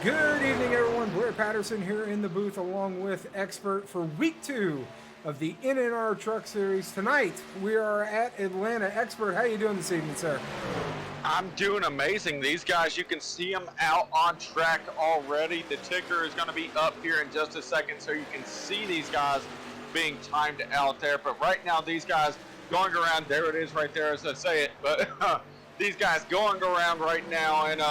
Good evening, everyone. Blair Patterson here in the booth along with Expert for week 2 of the NNR Truck Series. Tonight, we are at Atlanta. Expert, how you doing this evening, sir? I'm doing amazing. These guys, you can see them out on track already. The ticker is going to be up here in just a second, so you can see these guys being timed out there. But right now, these guys going around, there it is right there as I say it. But these guys going around right now, and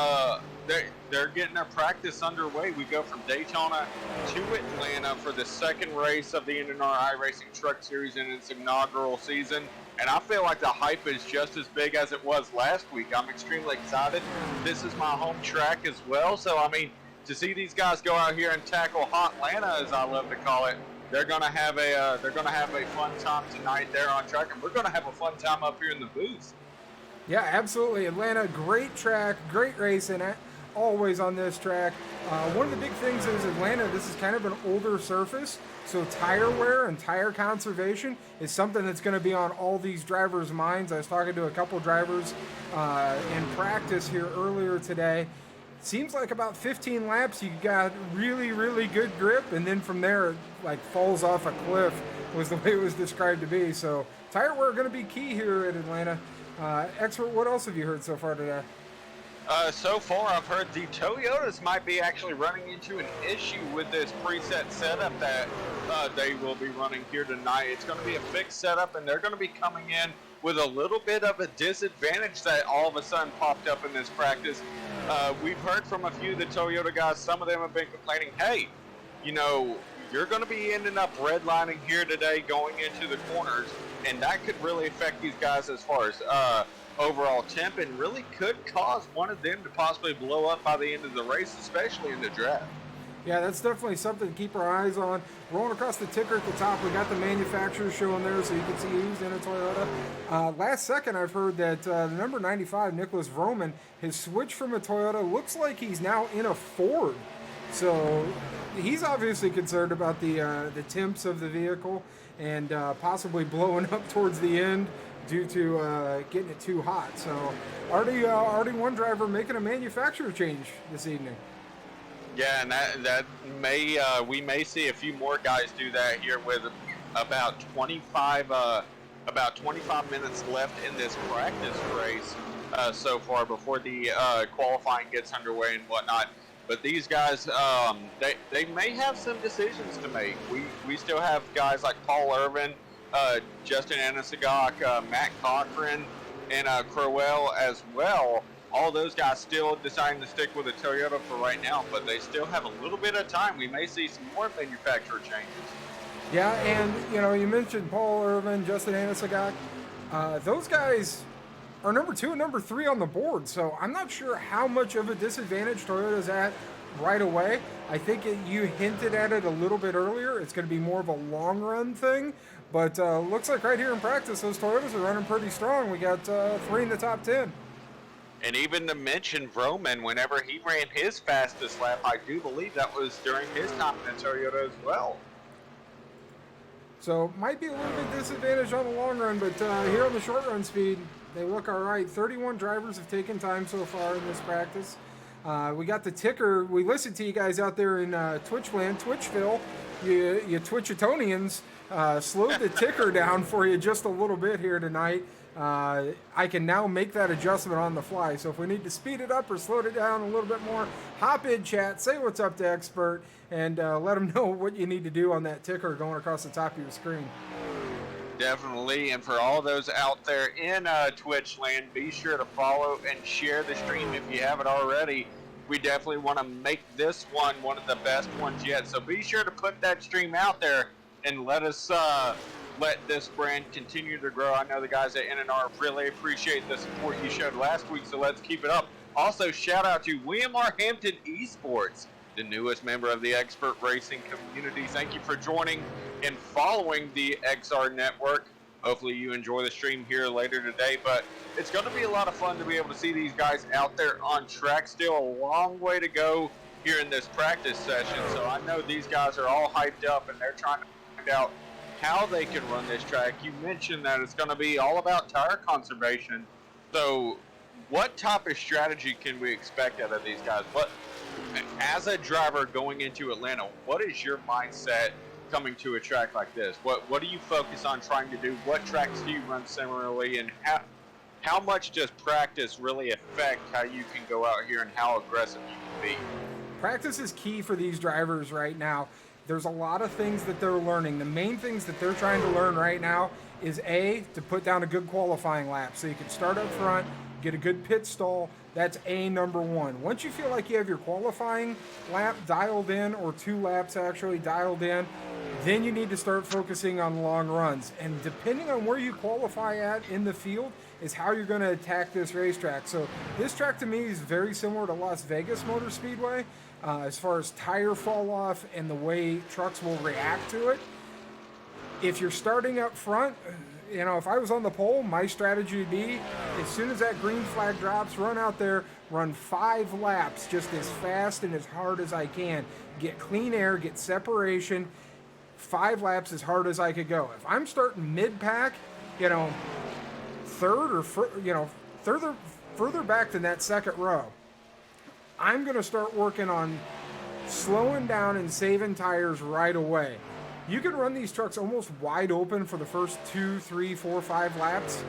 they're getting their practice underway. We go from Daytona to Atlanta for the second race of the NNR iRacing Truck Series in its inaugural season. And I feel like the hype is just as big as it was last week. I'm extremely excited. This is my home track as well. So, I mean, to see these guys go out here and tackle Hot Atlanta, as I love to call it, they're gonna have a fun time tonight there on track, and we're gonna have a fun time up here in the booth. Yeah, absolutely. Atlanta, great track, great racing. Always on this track. One of the big things is Atlanta, this is kind of an older surface, so tire wear and tire conservation is something that's going to be on all these drivers' minds. I was talking to a couple drivers in practice here earlier today. Seems like about 15 laps you got really, really good grip, and then from there it like falls off a cliff was the way it was described to be. So tire wear going to be key here at Atlanta. Expert, what else have you heard so far today? So far, I've heard the Toyotas might be actually running into an issue with this preset setup that they will be running here tonight. It's going to be a fixed setup, and they're going to be coming in with a little bit of a disadvantage that all of a sudden popped up in this practice. We've heard from a few of the Toyota guys. Some of them have been complaining, hey, you know, you're going to be ending up redlining here today going into the corners, and that could really affect these guys as far as overall temp, and really could cause one of them to possibly blow up by the end of the race, especially in the draft. Yeah, that's definitely something to keep our eyes on. Rolling across the ticker at the top, we got the manufacturer showing there so you can see who's in a Toyota. Last second, I've heard that the number 95, Nicholas Vroman, has switched from a Toyota. Looks like he's now in a Ford. So he's obviously concerned about the temps of the vehicle and possibly blowing up towards the end due to getting it too hot. So already one driver making a manufacturer change this evening. Yeah, and that may we may see a few more guys do that here with about 25 minutes left in this practice race so far before the qualifying gets underway and whatnot. But these guys, they may have some decisions to make. We still have guys like Paul Irvin, Justin Anasagok, Matt Cochran, and Crowell as well. All those guys still deciding to stick with a Toyota for right now, but they still have a little bit of time. We may see some more manufacturer changes. Yeah, and you mentioned Paul Irvin, Justin Anasagok. Those guys are number 2 and number 3 on the board, so I'm not sure how much of a disadvantage Toyota's at right away. I think you hinted at it a little bit earlier. It's going to be more of a long run thing, but looks like right here in practice, those Toyotas are running pretty strong. We got 3 in the top 10. And even to mention Vroman, whenever he ran his fastest lap, I do believe that was during his time in the Toyota as well. So might be a little bit disadvantaged on the long run, but here on the short run speed, they look all right. 31 drivers have taken time so far in this practice. We got the ticker. We listened to you guys out there in Twitchland, Twitchville. You Twitchatonians slowed the ticker down for you just a little bit here tonight. I can now make that adjustment on the fly. So if we need to speed it up or slow it down a little bit more, hop in chat, say what's up to Expert, and let them know what you need to do on that ticker going across the top of your screen. Definitely, and for all those out there in Twitch land, be sure to follow and share the stream if you haven't already. We definitely want to make this one of the best ones yet, so be sure to put that stream out there and let us let this brand continue to grow. I know the guys at NNR really appreciate the support you showed last week, so let's keep it up. Also, shout out to William R. Hampton Esports, the newest member of the Expert Racing community. Thank you for joining and following the XR Network. Hopefully you enjoy the stream here later today, but it's going to be a lot of fun to be able to see these guys out there on track. Still a long way to go here in this practice session, so I know these guys are all hyped up and they're trying to find out how they can run this track. You mentioned that it's going to be all about tire conservation. So what type of strategy can we expect out of these guys? as a driver going into Atlanta, what is your mindset coming to a track like this? What do you focus on trying to do? What tracks do you run similarly, and how much does practice really affect how you can go out here and how aggressive you can be? Practice is key for these drivers right now. There's a lot of things that they're learning. The main things that they're trying to learn right now is to put down a good qualifying lap so you can start up front, get a good pit stall. That's number one. Once you feel like you have your qualifying lap dialed in, or 2 laps actually dialed in, then you need to start focusing on long runs. And depending on where you qualify at in the field is how you're going to attack this racetrack. So this track to me is very similar to Las Vegas Motor Speedway as far as tire fall off and the way trucks will react to it. If you're starting up front, if I was on the pole, my strategy would be, as soon as that green flag drops, run out there, run 5 laps just as fast and as hard as I can. Get clean air, get separation, 5 laps as hard as I could go. If I'm starting mid-pack, third or further back than that second row, I'm going to start working on slowing down and saving tires right away. You can run these trucks almost wide open for the first 2, 3, 4, 5 laps.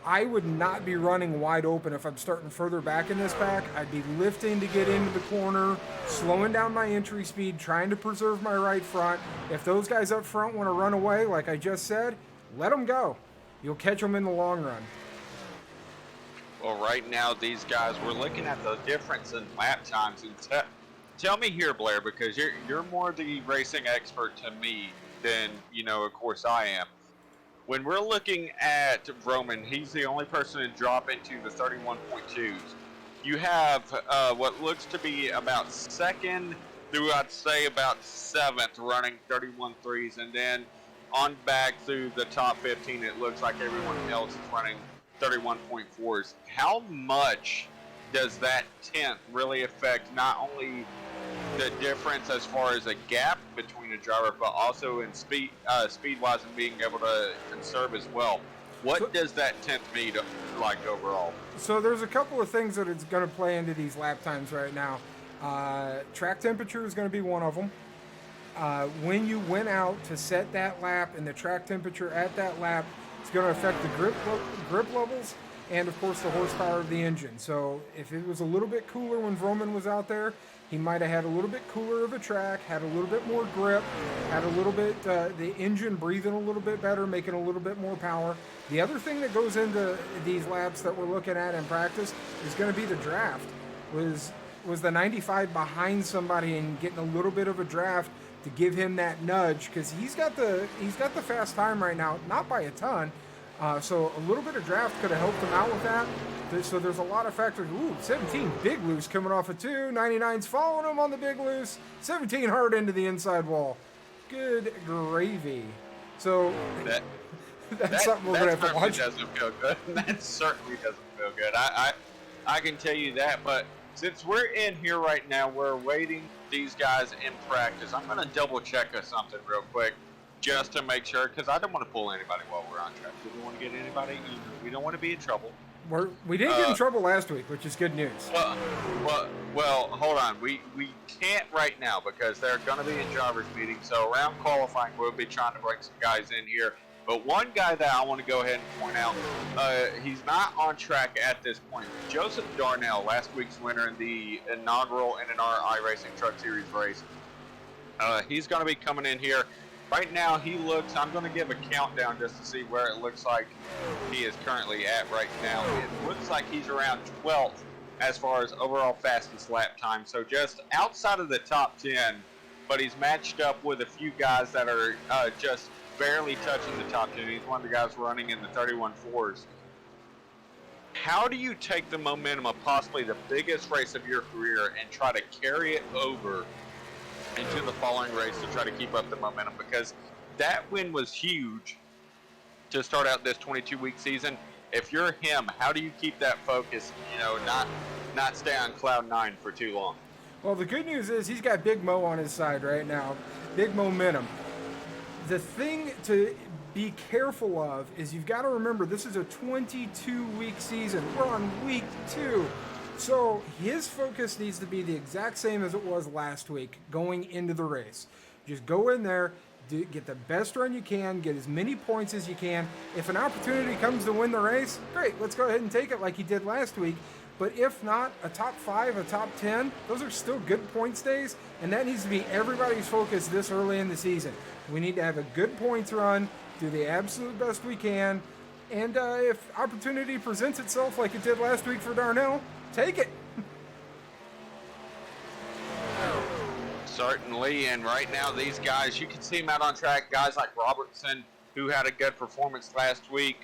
I would not be running wide open if I'm starting further back in this pack. I'd be lifting to get into the corner, slowing down my entry speed, trying to preserve my right front. If those guys up front want to run away, like I just said, let them go. You'll catch them in the long run. Well, right now, these guys, we're looking at the difference in lap times. And tell me here, Blair, because you're more the racing expert to me than, of course, I am. When we're looking at Roman, he's the only person to drop into the 31.2s. You have what looks to be about second through, I'd say, about 7th running 31.3s, and then on back through the top 15, it looks like everyone else is running 31.4s. How much does that 10th really affect not only the difference as far as a gap between a driver, but also in speed-wise and being able to conserve as well? What does that 10th mean like overall? So there's a couple of things that it's going to play into these lap times right now. Track temperature is going to be one of them. When you went out to set that lap and the track temperature at that lap, it's going to affect the grip levels and, of course, the horsepower of the engine. So if it was a little bit cooler when Vroman was out there, he might have had a little bit cooler of a track, had a little bit more grip, had a little bit, the engine breathing a little bit better, making a little bit more power. The other thing that goes into these laps that we're looking at in practice is going to be the draft. Was the 95 behind somebody and getting a little bit of a draft to give him that nudge, because he's got the fast time right now, not by a ton. So a little bit of draft could have helped him out with that. So there's a lot of factors. Ooh, 17 big loose coming off of 2. 99's following him on the big loose. 17 hard into the inside wall. Good gravy. So that's something we're going to have to watch. That certainly doesn't feel good. That certainly doesn't feel good. I can tell you that, but since we're in here right now, we're waiting these guys in practice. I'm going to double check something real quick just to make sure, because I don't want to pull anybody while we're on track. We don't want to get anybody. We don't want to be in trouble. We didn't get in trouble last week, which is good news. Well, hold on. We can't right now because they're going to be in drivers' meetings. So around qualifying, we'll be trying to bring some guys in here. But one guy that I want to go ahead and point out, he's not on track at this point. Joseph Darnell, last week's winner in the inaugural NNR iRacing Truck Series race. He's going to be coming in here. Right now, I'm going to give a countdown just to see where it looks like he is currently at right now. It looks like he's around 12th as far as overall fastest lap time. So just outside of the top 10, but he's matched up with a few guys that are just barely touching the top 10. He's one of the guys running in the 31.4s. How do you take the momentum of possibly the biggest race of your career and try to carry it over into the following race to try to keep up the momentum? Because that win was huge to start out this 22-week season. If you're him, how do you keep that focus, not stay on cloud 9 for too long? Well, the good news is he's got Big Mo on his side right now. Big momentum. The thing to be careful of is you've got to remember this is a 22-week season. We're on week 2. So his focus needs to be the exact same as it was last week going into the race. Just go in there, get the best run you can, get as many points as you can. If an opportunity comes to win the race, great, let's go ahead and take it like he did last week. But if not, a top 5, a top 10, those are still good points days, and that needs to be everybody's focus this early in the season. We need to have a good points run, do the absolute best we can, and if opportunity presents itself like it did last week for Darnell, take it. Certainly, and right now these guys, you can see them out on track. Guys like Robertson, who had a good performance last week.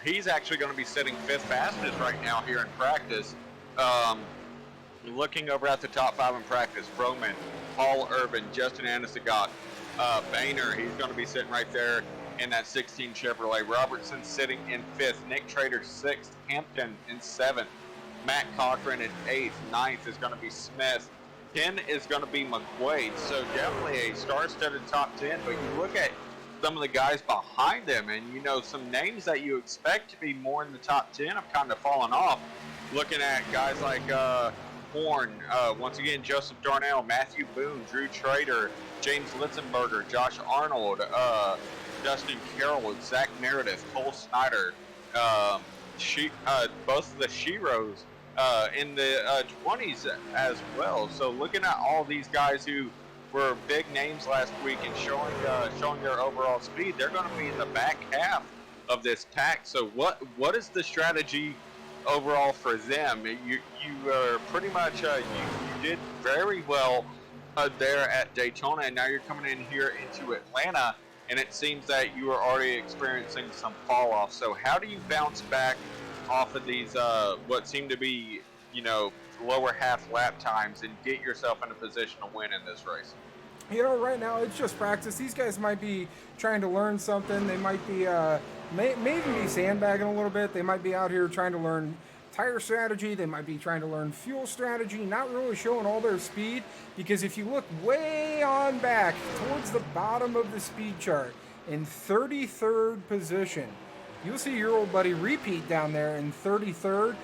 He's actually going to be sitting 5th fastest right now here in practice. Looking over at the top 5 in practice, Froman, Paul Urban, Justin Anasagot, Boehner, he's going to be sitting right there in that 16 Chevrolet. Robertson sitting in 5th, Nick Trader 6th, Hampton in 7th, Matt Cochran in 8th, 9th is going to be Smith. 10 is going to be McQuaid, so definitely a star-studded top 10, but you look at some of the guys behind them, and you know, some names that you expect to be more in the top 10 have kind of fallen off. Looking at guys like Horn, once again, Joseph Darnell, Matthew Boone, Drew Trader, James Litzenberger, Josh Arnold, Justin Carroll, Zach Meredith, Cole Snyder, both of the Shiros in the 20s as well. So looking at all these guys who were big names last week and showing their overall speed, they're going to be in the back half of this pack. So what is the strategy overall for them? You are pretty much you did very well there at Daytona, and now you're coming in here into Atlanta, and it seems that you are already experiencing some fall off. So how do you bounce back off of these what seem to be, you know, lower half lap times and get yourself in a position to win in this race? You know, right now it's just practice. These guys might be trying to learn something. They might be may even be sandbagging a little bit. They might be out here trying to learn tire strategy. They might be trying to learn fuel strategy, not really showing all their speed, because if you look way on back towards the bottom of the speed chart in 33rd position, you'll see your old buddy Repeat down there in 33rd.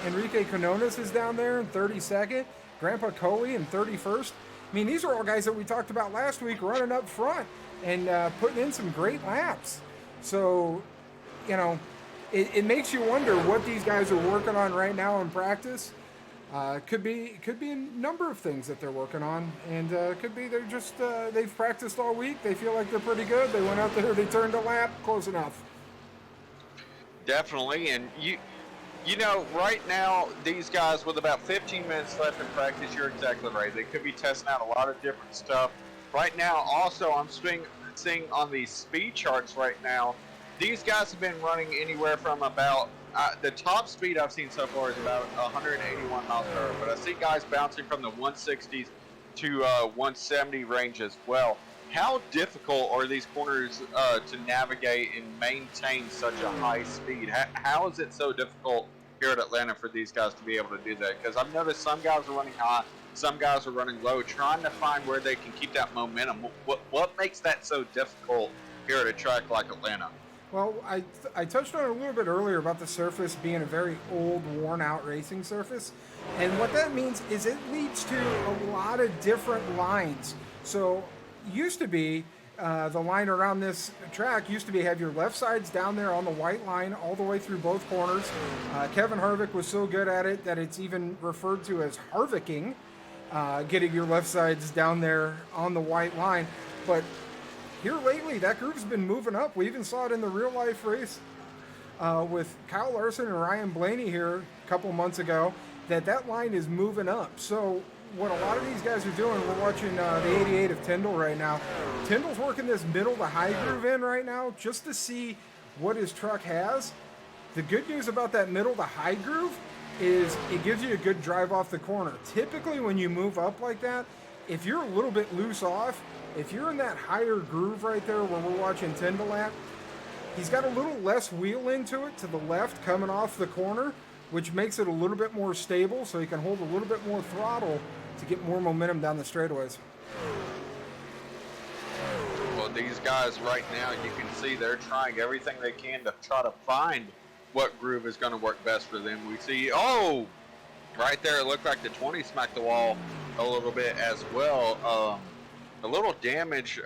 Enrique Canones is down there in 32nd. Grandpa Coley in 31st. I mean, these are all guys that we talked about last week running up front and putting in some great laps. So, you know, it makes you wonder what these guys are working on right now in practice. Could be a number of things that they're working on, and could be they're just they've practiced all week. They feel like they're pretty good. They went out there, they turned a lap, close enough. Definitely, and you know, right now, these guys, with about 15 minutes left in practice, you're exactly right. They could be testing out a lot of different stuff. Right now, also, I'm seeing on these speed charts right now, these guys have been running anywhere from about, the top speed I've seen so far is about 181 miles per hour, but I see guys bouncing from the 160s to 170 range as well. How difficult are these corners to navigate and maintain such a high speed? How is it so difficult here at Atlanta for these guys to be able to do that? Because I've noticed some guys are running high, some guys are running low, trying to find where they can keep that momentum. What makes that so difficult here at a track like Atlanta? Well, I touched on it a little bit earlier about the surface being a very old, worn-out racing surface. And what that means is it leads to a lot of different lines. So used to be the line around this track used to be have your left sides down there on the white line all the way through both corners. Kevin Harvick was so good at it that it's even referred to as Harvicking, getting your left sides down there on the white line. But here lately, that group's been moving up. We even saw it in the real life race with Kyle Larson and Ryan Blaney here a couple months ago, that line is moving up. So what a lot of these guys are doing, we're watching the 88 of Tyndall right now. Tyndall's working this middle to high groove in right now just to see what his truck has. The good news about that middle to high groove is it gives you a good drive off the corner. Typically when you move up like that, if you're a little bit loose off, if you're in that higher groove right there where we're watching Tyndall at, he's got a little less wheel into it to the left coming off the corner, which makes it a little bit more stable so he can hold a little bit more throttle to get more momentum down the straightaways. Well, these guys right now, you can see they're trying everything they can to try to find what groove is going to work best for them. We see, right there, it looked like the 20 smacked the wall a little bit as well. A little damage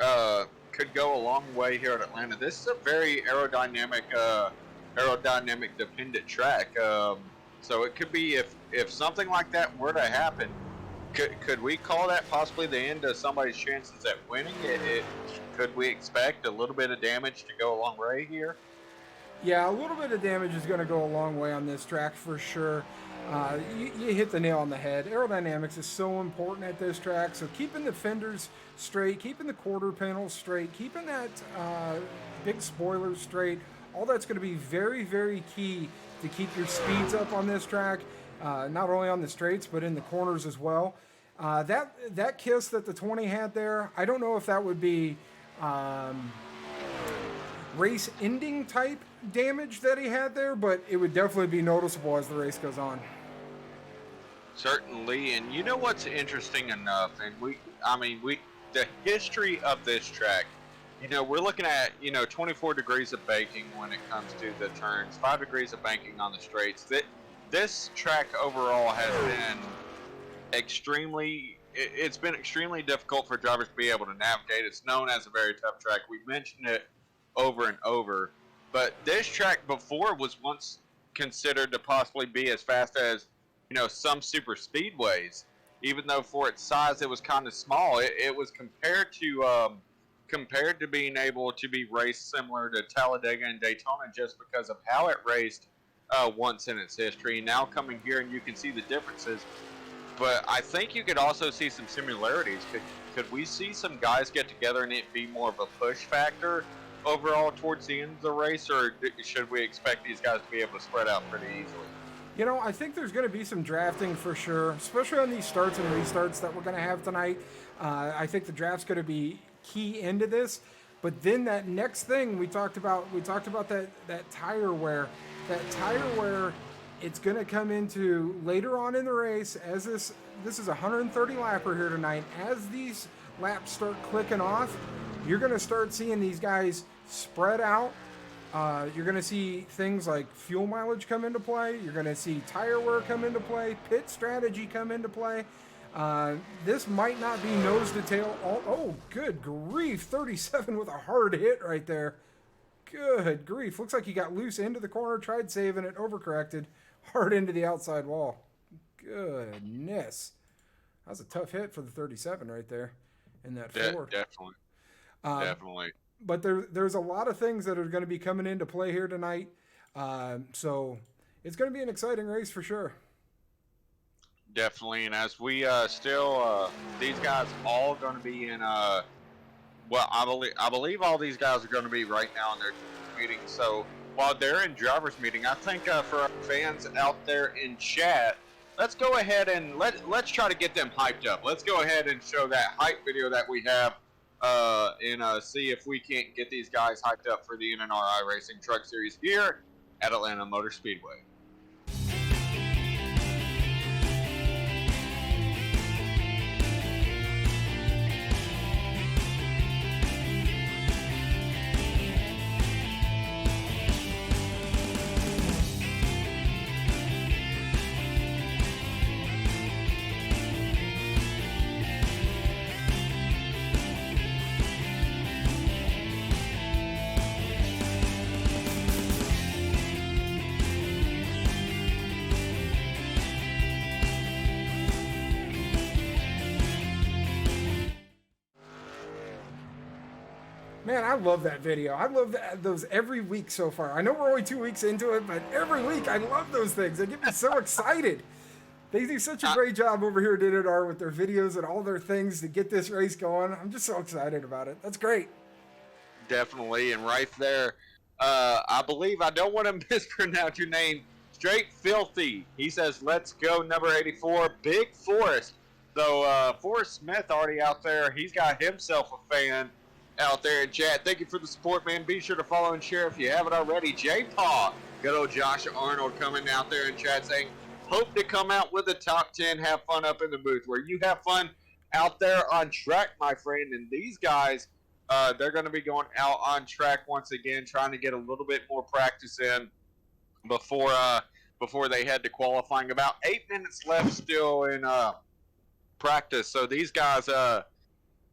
could go a long way here at Atlanta. This is a very aerodynamic dependent track. So it could be, if something like that were to happen, could we call that possibly the end of somebody's chances at winning? Could we expect a little bit of damage to go a long way here? Yeah, a little bit of damage is going to go a long way on this track for sure. You hit the nail on the head. Aerodynamics is so important at this track. So keeping the fenders straight, keeping the quarter panels straight, keeping that big spoiler straight, all that's going to be very, very key to keep your speeds up on this track. Not only on the straights, but in the corners as well. That kiss that the 20 had there, I don't know if that would be race ending type damage that he had there, but it would definitely be noticeable as the race goes on. Certainly, and you know what's interesting enough, and the history of this track, we're looking at, 24 degrees of banking when it comes to the turns, 5 degrees of banking on the straights. This track overall has been it's been extremely difficult for drivers to be able to navigate. It's known as a very tough track. We've mentioned it over and over, but this track before was once considered to possibly be as fast as, some super speedways, even though for its size it was kind of small. It was compared to being able to be raced similar to Talladega and Daytona just because of how it raced once in its history. Now coming here, and you can see the differences, but I think you could also see some similarities. Could we see some guys get together and it be more of a push factor overall towards the end of the race, or should we expect these guys to be able to spread out pretty easily? I think there's going to be some drafting for sure, especially on these starts and restarts that we're going to have tonight. I think the draft's going to be key into this. But then that next thing we talked about that tire wear. That tire wear, it's going to come into later on in the race as this is a 130 lapper here tonight. As these laps start clicking off, you're going to start seeing these guys spread out. You're going to see things like fuel mileage come into play. You're going to see tire wear come into play, pit strategy come into play. This might not be nose to tail. Oh, good grief. 37 with a hard hit right there. Good grief. Looks like he got loose into the corner, tried saving it, overcorrected, hard into the outside wall. Goodness. That was a tough hit for the 37 right there in that Ford. Definitely. But there's a lot of things that are going to be coming into play here tonight. So it's going to be an exciting race for sure. Definitely. And as we these guys all going to be in, I believe all these guys are going to be right now in their meeting. So while they're in driver's meeting, I think for our fans out there in chat, let's go ahead and let's try to get them hyped up. Let's go ahead and show that hype video that we have. And see if we can't get these guys hyped up for the NNR iRacing Truck Series here at Atlanta Motor Speedway. Man, I love that video. I love those every week so far. I know we're only 2 weeks into it, but every week I love those things. They get me so excited. They do such a great job over here at NNR with their videos and all their things to get this race going. I'm just so excited about it. That's great. Definitely, and right there, I believe, I don't want to mispronounce your name, Straight Filthy. He says, let's go, number 84, Big Forrest. So Forrest Smith already out there. He's got himself a fan out there in chat. Thank you for the support, man. Be sure to follow and share if you haven't already. J-Paw, good old Josh Arnold coming out there in chat saying, hope to come out with a top 10. Have fun up in the booth. Where you have fun out there on track, my friend. And these guys, they're going to be going out on track once again, trying to get a little bit more practice in before before they head to qualifying. About 8 minutes left still in practice. So these guys are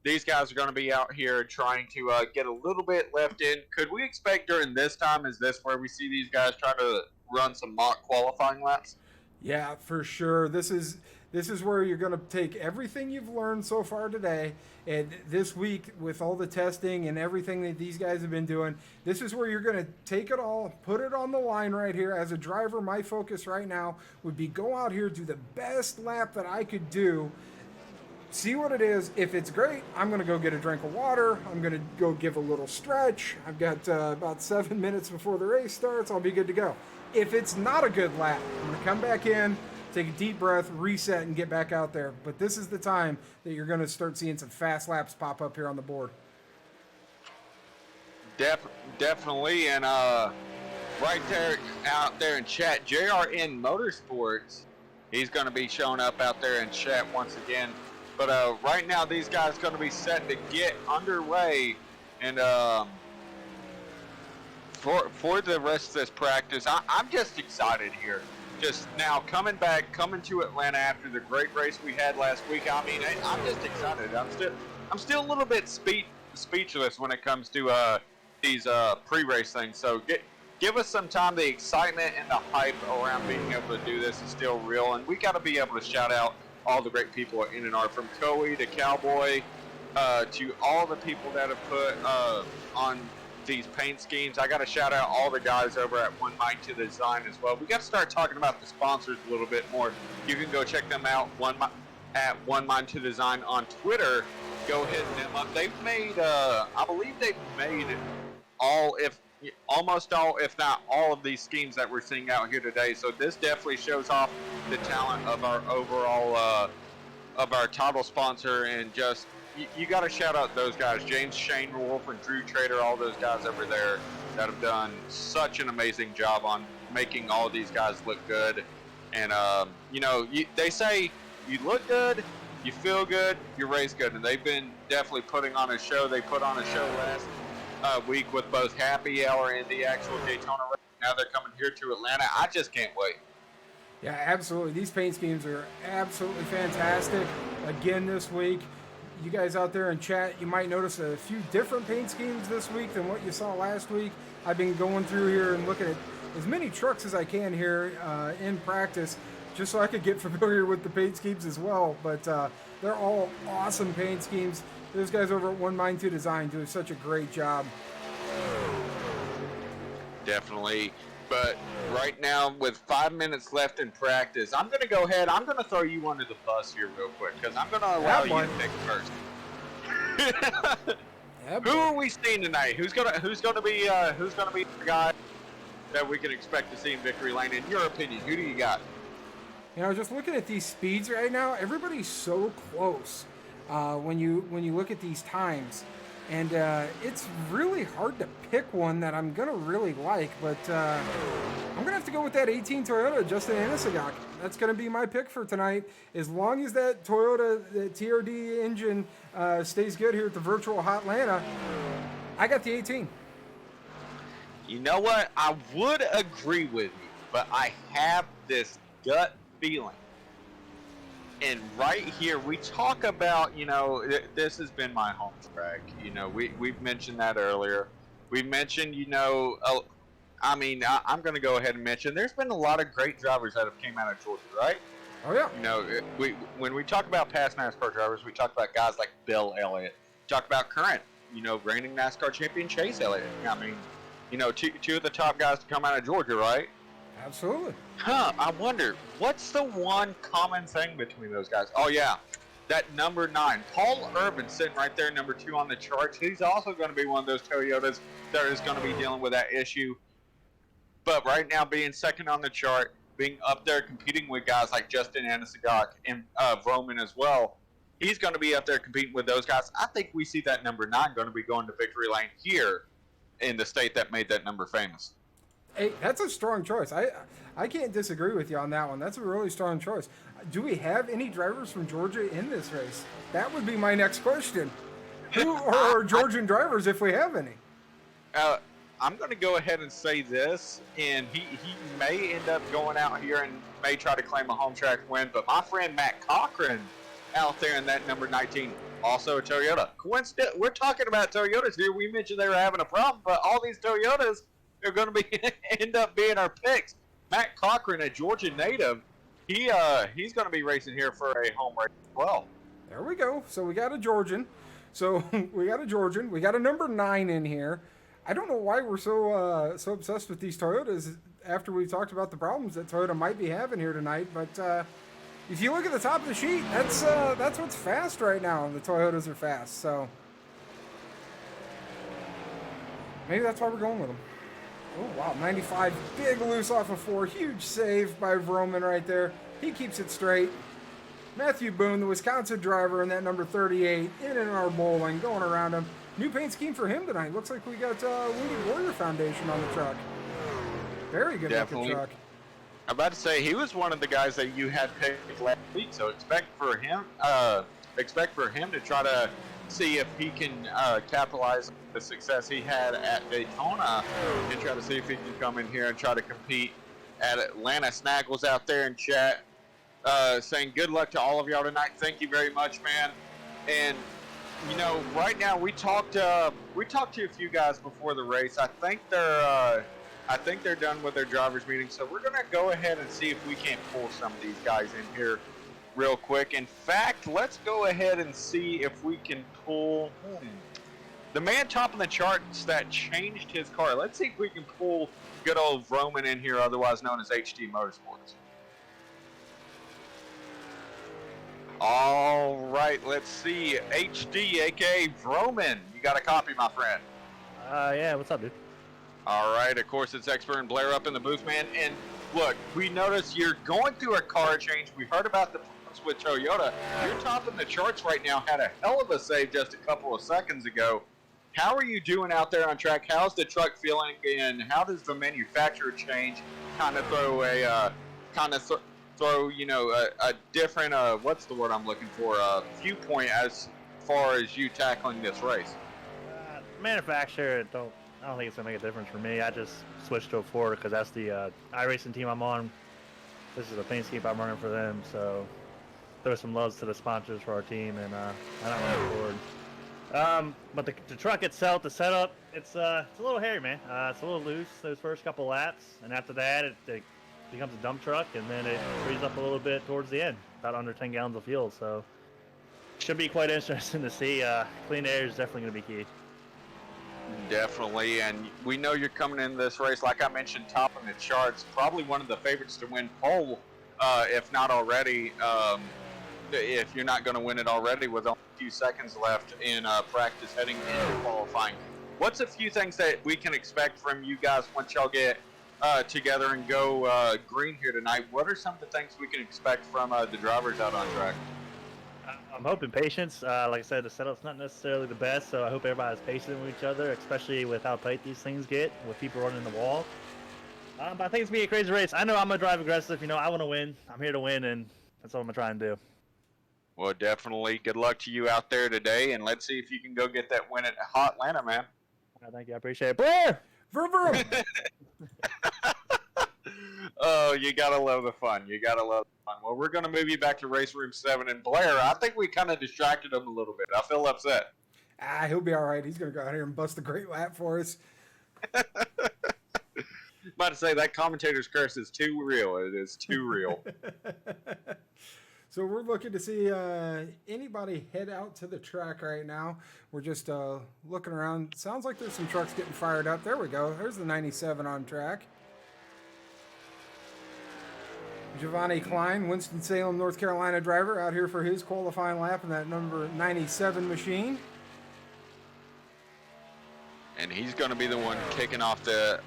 going to be out here trying to get a little bit left in. Could we expect during this time, is this where we see these guys try to run some mock qualifying laps? Yeah, for sure. This is where you're going to take everything you've learned so far today, and this week with all the testing and everything that these guys have been doing. This is where you're going to take it all, put it on the line right here. As a driver, my focus right now would be go out here, do the best lap that I could do. See what it is. If it's great, I'm going to go get a drink of water. I'm going to go give a little stretch. I've got about 7 minutes before the race starts. I'll be good to go. If it's not a good lap, I'm going to come back in, take a deep breath, reset, and get back out there. But this is the time that you're going to start seeing some fast laps pop up here on the board. Definitely. And right there out there in chat, JRN Motorsports, he's going to be showing up out there in chat once again. But right now, these guys are going to be set to get underway. And for the rest of this practice, I'm just excited here. Just now coming to Atlanta after the great race we had last week. I mean, I'm just excited. I'm still a little bit speechless when it comes to these pre-race things. So give us some time. The excitement and the hype around being able to do this is still real, and we got to be able to shout out all the great people at NNR, from Coey to Cowboy to all the people that have put on these paint schemes. I got to shout out all the guys over at One Mind to Design as well. We got to start talking about the sponsors a little bit more. You can go check them out at One Mind to Design on Twitter. Go hit them up. They've made, I believe they've made almost all, if not all, of these schemes that we're seeing out here today. So this definitely shows off the talent of our overall, of our title sponsor, and just, you got to shout out those guys, James Shane Wolf and Drew Trader, all those guys over there that have done such an amazing job on making all these guys look good. And, they say you look good, you feel good, you race good. And they've been definitely putting on a show. They put on a show last week with both Happy Hour and the actual Daytona race. Now they're coming here to Atlanta. I just can't wait. Yeah, absolutely. These paint schemes are absolutely fantastic. Again this week. You guys out there in chat, you might notice a few different paint schemes this week than what you saw last week. I've been going through here and looking at as many trucks as I can here in practice, just so I could get familiar with the paint schemes as well. But they're all awesome paint schemes. Those guys over at One Mind to Design do such a great job. Definitely. But right now, with 5 minutes left in practice, I'm going to go ahead. I'm going to throw you under the bus here real quick, because I'm going to allow you to pick first. Who are we seeing tonight? Who's gonna be the guy that we can expect to see in victory lane? In your opinion, who do you got? Just looking at these speeds right now, everybody's so close. When you look at these times. And it's really hard to pick one that I'm going to really like, but I'm going to have to go with that 18 Toyota Justin Anisagak. That's going to be my pick for tonight. As long as that Toyota, the TRD engine stays good here at the virtual Hotlanta, I got the 18. You know what? I would agree with you, but I have this gut feeling. And right here, we talk about, this has been my home track. We've mentioned that earlier. We mentioned, I'm going to go ahead and mention there's been a lot of great drivers that have came out of Georgia, right? Oh, yeah. When we talk about past NASCAR drivers, we talk about guys like Bill Elliott. We talk about current, reigning NASCAR champion Chase Elliott. Two of the top guys to come out of Georgia, right? Absolutely. I wonder, what's the one common thing between those guys? Oh, yeah, that number 9. Paul Urban sitting right there, number 2 on the charts. He's also going to be one of those Toyotas that is going to be dealing with that issue. But right now, being second on the chart, being up there competing with guys like Justin Anisagak and Roman as well, he's going to be up there competing with those guys. I think we see that number 9 going to be going to victory lane here in the state that made that number famous. Hey, that's a strong choice. I can't disagree with you on that one. That's a really strong choice. Do we have any drivers from Georgia in this race? That would be my next question. Who are our Georgian drivers if we have any? I'm going to go ahead and say this, and he may end up going out here and may try to claim a home track win, but my friend Matt Cochran out there in that number 19, also a Toyota. Coincident, we're talking about Toyotas here. We mentioned they were having a problem, but all these Toyotas are going to be end up being our picks. Matt Cochran, a Georgia native, he's going to be racing here for a home race as well. There we go. So we got a Georgian. We got a number 9 in here. I don't know why we're so obsessed with these Toyotas after we talked about the problems that Toyota might be having here tonight. But if you look at the top of the sheet, that's what's fast right now. The Toyotas are fast, so maybe that's why we're going with them. Oh wow, 95, big loose off of 4, huge save by Vroman right there. He keeps it straight. Matthew Boone, the Wisconsin driver in that number 38, NNR Bowling, going around him. New paint scheme for him tonight. Looks like we got Wounded Warrior Foundation on the truck. Very good looking truck. I'm about to say he was one of the guys that you had picked last week, so expect for him to try to see if he can capitalize on the success he had at Daytona and try to see if he can come in here and try to compete at Atlanta. Snaggles out there in chat saying good luck to all of y'all tonight. Thank you very much, man. And you know, right now we talked to a few guys before the race. I think they're done with their drivers meeting, so we're gonna go ahead and see if we can't pull some of these guys in here real quick. In fact, let's go ahead and see if we can pull the man topping the charts that changed his car. Let's see if we can pull good old Vroman in here, otherwise known as HD Motorsports. All right, let's see. HD, aka Vroman. You got a copy, my friend? Yeah, what's up, dude? All right, of course, it's Expert and Blair up in the booth, man. And look, we noticed you're going through a car change. We heard about the problems with Toyota. You're topping the charts right now. Had a hell of a save just a couple of seconds ago. How are you doing out there on track? How's the truck feeling? And how does the manufacturer change kind of throw a a different what's the word I'm looking for, viewpoint as far as you tackling this race? Manufacturer, I don't think it's gonna make a difference for me. I just switched to a Ford because that's the iRacing team I'm on. This is the paint scheme I'm running for them, so throw some loves to the sponsors for our team, and I don't run a Ford. But the truck itself, the setup, it's a little hairy, man. It's a little loose those first couple laps, and after that it becomes a dump truck, and then it frees up a little bit towards the end, about under 10 gallons of fuel. So should be quite interesting to see. Clean air is definitely going to be key. Definitely, and we know you're coming in this race, like I mentioned, topping the charts, probably one of the favorites to win pole, if not already, if you're not going to win it already with only a few seconds left in practice heading into qualifying. What's a few things that we can expect from you guys once y'all get together and go green here tonight? What are some of the things we can expect from the drivers out on track? I'm hoping patience. Like I said, the setup's not necessarily the best, so I hope everybody's patient with each other, especially with how tight these things get, with people running the wall. But I think it's going to be a crazy race. I know I'm going to drive aggressive. You know, I want to win. I'm here to win, and that's what I'm going to try and do. Well, definitely. Good luck to you out there today, and let's see if you can go get that win at Hot Atlanta, man. Thank you. I appreciate it. Blair! Vroom, vroom. Oh, you gotta love the fun. You gotta love the fun. Well, we're gonna move you back to race room 7, and Blair, I think we kind of distracted him a little bit. I feel upset. He'll be all right. He's gonna go out here and bust a great lap for us. About to say that commentator's curse is too real. It is too real. So we're looking to see anybody head out to the track right now. We're just looking around. Sounds like there's some trucks getting fired up. There we go. There's the 97 on track. Giovanni Klein, Winston-Salem, North Carolina driver, out here for his qualifying lap in that number 97 machine. And he's going to be the one kicking off the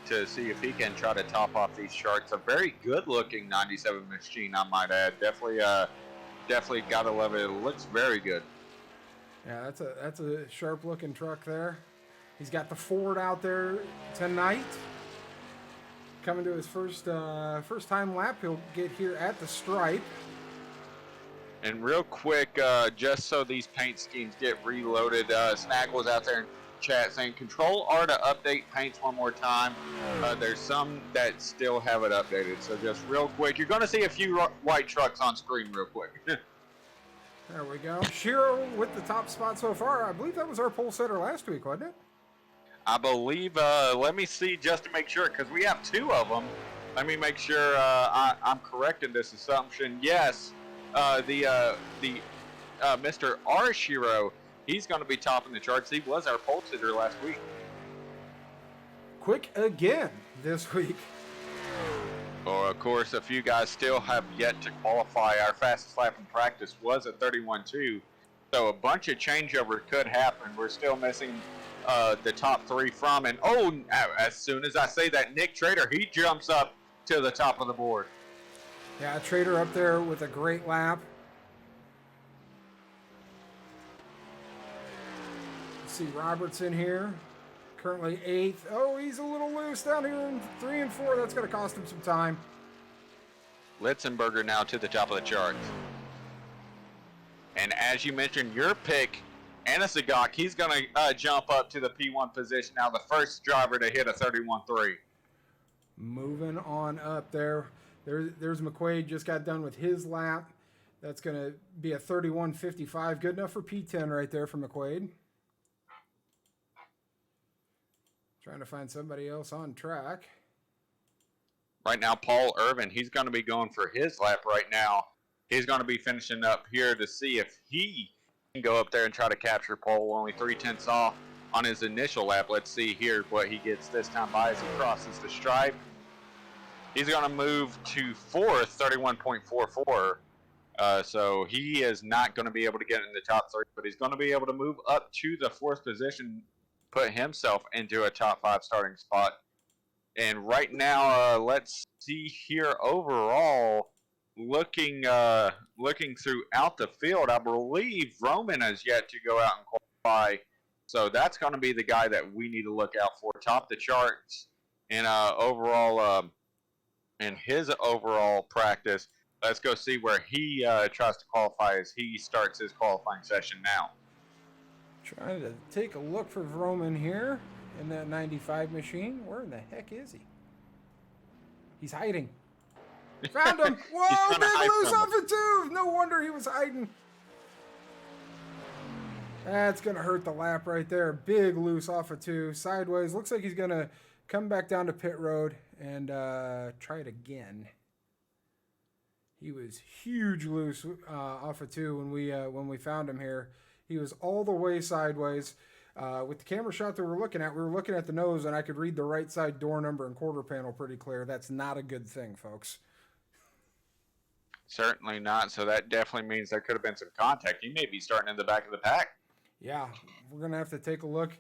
to see if he can try to top off these charts. A very good-looking 97 machine, I might add. Definitely got to love it. It looks very good. Yeah, that's a sharp-looking truck there. He's got the Ford out there tonight. Coming to his first time lap. He'll get here at the stripe. And real quick, just so these paint schemes get reloaded, Snaggle's out there chat saying Control R to update paints one more time. There's some that still have it updated. So just real quick, you're going to see a few white trucks on screen real quick. There we go. Shiro with the top spot so far. I believe that was our pole setter last week, wasn't it? I believe, let me see just to make sure, because we have 2 of them. Let me make sure I'm correct in this assumption. Yes, Mr. R. Shiro, he's going to be topping the charts. He was our pole sitter last week. Quick again this week. Of course, a few guys still have yet to qualify. Our fastest lap in practice was at 31.2, so a bunch of changeover could happen. We're still missing the top 3 from, and as soon as I say that, Nick Trader, he jumps up to the top of the board. Yeah, Trader up there with a great lap. Let's see, Robertson here. Currently 8th. Oh, he's a little loose down here in 3 and 4. That's going to cost him some time. Litzenberger now to the top of the charts. And as you mentioned, your pick, Anasagok, he's going to jump up to the P1 position now, the first driver to hit a 31.3. Moving on up there. There's McQuaid, just got done with his lap. That's going to be a 31.55. Good enough for P10 right there for McQuaid. Trying to find somebody else on track. Right now, Paul Irvin, he's going to be going for his lap right now. He's going to be finishing up here to see if he can go up there and try to capture pole. Only 3/10 off on his initial lap. Let's see here what he gets this time by as he crosses the stripe. He's going to move to 4th, 31.44. So he is not going to be able to get in the top 3, but he's going to be able to move up to the 4th position, put himself into a top 5 starting spot. And right now, let's see here overall, looking throughout the field, I believe Roman has yet to go out and qualify. So that's going to be the guy that we need to look out for. Top the charts and overall in his overall practice. Let's go see where he tries to qualify as he starts his qualifying session now. Trying to take a look for Vroman here in that 95 machine. Where in the heck is he? He's hiding. Found him! Whoa, big loose off a tube! No wonder he was hiding. That's going to hurt the lap right there. Big loose off a 2. Sideways. Looks like he's going to come back down to pit road and try it again. He was huge loose off a 2 when we found him here. He was all the way sideways. With the camera shot that we were looking at the nose, and I could read the right side door number and quarter panel pretty clear. That's not a good thing, folks. Certainly not. So that definitely means there could have been some contact. He may be starting in the back of the pack. Yeah, we're going to have to take a look.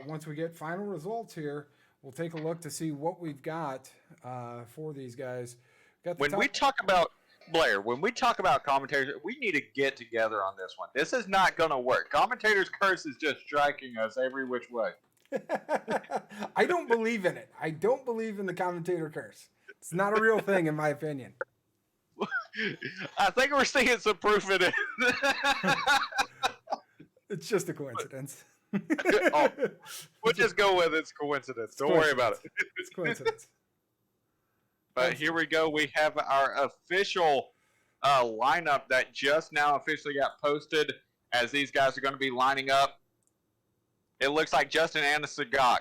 Once we get final results here, we'll take a look to see what we've got for these guys. When we talk about commentators, we need to get together on this one. This is not going to work. Commentators' curse is just striking us every which way. I don't believe in it. I don't believe in the commentator curse. It's not a real thing, in my opinion. I think we're seeing some proof in it. It's just a coincidence. We'll just go with it's coincidence. Don't worry about it. It's coincidence. But here we go. We have our official lineup that just now officially got posted as these guys are going to be lining up. It looks like Justin Anasagok.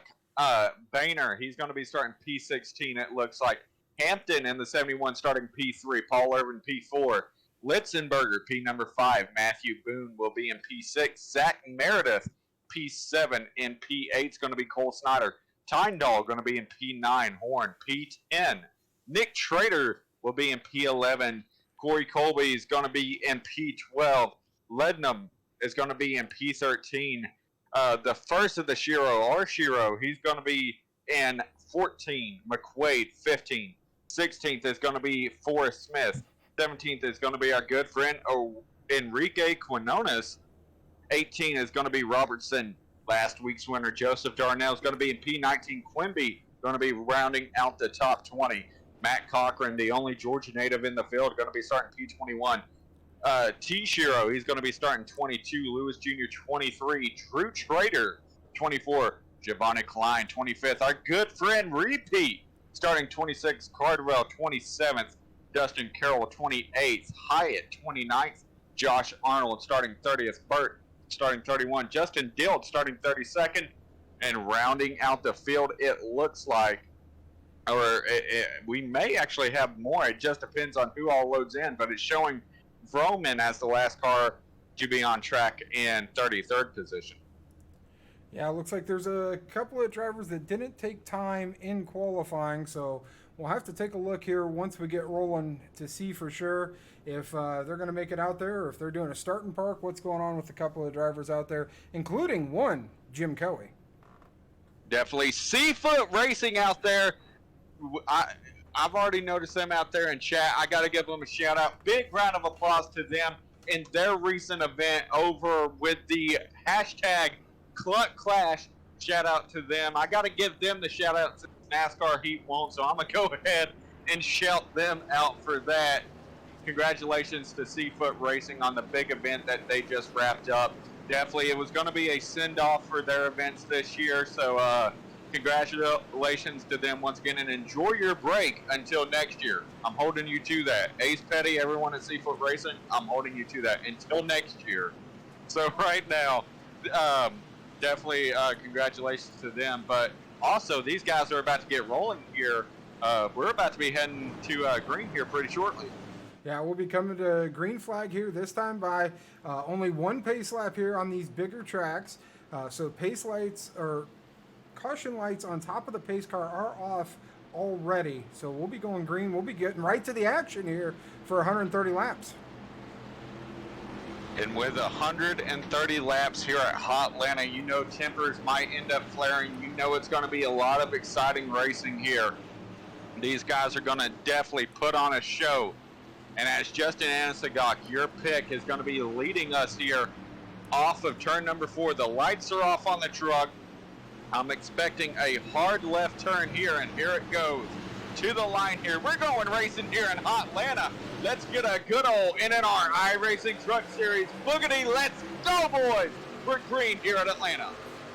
Boehner, he's going to be starting P16, it looks like. Hampton in the 71 starting P3. Paul Irvin P4. Litzenberger P number 5. Matthew Boone will be in P6. Zach Meredith P7. In P8 is going to be Cole Snyder. Tyndall going to be in P9. Horn P10. Nick Trader will be in P11. Corey Colby is going to be in P12. Lednam is going to be in P13. The first of the Shiro, he's going to be in 14. McQuaid, 15. 16th is going to be Forrest Smith. 17th is going to be our good friend Enrique Quinones. 18 is going to be Robertson. Last week's winner, Joseph Darnell, is going to be in P19. Quimby going to be rounding out the top 20. Matt Cochran, the only Georgia native in the field, going to be starting P21. T. Shiro, he's going to be starting 22. Lewis Jr., 23. Drew Trader, 24, Giovanni Klein. 25th, our good friend Repeat, starting 26th. Cardwell, 27th. Dustin Carroll, 28th. Hyatt, 29th. Josh Arnold, starting 30th. Burt, starting 31. Justin Dilt, starting 32nd. And rounding out the field, it looks like, we may actually have more. It just depends on who all loads in, but it's showing Vroman as the last car to be on track in 33rd position. Yeah, it looks like there's a couple of drivers that didn't take time in qualifying, so we'll have to take a look here once we get rolling to see for sure if they're going to make it out there or if they're doing a start and park, what's going on with a couple of drivers out there, including one, Jim Coey. Definitely Seafoot Racing out there. I've already noticed them out there in chat. I got to give them a shout out. Big round of applause to them in their recent event over with the hashtag Cluck Clash. Shout out to them. I got to give them the shout out since NASCAR Heat won't, so I'm going to go ahead and shout them out for that. Congratulations to Seafoot Racing on the big event that they just wrapped up. Definitely, it was going to be a send-off for their events this year, so congratulations to them once again, and enjoy your break until next year. I'm holding you to that. Ace Petty, everyone at Seafoot Racing, I'm holding you to that until next year. So right now, definitely congratulations to them, but also these guys are about to get rolling here. We're about to be heading to green here pretty shortly. Yeah, we'll be coming to green flag here, this time by only one pace lap here on these bigger tracks. So pace lights or caution lights on top of the pace car are off already. So we'll be going green. We'll be getting right to the action here for 130 laps. And with 130 laps here at Hot Atlanta, you know tempers might end up flaring. You know it's going to be a lot of exciting racing here. These guys are going to definitely put on a show. And as Justin Anasagok, your pick is going to be leading us here off of turn number 4. The lights are off on the truck. I'm expecting a hard left turn here, and here it goes to the line here. We're going racing here in Hot Atlanta. Let's get a good old NNR iRacing Truck Series boogity. Let's go, boys. We're green here at Atlanta.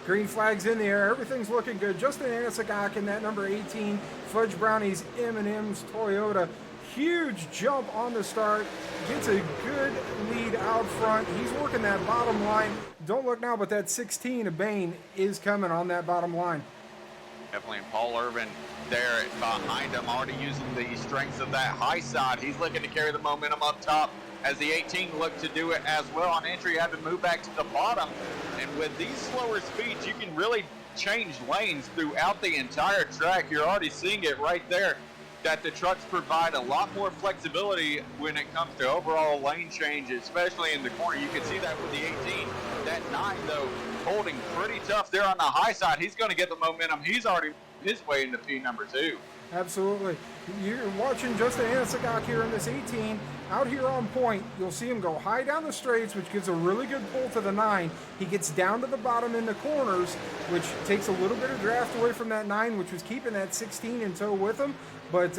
Green flags in the air. Everything's looking good. Justin Anasagok in that number 18 Fudge Brownies M&M's Toyota. Huge jump on the start. Gets a good lead out front. He's working that bottom line. Don't look now, but that 16 of Bain is coming on that bottom line. Definitely Paul Irvin there behind him, already using the strengths of that high side. He's looking to carry the momentum up top as the 18 looked to do it as well. On entry, had to move back to the bottom. And with these slower speeds, you can really change lanes throughout the entire track. You're already seeing it right there, that the trucks provide a lot more flexibility when it comes to overall lane change, especially in the corner. You can see that with the 18. That 9, though, holding pretty tough there on the high side. He's going to get the momentum. He's already his way into P number 2. Absolutely. You're watching Justin Anasagok here in this 18. Out here on point, you'll see him go high down the straights, which gives a really good pull to the 9. He gets down to the bottom in the corners, which takes a little bit of draft away from that 9, which was keeping that 16 in tow with him. But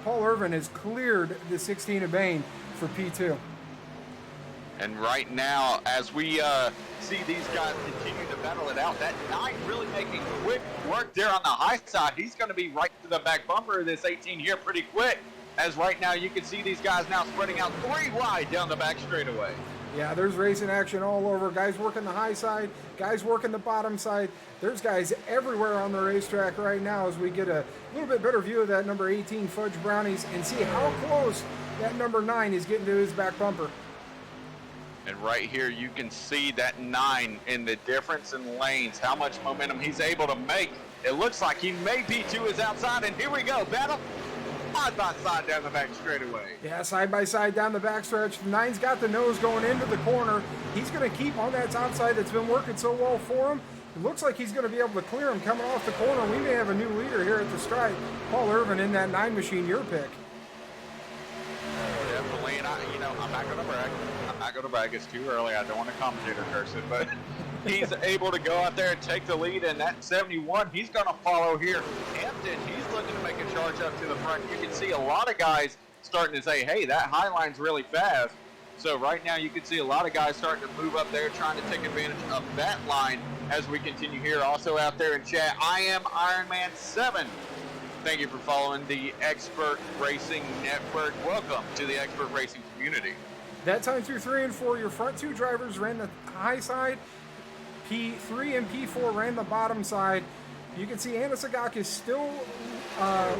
Paul Irvin has cleared the 16 of Bain for P2. And right now, as we see these guys continue to battle it out, that 9 really making quick work there on the high side. He's going to be right to the back bumper of this 18 here pretty quick. As right now, you can see these guys now spreading out 3 wide down the back straightaway. Yeah, there's racing action all over. Guys working the high side, guys working the bottom side. There's guys everywhere on the racetrack right now as we get a little bit better view of that number 18 Fudge Brownies and see how close that number 9 is getting to his back bumper. And right here, you can see that 9 in the difference in lanes, how much momentum he's able to make. It looks like he may be to his outside, and here we go, battle side by side down the back straightaway. Yeah, side by side down the backstretch. The 9's got the nose going into the corner. He's going to keep on that top side that's been working so well for him. It looks like he's going to be able to clear him coming off the corner. We may have a new leader here at the stripe. Paul Irvin in that 9 machine, your pick. Definitely, and I'm not going to brag. I'm not going to brag. It's too early. I don't want to commentator curse it, but he's able to go out there and take the lead, and that 71, he's going to follow here. Hampton, he's looking to make a charge up to the front. You can see a lot of guys starting to say, hey, that high line's really fast. So right now you can see a lot of guys starting to move up there, trying to take advantage of that line as we continue here. Also out there in chat, I am Ironman7. Thank you for following the Expert Racing Network. Welcome to the Expert Racing community. That time through 3 and 4, your front two drivers ran the high side. P3 and P4 ran the bottom side. You can see Anna Sagak is still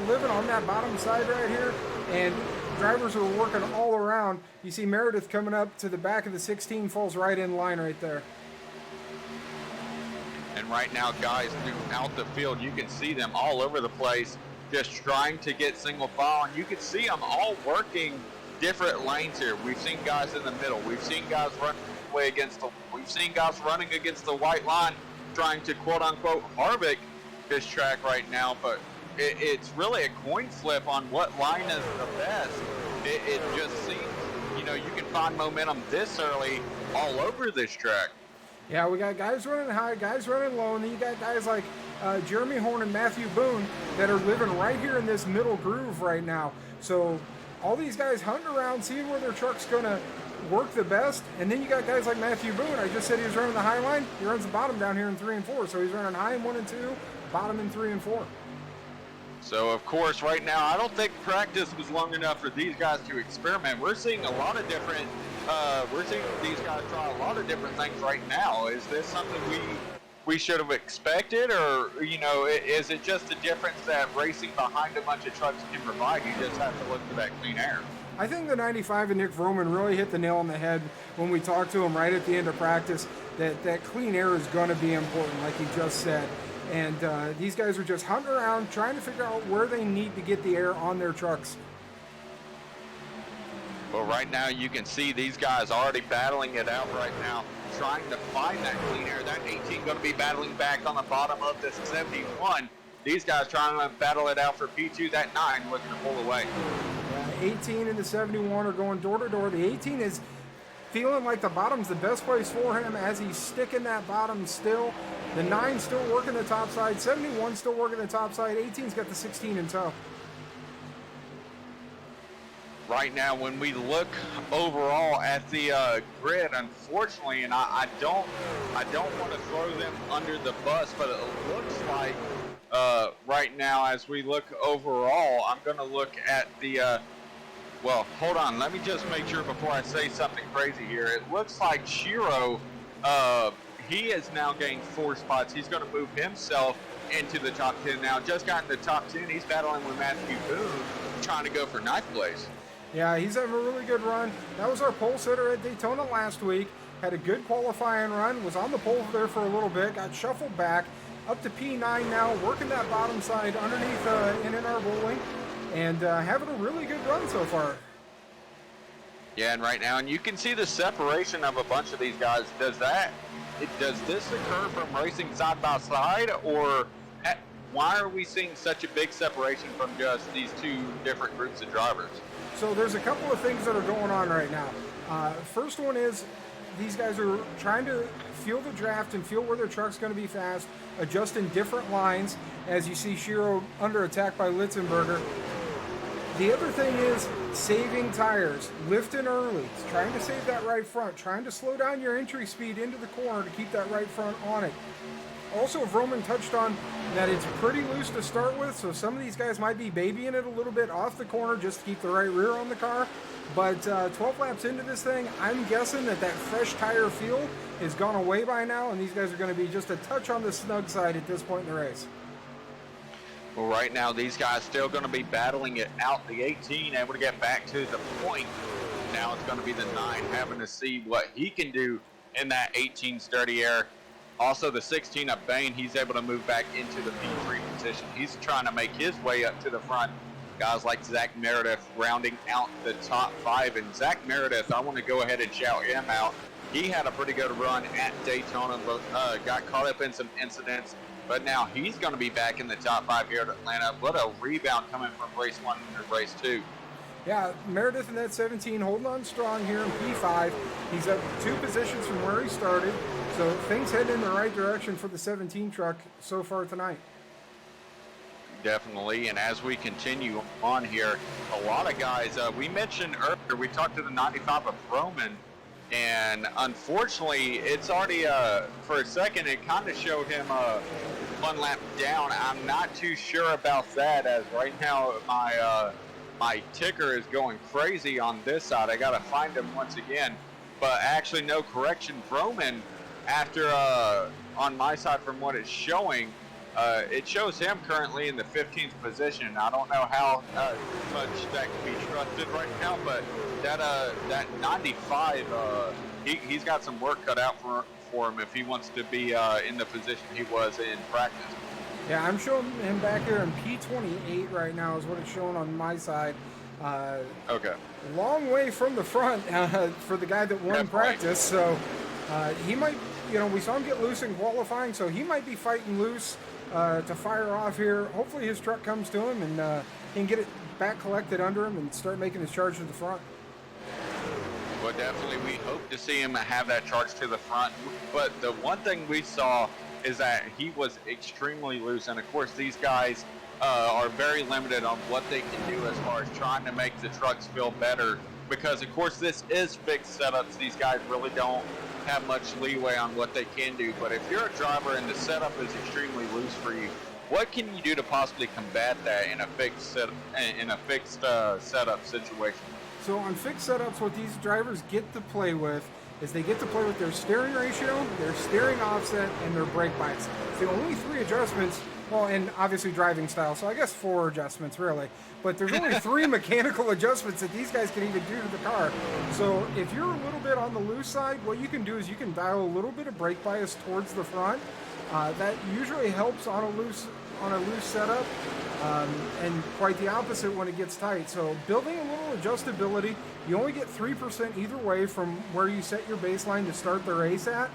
living on that bottom side right here, and drivers are working all around. You see Meredith coming up to the back of the 16, falls right in line right there. And right now, guys throughout the field, you can see them all over the place, just trying to get single file, and you can see them all working different lanes here. We've seen guys in the middle. We've seen guys running against the white line, trying to quote unquote Harvick this track right now, but it's really a coin flip on what line is the best. It just seems, you can find momentum this early all over this track. Yeah, we got guys running high, guys running low, and then you got guys like Jeremy Horn and Matthew Boone that are living right here in this middle groove right now. So all these guys hunting around, seeing where their truck's going to work the best, and then you got guys like Matthew Boone. I just said he was running the high line. He runs the bottom down here in 3 and 4, so he's running high in 1 and 2, bottom in 3 and 4. So, of course, right now, I don't think practice was long enough for these guys to experiment. We're seeing a lot of different, we're seeing these guys try a lot of different things right now. Is this something we should have expected, or, is it just a difference that racing behind a bunch of trucks can provide? You just have to look for that clean air. I think the 95 and Nick Vroman really hit the nail on the head when we talked to him right at the end of practice, that clean air is going to be important, like he just said. And these guys are just hunting around, trying to figure out where they need to get the air on their trucks. Well, right now you can see these guys already battling it out right now, trying to find that clean air. That 18 going to be battling back on the bottom of this 71. These guys trying to battle it out for P2. That 9 looking to pull away. 18 and the 71 are going door to door. The 18 is feeling like the bottom's the best place for him as he's sticking that bottom still. The 9 still working the top side. 71 still working the top side. 18's got the 16 in tow. Right now, when we look overall at the grid, unfortunately, and I don't want to throw them under the bus, but it looks like right now, as we look overall, I'm going to look at the well, hold on. Let me just make sure before I say something crazy here. It looks like Shiro, he has now gained 4 spots. He's going to move himself into the top 10 now. Just got in the top 10. He's battling with Matthew Boone, trying to go for 9th place. Yeah, he's having a really good run. That was our pole sitter at Daytona last week. Had a good qualifying run. Was on the pole there for a little bit. Got shuffled back. Up to P9 now. Working that bottom side underneath NNR Bowling. And having a really good run so far. Yeah, and right now, and you can see the separation of a bunch of these guys. Does this occur from racing side by side, or why are we seeing such a big separation from just these 2 different groups of drivers? So there's a couple of things that are going on right now. First one is these guys are trying to feel the draft and feel where their truck's going to be fast, adjusting different lines as you see Shiro under attack by Litzenberger. The other thing is saving tires, lifting early, trying to save that right front, trying to slow down your entry speed into the corner to keep that right front on it. Also, Vroman touched on that it's pretty loose to start with, so some of these guys might be babying it a little bit off the corner just to keep the right rear on the car. But 12 laps into this thing, I'm guessing that fresh tire feel is gone away by now, and these guys are going to be just a touch on the snug side at this point in the race. Well, right now, these guys still going to be battling it out. The 18 able to get back to the point. Now it's going to be the 9 having to see what he can do in that 18 sturdy air. Also, the 16 of Bain, he's able to move back into the P3 position. He's trying to make his way up to the front. Guys like Zach Meredith rounding out the top 5. And Zach Meredith, I want to go ahead and shout him out. He had a pretty good run at Daytona, got caught up in some incidents. But now he's going to be back in the top 5 here at Atlanta. What a rebound coming from race 1 to race 2. Yeah, Meredith in that 17 holding on strong here in P5. He's up 2 positions from where he started. So things heading in the right direction for the 17 truck so far tonight. Definitely, and as we continue on here, a lot of guys, we mentioned earlier, we talked to the 95 of Roman, and unfortunately, it's already, for a second, it kind of showed him one lap down. I'm not too sure about that, as right now my ticker is going crazy on this side. I got to find him once again, but actually no correction. Roman, after, on my side from what it's showing, it shows him currently in the 15th position. I don't know how much that can be trusted right now, but that 95, he's got some work cut out for him if he wants to be in the position he was in practice. Yeah, I'm showing him back here in P28 right now is what it's showing on my side. Okay. Long way from the front for the guy that won practice, so he might, we saw him get loose in qualifying, so he might be fighting loose to fire off here. Hopefully his truck comes to him and he can get it back collected under him and start making his charge to the front. Well, definitely we hope to see him have that charge to the front, but the one thing we saw is that he was extremely loose, and of course these guys are very limited on what they can do as far as trying to make the trucks feel better, because of course this is fixed setups. These guys really don't have much leeway on what they can do, but if you're a driver and the setup is extremely loose for you, what can you do to possibly combat that in a fixed setup situation? So on fixed setups, what these drivers get to play with is they get to play with their steering ratio, their steering offset, and their brake bias. It's the only 3 adjustments, well, and obviously driving style, so I guess 4 adjustments really. But there's only 3 mechanical adjustments that these guys can even do to the car. So if you're a little bit on the loose side, what you can do is you can dial a little bit of brake bias towards the front. That usually helps on a loose setup, and quite the opposite when it gets tight. So building a little adjustability, you only get 3% either way from where you set your baseline to start the race at.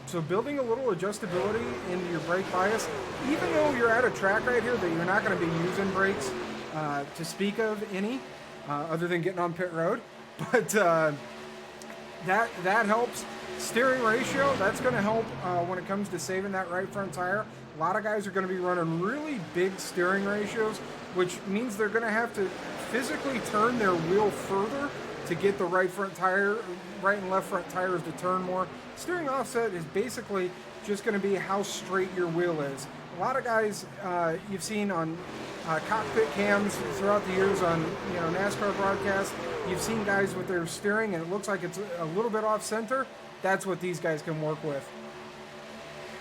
So building a little adjustability into your brake bias, even though you're at a track right here that you're not going to be using brakes to speak of any, other than getting on pit road, but that helps. Steering ratio, that's going to help when it comes to saving that right front tire. A lot of guys are going to be running really big steering ratios, which means they're going to have to physically turn their wheel further to get the right and left front tires to turn more. Steering offset is basically just going to be how straight your wheel is. A lot of guys you've seen on cockpit cams throughout the years on NASCAR broadcasts, you've seen guys with their steering and it looks like it's a little bit off center. That's what these guys can work with.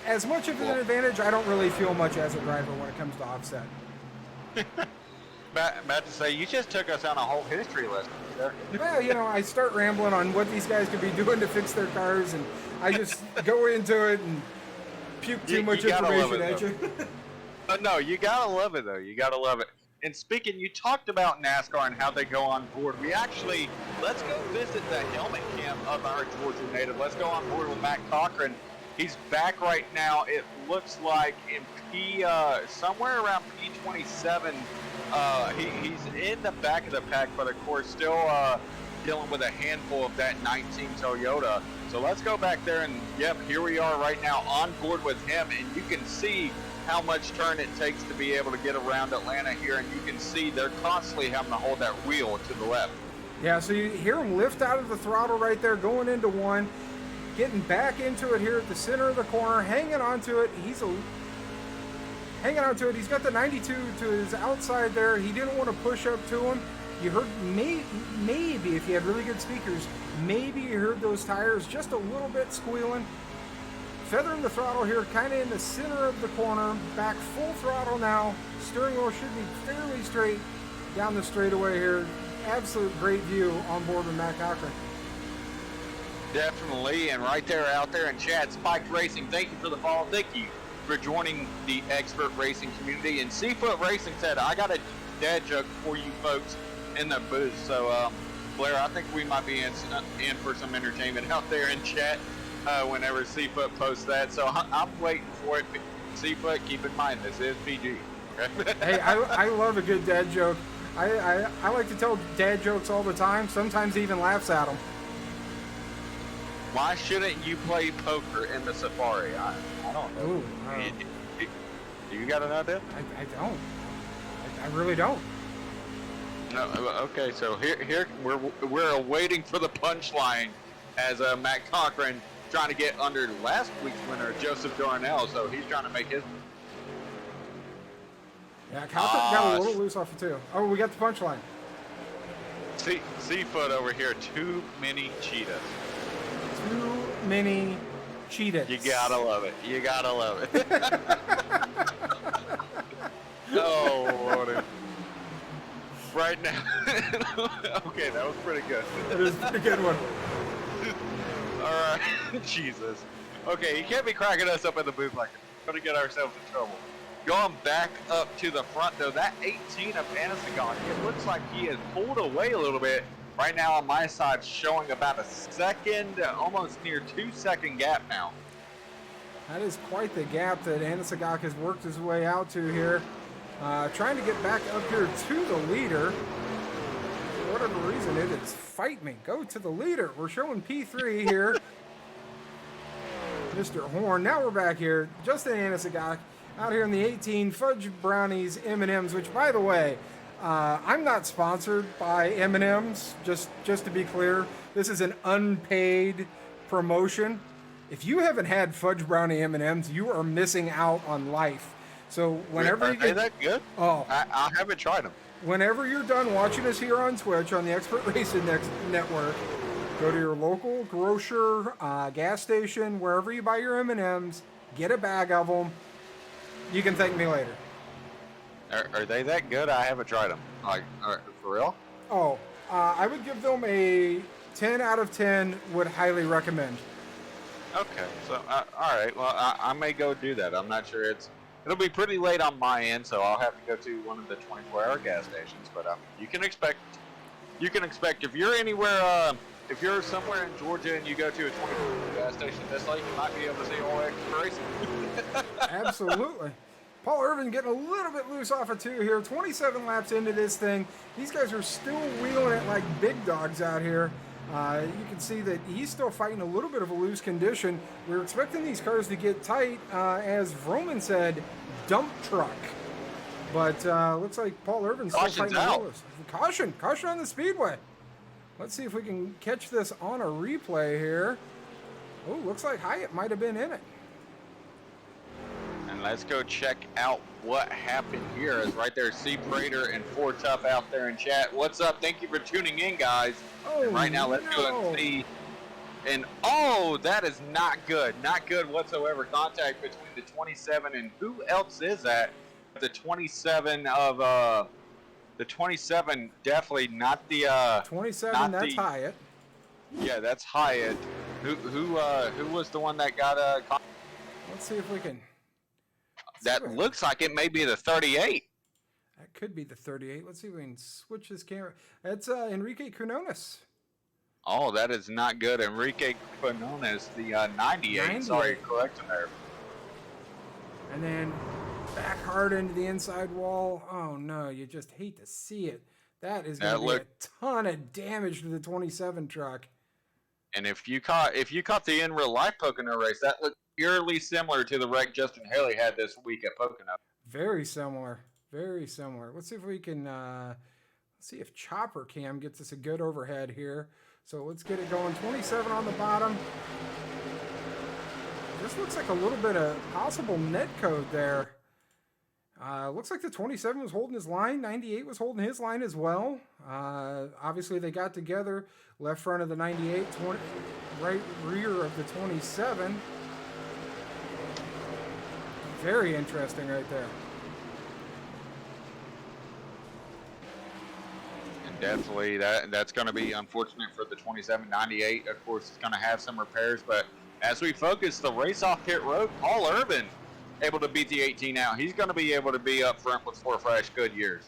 As much of an advantage, I don't really feel much as a driver when it comes to offset. About to say, you just took us on a whole history lesson there. Well, I start rambling on what these guys could be doing to fix their cars, and I just go into it and puke too much information at you. No, you gotta love it though. You gotta love it. And speaking, you talked about NASCAR and how they go on board. Let's go visit the helmet cam of our Georgia native. Let's go on board with Matt Cochran. He's back right now. It looks like in somewhere around P27. He's in the back of the pack, but of course still dealing with a handful of that 19 Toyota. So let's go back there and yep, here we are right now on board with him, and you can see how much turn it takes to be able to get around Atlanta here, and you can see they're constantly having to hold that wheel to the left. Yeah, so you hear him lift out of the throttle right there, going into one, getting back into it here at the center of the corner, hanging onto it. He's got the 92 to his outside there. He didn't want to push up to him. You heard maybe if you had really good speakers, maybe you heard those tires just a little bit squealing. Feathering the throttle here, kind of in the center of the corner, back full throttle now. Steering wheel should be fairly straight down the straightaway here. Absolute great view on board with Matt Cochran. Definitely, and right there out there in chat, Spiked Racing, thank you for the follow. Thank you for joining the expert racing community. And Seafoot Racing said, I got a dad joke for you folks in the booth. So, Blair, I think we might be in for some entertainment out there in chat. Whenever Seafoot posts that, so I'm waiting for it. Seafoot, keep in mind this is PG. Okay? Hey, I love a good dad joke. I like to tell dad jokes all the time. Sometimes even laughs at them. Why shouldn't you play poker in the Safari? I don't know. Ooh, Do you got an idea? I don't. I really don't. No. Okay, so here we're waiting for the punchline as Matt Cochran trying to get under last week's winner, Joseph Dornell. So he's trying to make his. Yeah, Cochran got a little loose off it too. Oh, we got the punchline. Seafoot over here. Too many cheetahs. Too many cheetahs. You gotta love it. You gotta love it. Oh, Lordy. Right now. Okay, that was pretty good. That is a pretty good one. All right. Jesus. Okay, you can't be cracking us up in the booth like that. We're gonna get ourselves in trouble. Going back up to the front, though, that 18 of Anasagon, it looks like he has pulled away a little bit. Right now on my side, showing about a second, almost near 2-second gap now. That is quite the gap that Anasagak has worked his way out to here. Trying to get back up here to the leader. For whatever reason, it is fight me. Go to the leader. We're showing P3 here. Mr. Horn. Now we're back here. Justin Anasagak out here in the 18 Fudge Brownies M&Ms, which, by the way, I'm not sponsored by M&Ms, just to be clear. This is an unpaid promotion. If you haven't had Fudge Brownie M&Ms, you are missing out on life. So whenever Are you they get... that good? Oh. I haven't tried them. Whenever you're done watching us here on Twitch on the Expert Racing Network, go to your local grocer, gas station, wherever you buy your M&Ms, get a bag of them. You can thank me later. Are they that good? I haven't tried them. Like, for real? Oh, I would give them a 10 out of 10, would highly recommend. Okay, so, all right. Well, I may go do that. I'm not sure it'll be pretty late on my end, so I'll have to go to one of the 24-hour gas stations. But you can expect if you're anywhere, if you're somewhere in Georgia and you go to a 24-hour gas station this late, you might be able to see all Expert Racing. Absolutely. Paul Irvin getting a little bit loose off of 2 here. 27 laps into this thing. These guys are still wheeling it like big dogs out here. You can see that he's still fighting a little bit of a loose condition. We're expecting these cars to get tight, as Vroman said, dump truck. But looks like Paul Irvin's still fighting the lows. Caution on the speedway. Let's see if we can catch this on a replay here. Oh, looks like Hyatt might have been in it. And let's go check out what happened here. Is right there, C Prater and 4 Tough out there in chat. What's up? Thank you for tuning in, guys. Oh, and right now, let's go and see. And oh, that is not good. Not good whatsoever. Contact between the 27 and who else is that? The 27 of the 27. Definitely not the 27. That's Hyatt. Yeah, that's Hyatt. Who was the one that got Let's see if we can. That looks like it may be the 38. That could be the 38. Let's see if we can switch this camera. That's Enrique Quinones. Oh, that is not good. Enrique Quinones, the 98. Sorry, correction there. And then back hard into the inside wall. Oh, no, you just hate to see it. That is going to be a ton of damage to the 27 truck. And if you caught the in real life Pocono race, that looked eerily similar to the wreck Justin Haley had this week at Pocono. Very similar. Very similar. Let's see if we can see if Chopper Cam gets us a good overhead here. So let's get it going. 27 on the bottom. This looks like a little bit of possible net code there. Looks like the 27 was holding his line. 98 was holding his line as well. Obviously, they got together. Left front of the 98, right rear of the 27. Very interesting right there. And definitely that's going to be unfortunate for the 2798. Of course, it's going to have some repairs. But as we focus the race off pit road, Paul Urban able to beat the 18 out. He's going to be able to be up front with 4 fresh good years.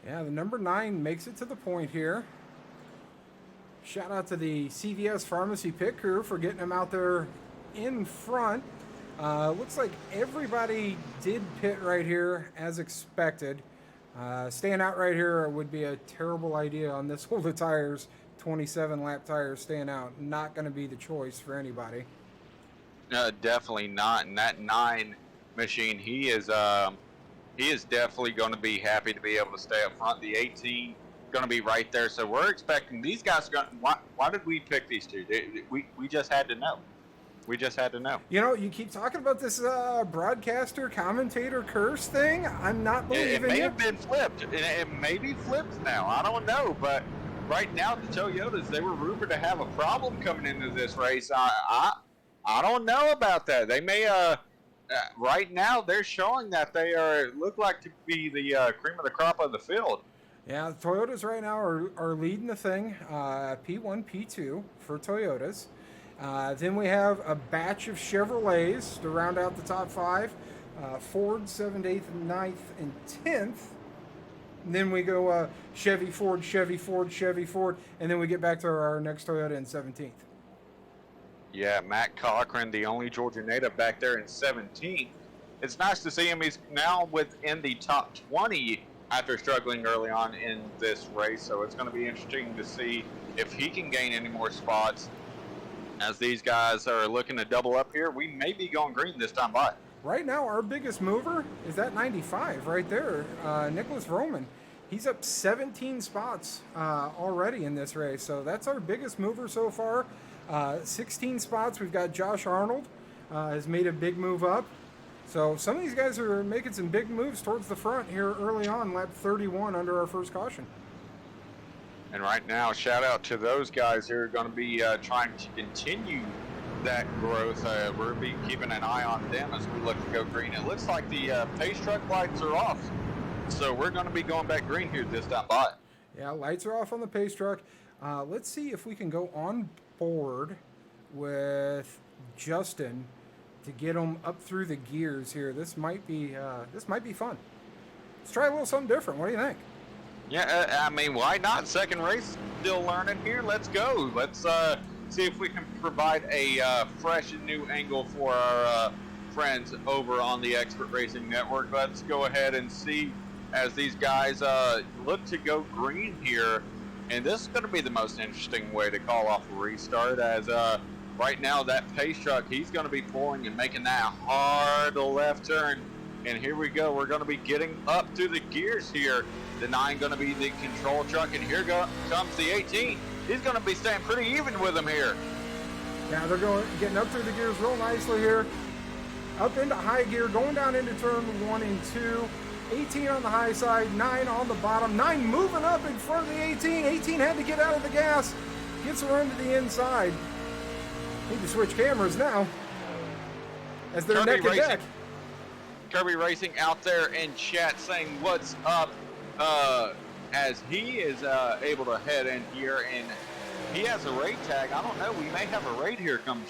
Yeah, the number 9 makes it to the point here. Shout out to the CVS Pharmacy pit crew for getting him out there in front. Looks like everybody did pit right here as expected. Staying out right here would be a terrible idea on this hold of tires. 27 lap tires staying out. Not going to be the choice for anybody. Definitely not. And that 9 machine. He is definitely going to be happy to be able to stay up front. The 18 going to be right there. So we're expecting these guys. Why did we pick these two? We just had to know. We just had to know. You know, you keep talking about this broadcaster commentator curse thing. I'm not believing it may you. have been flipped. It may be flipped now. I don't know, but right now the Toyotas, they were rumored to have a problem coming into this race. I don't know about that. They may right now they're showing that they look like to be the cream of the crop of the field. Yeah, the Toyotas right now are leading the thing, P1, P2 for Toyotas. Then we have a batch of Chevrolets to round out the top five. Ford 7th, 8th, 9th, and 10th. And then we go Chevy, Ford, Chevy, Ford, Chevy, Ford, and then we get back to our next Toyota in 17th. Yeah, Matt Cochran, the only Georgia native back there in 17th. It's nice to see him. He's now within the top 20 after struggling early on in this race. So it's going to be interesting to see if he can gain any more spots. As these guys are looking to double up here, we may be going green this time by. Right now, our biggest mover is that 95 right there, Nicholas Roman. He's up 17 spots already in this race, so that's our biggest mover so far. 16 spots, we've got Josh Arnold has made a big move up. So some of these guys are making some big moves towards the front here early on, lap 31 under our first caution. And right now, shout out to those guys who are going to be trying to continue that growth. We'll be keeping an eye on them as we look to go green. It looks like the pace truck lights are off, so we're going to be going back green here this time by. Yeah, lights are off on the pace truck. Let's see if we can go on board with Justin to get him up through the gears here. This might be fun. Let's try a little something different. What do you think? Yeah, I mean, why not? Second race, still learning here. Let's go. Let's see if we can provide a fresh and new angle for our friends over on the Expert Racing Network. Let's go ahead and see as these guys look to go green here. And this is going to be the most interesting way to call off a restart, as right now that pace truck, he's going to be pulling and making that hard left turn. And here we go. We're going to be getting up through the gears here. The 9 going to be the control truck, and here comes the 18. He's going to be staying pretty even with him here. Yeah, they're getting up through the gears real nicely here. Up into high gear, going down into turn 1 and 2. 18 on the high side, 9 on the bottom. 9 moving up in front of the 18. 18 had to get out of the gas. Gets her into the inside. Need to switch cameras now, as they're neck and neck. Kirby Racing out there in chat saying what's up, as he is able to head in here, and he has a raid tag. I don't know, we may have a raid here coming.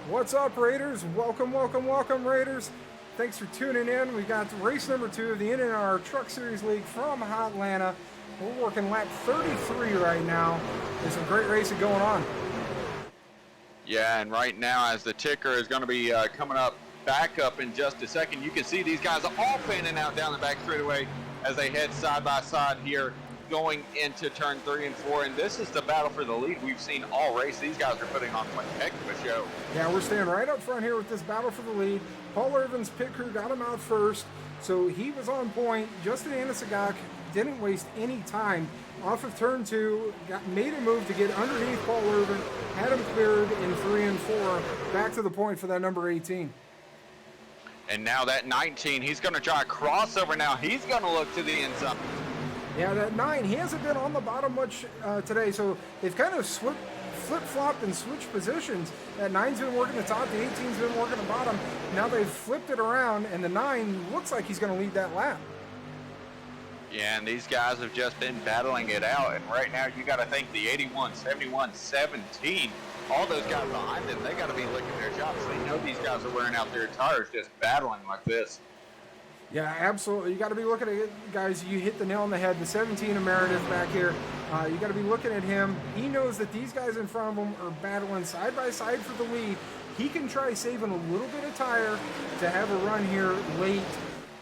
What's up, Raiders? Welcome, welcome, welcome, Raiders. Thanks for tuning in. We got race number 2 of the NNR Truck Series League from Atlanta. We're working lap 33 right now. There's some great racing going on. Yeah, and right now as the ticker is going to be coming up, back up in just a second, you can see these guys all fanning out down the back straightaway as they head side by side here going into turn 3 and 4. And this is the battle for the lead we've seen all race. These guys are putting on one heck of a show. Yeah, we're staying right up front here with this battle for the lead. Paul Irvin's pit crew got him out first, so he was on point. Justin Anasagak didn't waste any time. Off of turn 2, made a move to get underneath Paul Irvin, had him cleared in 3 and 4, back to the point for that number 18. And now that 19, he's going to try a crossover now. He's going to look to the inside. Yeah, that 9, he hasn't been on the bottom much today, so they've kind of flip-flopped and switched positions. That 9's been working the top, the 18's been working the bottom. Now they've flipped it around, and the 9 looks like he's going to lead that lap. Yeah, and these guys have just been battling it out. And right now, you got to think the 81, 71, 17, all those guys behind them, they got to be licking their chops. They know these guys are wearing out their tires just battling like this. Yeah, absolutely. You got to be looking at it, guys. You hit the nail on the head. The 17 of Meredith back here. You got to be looking at him. He knows that these guys in front of him are battling side by side for the lead. He can try saving a little bit of tire to have a run here late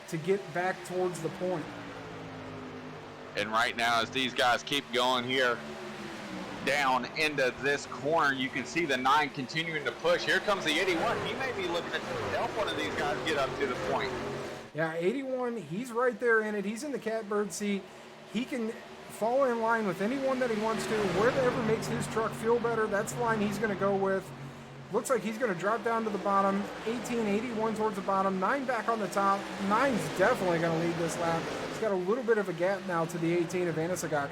to get back towards the point. And right now, as these guys keep going here, down into this corner. You can see the 9 continuing to push. Here comes the 81. He may be looking to help one of these guys get up to the point. Yeah, 81, he's right there in it. He's in the catbird seat. He can fall in line with anyone that he wants to. Whatever makes his truck feel better, that's the line he's going to go with. Looks like he's going to drop down to the bottom. 18, 81 towards the bottom. 9 back on the top. 9's definitely going to lead this lap. He's got a little bit of a gap now to the 18 of Anasagak.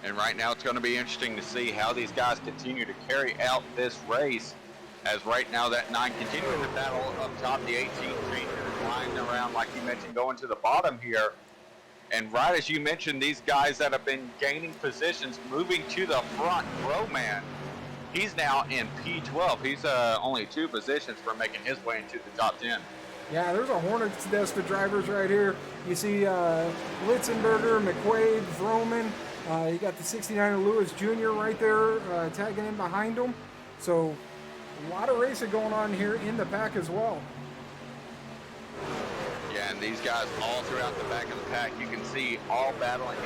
And right now it's going to be interesting to see how these guys continue to carry out this race. As right now that 9 continuing to battle up top, the 18 changes flying around like you mentioned, going to the bottom here. And right as you mentioned, these guys that have been gaining positions, moving to the front. Roman, he's now in P12. He's only 2 positions for making his way into the top 10. Yeah, there's a Hornets nest of drivers right here. You see Litzenberger, McQuaid, Vroman. You got the 69 Lewis Jr. right there tagging in behind him. So a lot of racing going on here in the pack as well. Yeah, and these guys all throughout the back of the pack, you can see all battling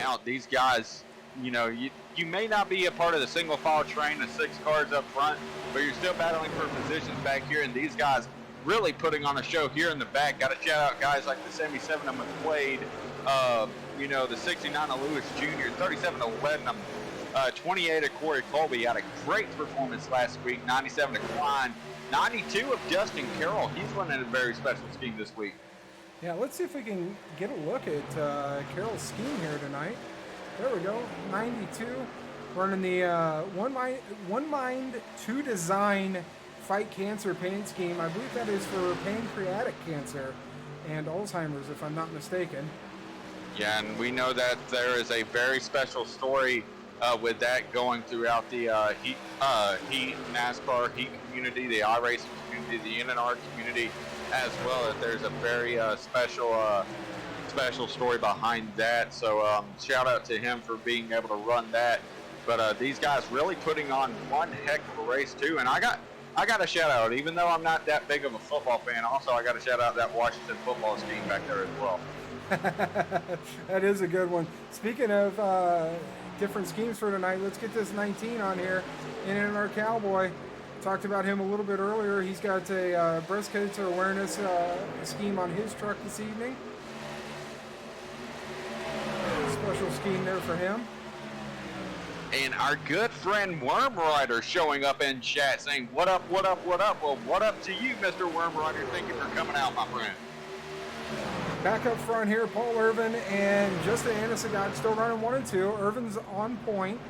out. These guys, you know, you may not be a part of the single file train, the 6 cars up front, but you're still battling for positions back here, and these guys really putting on a show here in the back. Got to shout out guys like the 77 of McQuaid, you know, the 69 of Lewis Jr., 37 of Lednam, 28 of Corey Colby. Had a great performance last week, 97 of Klein, 92 of Justin Carroll. He's running a very special scheme this week. Yeah, let's see if we can get a look at Carroll's scheme here tonight. There we go, 92, running the One Mind, Two Design Fight Cancer paint scheme. I believe that is for pancreatic cancer and Alzheimer's, if I'm not mistaken. Yeah, and we know that there is a very special story with that going throughout the Heat NASCAR Heat community, the iRacing community, the NNR community as well. That there's a very special story behind that. So shout out to him for being able to run that. But these guys really putting on one heck of a race too. And I got a shout out, even though I'm not that big of a football fan. Also, I got to shout out that Washington football scheme back there as well. That is a good one. Speaking of different schemes for tonight, let's get this 19 on here. NNR Cowboy. Talked about him a little bit earlier. He's got a breast cancer awareness scheme on his truck this evening. Special scheme there for him. And our good friend Worm Rider showing up in chat saying, what up, what up, what up? Well, what up to you, Mr. Worm Rider? Thank you for coming out, my friend. Back up front here, Paul Irvin and Justin Anasagak still running 1 and 2. Irvin's on point.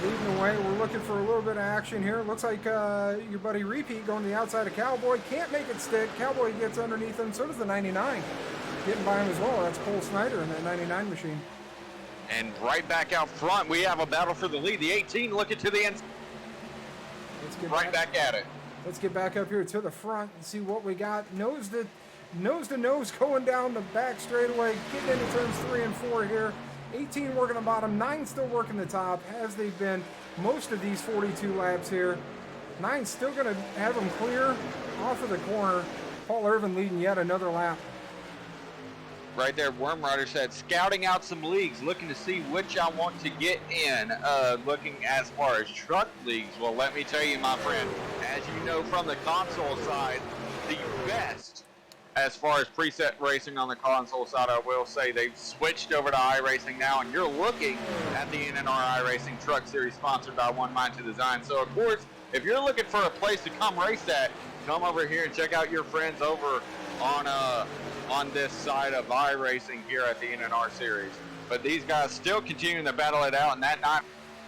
Leading the way. We're looking for a little bit of action here. Looks like your buddy Repeat going to the outside of Cowboy. Can't make it stick. Cowboy gets underneath him. So does the 99. Getting by him as well. That's Cole Snyder in that 99 machine. And right back out front, we have a battle for the lead. The 18 looking to the end. Let's get right back at it. Let's get back up here to the front and see what we got. Nose to nose going down the back straightaway. Getting into turns 3 and 4 here. 18 working the bottom. 9 still working the top, as they've been most of these 42 laps here. 9 still going to have them clear off of the corner. Paul Irvin leading yet another lap. Right there, Worm Rider said, scouting out some leagues, looking to see which I want to get in, looking as far as truck leagues. Well, let me tell you, my friend, as you know from the console side, the best as far as preset racing on the console side, I will say they've switched over to iRacing now, and you're looking at the NNR iRacing Truck Series sponsored by One Mind to Design. So, of course, if you're looking for a place to come race at, come over here and check out your friends over on this side of iRacing here at the NNR Series. But these guys still continuing to battle it out, and that 9,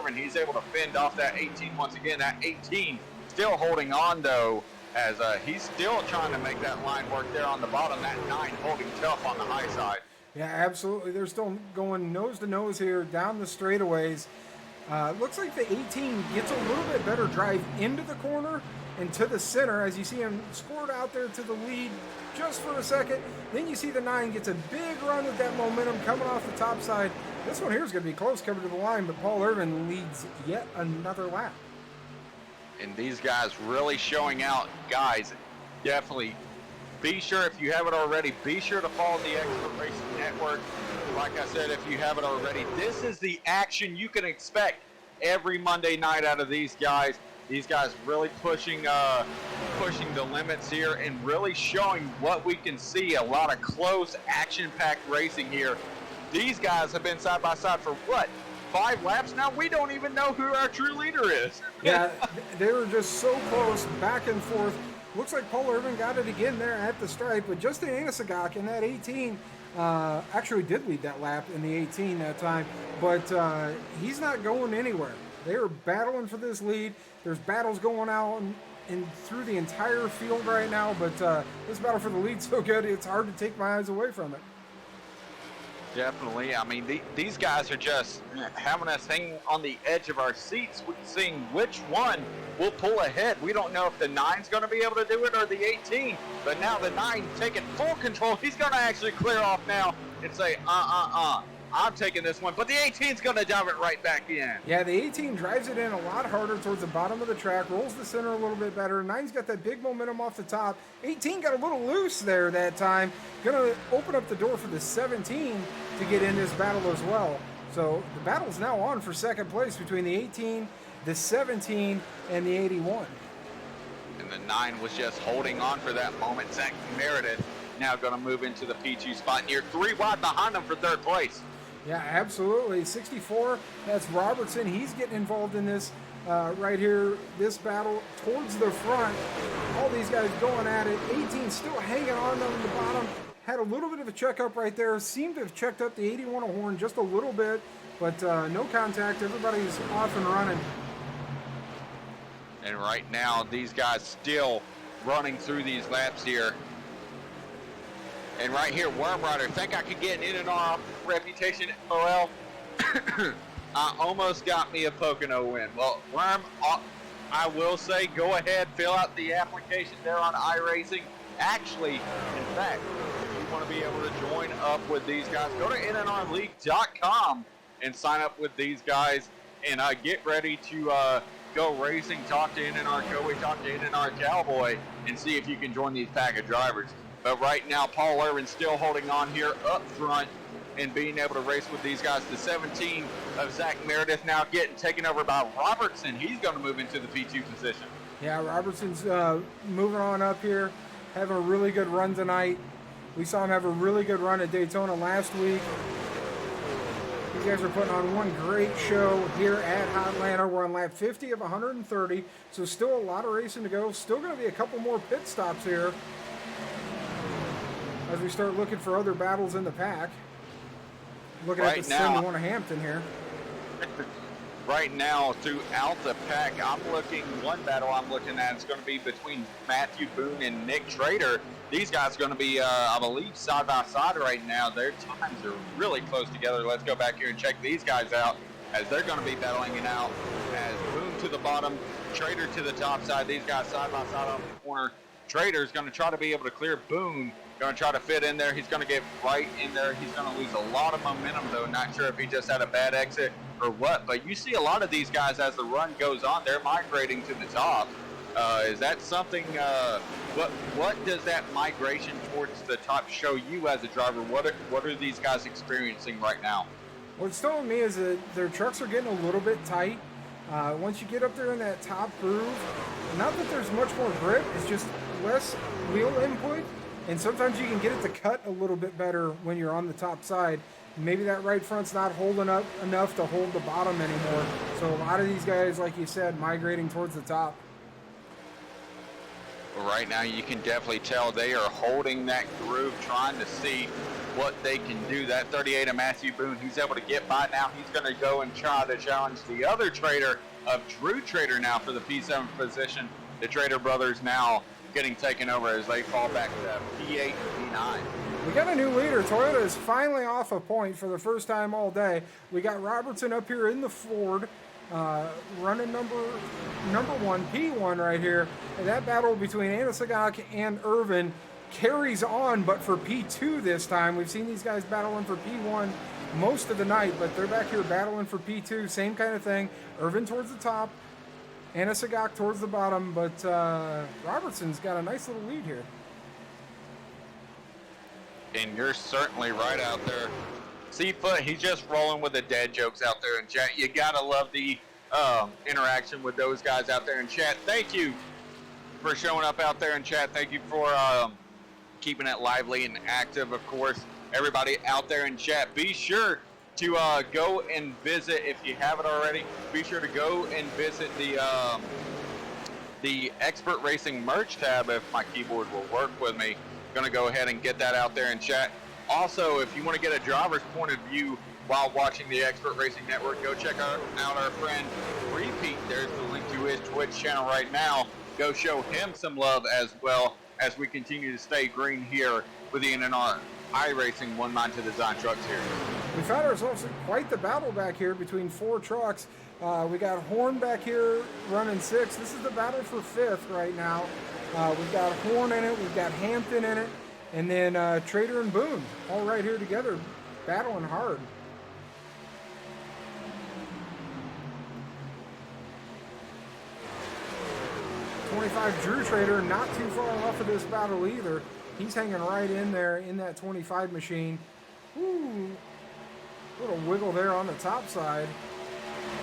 and he's able to fend off that 18 once again. That 18 still holding on, though, as he's still trying to make that line work there on the bottom. That 9 holding tough on the high side. Yeah, absolutely. They're still going nose to nose here down the straightaways. Looks like the 18 gets a little bit better drive into the corner and to the center, as you see him scored out there to the lead just for a second. Then you see the 9 gets a big run with that momentum coming off the top side. This one here is going to be close coming to the line, but Paul Irvin leads yet another lap. And these guys really showing out. Guys, definitely be sure, if you haven't already, be sure to follow the Expert Racing Network. like I said, if you haven't already, this is the action you can expect every Monday night out of these guys. These guys really pushing the limits here and really showing what we can see. A lot of close, action-packed racing here. These guys have been side by side for what, 5 laps now? We don't even know who our true leader is. Yeah, they were just so close, back and forth. Looks like Paul Irvin got it again there at the stripe, but Justin Anasagak in that 18 actually did lead that lap in the 18 that time, but he's not going anywhere. They are battling for this lead. There's battles going out and through the entire field right now, but this battle for the lead's so good, it's hard to take my eyes away from it. Definitely. I mean, these guys are just having us hanging on the edge of our seats, seeing which one will pull ahead. We don't know if the 9's going to be able to do it or the 18, but now the 9 taking full control. He's going to actually clear off now and say, I'm taking this one, but the 18's going to dive it right back in. Yeah, the 18 drives it in a lot harder towards the bottom of the track, rolls the center a little bit better. 9's got that big momentum off the top. 18 got a little loose there that time. Going to open up the door for the 17 to get in this battle as well. So the battle's now on for second place between the 18, the 17, and the 81. And the 9 was just holding on for that moment. Zach Meredith now going to move into the P2 spot near 3 wide behind him for third place. Yeah, absolutely. 64, that's Robertson. He's getting involved in this right here, this battle towards the front. All these guys going at it. 18 still hanging on them the bottom. Had a little bit of a checkup right there. Seemed to have checked up the 81 a horn just a little bit, but no contact. Everybody's off and running. And right now, these guys still running through these laps here. And right here, Worm Rider, think I could get an NNR reputation, OL? I almost got me a Pocono win. Well, Worm, I will say, go ahead, fill out the application there on iRacing. Actually, in fact, if you want to be able to join up with these guys, go to nnrleague.com and sign up with these guys and get ready to go racing, talk to NNR Coe, talk to NNR Cowboy, and see if you can join these pack of drivers. But right now, Paul Irvin still holding on here up front and being able to race with these guys. The 17 of Zach Meredith now getting taken over by Robertson. He's going to move into the P2 position. Yeah, Robertson's moving on up here, having a really good run tonight. We saw him have a really good run at Daytona last week. These guys are putting on one great show here at Hotlanta. We're on lap 50 of 130, so still a lot of racing to go. Still going to be a couple more pit stops here as we start looking for other battles in the pack. Looking at the 71 of Hampton here. Right now, throughout the pack, one battle I'm looking at is going to be between Matthew Boone and Nick Trader. These guys are going to be, I believe, side by side right now. Their times are really close together. Let's go back here and check these guys out as they're going to be battling it out. As Boone to the bottom, Trader to the top side. These guys side by side on the corner. Trader's going to try to be able to clear Boone. Going to try to fit in there. He's going to get right in there. He's going to lose a lot of momentum, though. Not sure if he just had a bad exit or what. But you see a lot of these guys as the run goes on, they're migrating to the top. Is that something, what does that migration towards the top show you as a driver? What are these guys experiencing right now? What it's telling me is that their trucks are getting a little bit tight. Once you get up there in that top groove, not that there's much more grip, it's just less wheel input. And sometimes you can get it to cut a little bit better when you're on the top side. Maybe that right front's not holding up enough to hold the bottom anymore. So a lot of these guys, like you said, migrating towards the top. Well, right now you can definitely tell they are holding that groove, trying to see what they can do. That 38 of Matthew Boone, he's able to get by now. He's going to go and try to challenge the other Trader of Drew Trader now for the P7 position. The Trader brothers now getting taken over as they fall back to P8 and P9. We got a new leader. Toyota is finally off a point for the first time all day. We got Robertson up here in the Ford, running number one, P1 right here. And that battle between Anasagak and Irvin carries on, but for P2 this time. We've seen these guys battling for P1 most of the night, but they're back here battling for P2. Same kind of thing. Irvin towards the top, Anasagak towards the bottom, but Robertson's got a nice little lead here. And you're certainly right out there Seafoot, he's just rolling with the dad jokes out there in chat. You gotta love the interaction with those guys out there in chat. Thank you for showing up out there in chat. Thank you for keeping it lively and active. Of course, everybody out there in chat, be sure to go and visit, if you haven't already, be sure to go and visit the Expert Racing merch tab if my keyboard will work with me. Going to go ahead and get that out there in chat. Also, if you want to get a driver's point of view while watching the Expert Racing Network, go check out our friend Repeat. There's the link to his Twitch channel right now. Go show him some love as well as we continue to stay green here with the NNR iRacing One Mind to Design Truck Series. We found ourselves in quite the battle back here between 4 trucks. We got Horn back here running 6th. This is the battle for 5th right now. We've got Horn in it, we've got Hampton in it, and then Trader and Boone all right here together, battling hard. '25 Drew Trader not too far off of this battle either. He's hanging right in there in that 25 machine. Ooh, little wiggle there on the top side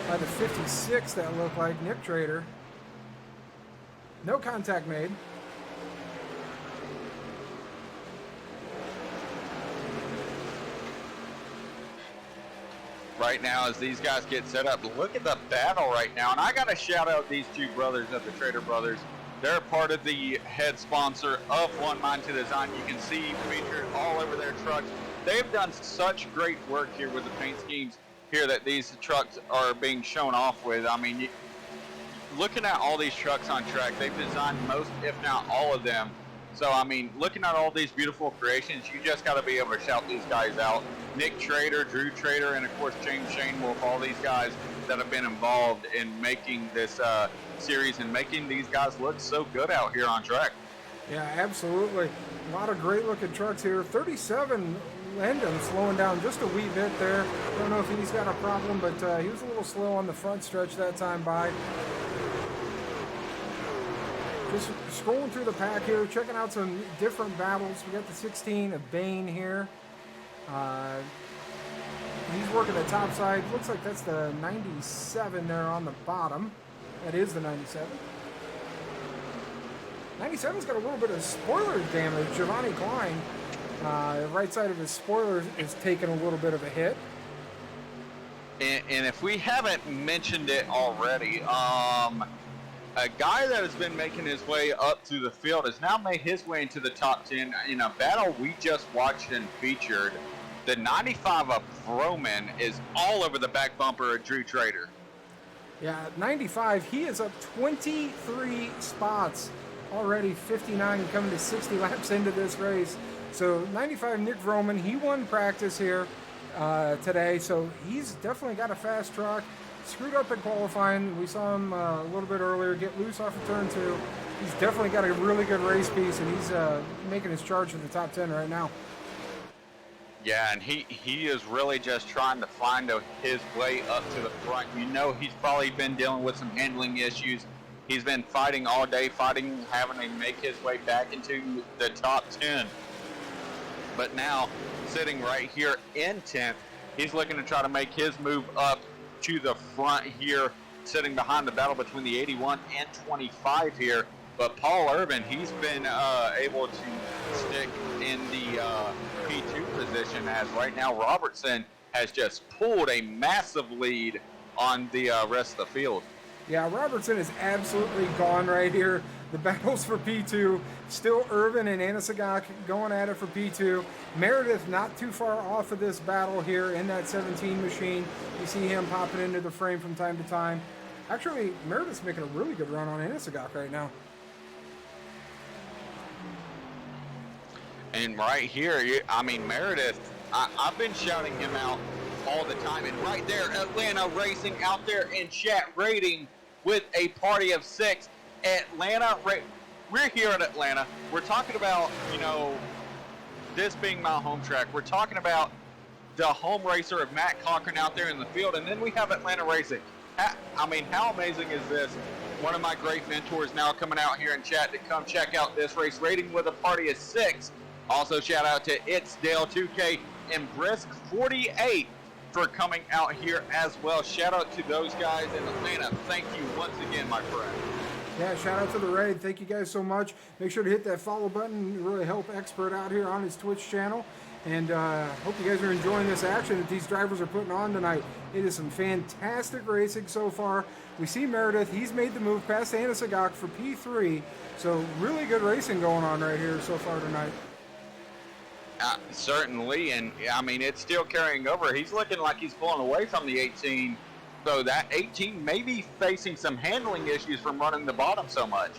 by the 56 that looked like Nick Trader. No contact made. Right now, as these guys get set up, look at the battle right now. And I got to shout out these two brothers at the Trader Brothers. They're part of the head sponsor of One Mind to Design. You can see featured all over their trucks. They've done such great work here with the paint schemes here that these trucks are being shown off with. I mean, looking at all these trucks on track, they've designed most, if not all of them. So, I mean, looking at all these beautiful creations, you just got to be able to shout these guys out. Nick Trader, Drew Trader, and, of course, James Shane Wolf, all these guys that have been involved in making this series and making these guys look so good out here on track. Yeah, absolutely. A lot of great-looking trucks here. 37, Lendham slowing down just a wee bit there. Don't know if he's got a problem, but he was a little slow on the front stretch that time by. Just scrolling through the pack here, checking out some different battles. We got the 16 of Bane here. He's working the top side. Looks like that's the 97 there on the bottom. That is the 97. 97's got a little bit of spoiler damage. Giovanni Klein, the right side of his spoiler is taking a little bit of a hit. And if we haven't mentioned it already, a guy that has been making his way up through the field has now made his way into the top 10 in a battle we just watched and featured. The 95 of Froman is all over the back bumper of Drew Trader. Yeah, 95, he is up 23 spots already, 59 coming to 60 laps into this race. So 95 Nick Vroman, he won practice here today, so he's definitely got a fast truck. Screwed up in qualifying. We saw him a little bit earlier get loose off of turn 2. He's definitely got a really good race piece, and he's making his charge to the top 10 right now. Yeah, and he is really just trying to find his way up to the front. You know, he's probably been dealing with some handling issues. He's been fighting all day, having to make his way back into the top 10. But now, sitting right here in 10th, he's looking to try to make his move up to the front here, sitting behind the battle between the 81 and 25 here. But Paul Urban, he's been able to stick in the P2 position, as right now Robertson has just pulled a massive lead on the rest of the field. Yeah, Robertson is absolutely gone right here. The battles for P2, still Irvin and Anasagak going at it for P2. Meredith not too far off of this battle here in that 17 machine. You see him popping into the frame from time to time. Actually, Meredith's making a really good run on Anasagak right now. And right here, I mean, Meredith, I've been shouting him out all the time. And right there, Atlanta Racing out there in chat rating with a party of 6. Atlanta, we're here at Atlanta. We're talking about, you know, this being my home track. We're talking about the home racer of Matt Cochran out there in the field. And then we have Atlanta Racing. I mean, how amazing is this? One of my great mentors now coming out here in chat to come check out this race rating with a party of 6. Also, shout out to It's Dale 2K. and Brisk 48 for coming out here as well. Shout out to those guys in Atlanta. Thank you once again, my friend. Yeah, shout out to the raid. Thank you guys so much. Make sure to hit that follow button. It really help Expert out here on his Twitch channel. And hope you guys are enjoying this action that these drivers are putting on tonight. It is some fantastic racing so far. We see Meredith. He's made the move past Anna Sagak for P3. So really good racing going on right here so far tonight. Certainly, and I mean, it's still carrying over. He's looking like he's pulling away from the 18. So that 18 may be facing some handling issues from running the bottom so much.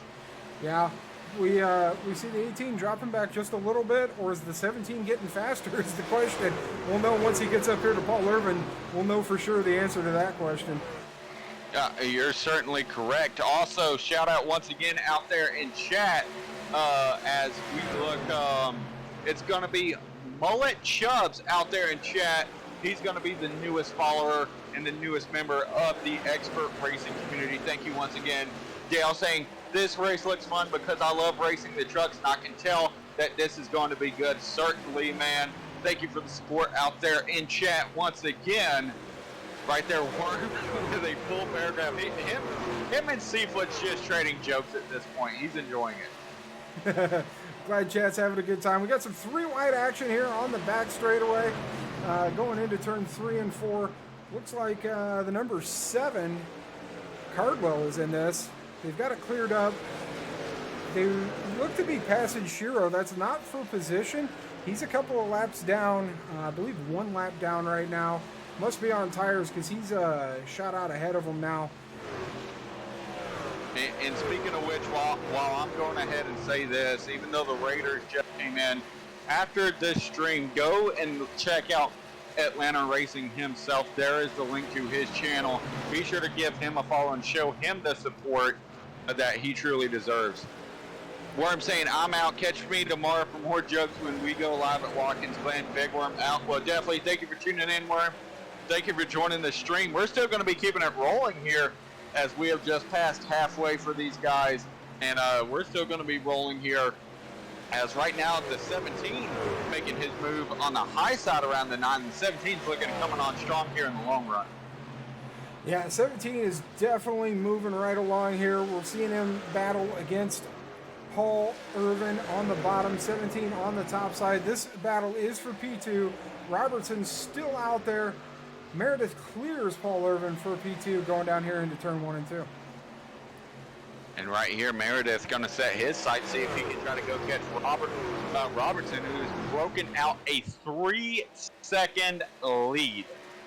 Yeah, we see the 18 dropping back just a little bit, or is the 17 getting faster is the question. We'll know once he gets up here to Paul Irvin. We'll know for sure the answer to that question. You're certainly correct. Also, shout out once again out there in chat as we look. It's going to be Mullet Chubbs out there in chat. He's going to be the newest follower and the newest member of the Expert Racing community. Thank you once again. Dale saying, this race looks fun because I love racing the trucks, and I can tell that this is going to be good. Certainly, man. Thank you for the support out there in chat once again. Right there, Worm with a full paragraph. Him and Seafoot's just trading jokes at this point. He's enjoying it. Glad chat's having a good time. We got some 3-wide action here on the back straightaway. Going into turn 3 and 4. Looks like the number 7, Cardwell, is in this. They've got it cleared up. They look to be passing Shiro. That's not for position. He's a couple of laps down. I believe 1 lap down right now. Must be on tires because he's shot out ahead of him now. And speaking of which, while I'm going ahead and say this, even though the Raiders just came in, after this stream, go and check out Atlanta Racing himself. There is the link to his channel. Be sure to give him a follow and show him the support that he truly deserves. Worm saying, I'm out. Catch me tomorrow for more jokes when we go live at Watkins Glen. Big Worm out. Well, definitely thank you for tuning in, Worm. Thank you for joining the stream. We're still going to be keeping it rolling here as we have just passed halfway for these guys. And we're still going to be rolling here as right now the 17 making his move on the high side around the 9. And 17's looking coming on strong here in the long run. Yeah, 17 is definitely moving right along here. We're seeing him battle against Paul Irvin on the bottom, 17 on the top side. This battle is for P2. Robertson's still out there. Meredith clears Paul Irvin for P2 going down here into turn 1 and 2. And right here, Meredith's going to set his sights, see if he can try to go catch Robertson, who's broken out a 3-second lead.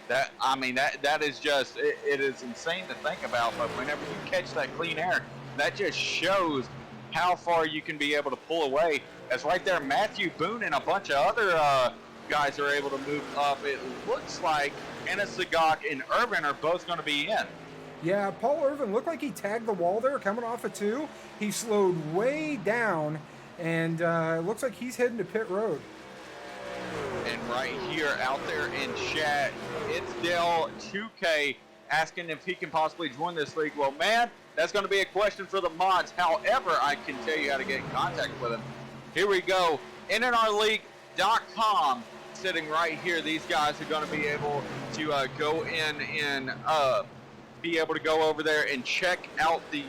That is just, it is insane to think about, but whenever you catch that clean air, that just shows how far you can be able to pull away. As right there, Matthew Boone and a bunch of other guys are able to move up. It looks like Anna Sagak and Irvin are both going to be in. Yeah, Paul Irvin looked like he tagged the wall there coming off of 2. He slowed way down, and it looks like he's heading to pit road. And right here out there in chat, it's Dell 2K asking if he can possibly join this league. Well, man, that's going to be a question for the mods. However, I can tell you how to get in contact with him. Here we go. NNRleague.com sitting right here. These guys are going to be able to go in and be able to go over there and check out the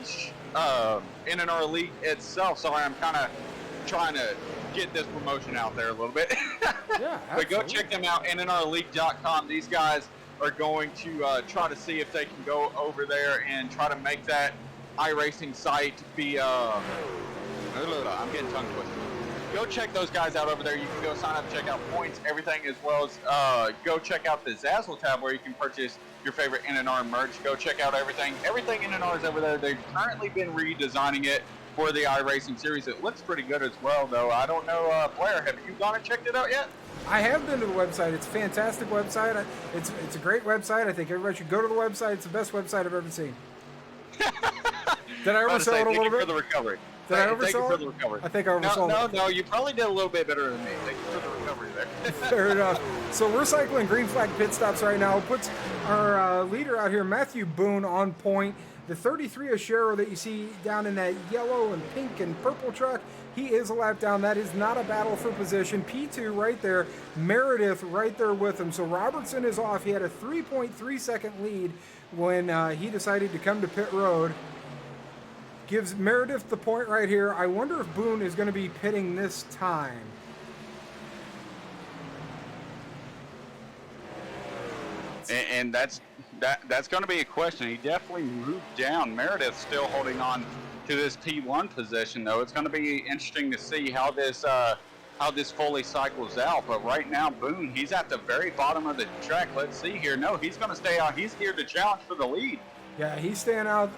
NNR League itself. Sorry, I'm kind of trying to get this promotion out there a little bit. Yeah, but go check them out, NNRleague.com. These guys are going to try to see if they can go over there and try to make that iRacing site be, I'm getting tongue twisted. Go check those guys out over there. You can go sign up, check out points, everything, as well as go check out the Zazzle tab where you can purchase your favorite NNR merch. Go check out everything. Everything NNR is over there. They've currently been redesigning it for the iRacing series. It looks pretty good as well, though. I don't know, Blair, have you gone and checked it out yet? I have been to the website. It's a fantastic website. It's a great website. I think everybody should go to the website. It's the best website I've ever seen. Did I oversell it a little bit? Thank you for the recovery. Did I oversell Thank you for it? the recovery. I think I oversold it. No, you probably did a little bit better than me. Thank you for the recovery there. Fair enough. So we're cycling green flag pit stops right now. Puts our leader out here, Matthew Boone, on point. The 33 Ashero that you see down in that yellow and pink and purple truck, he is a lap down. That is not a battle for position. P2 right there, Meredith right there with him. So Robertson is off. He had a 3.3 second lead when he decided to come to pit road. Gives Meredith the point right here. I wonder if Boone is going to be pitting this time. And that's going to be a question. He definitely moved down. Meredith's still holding on to this P1 position, though. It's going to be interesting to see how this fully cycles out. But right now, Boone, he's at the very bottom of the track. Let's see here. No, he's going to stay out. He's here to challenge for the lead. Yeah, he's staying out.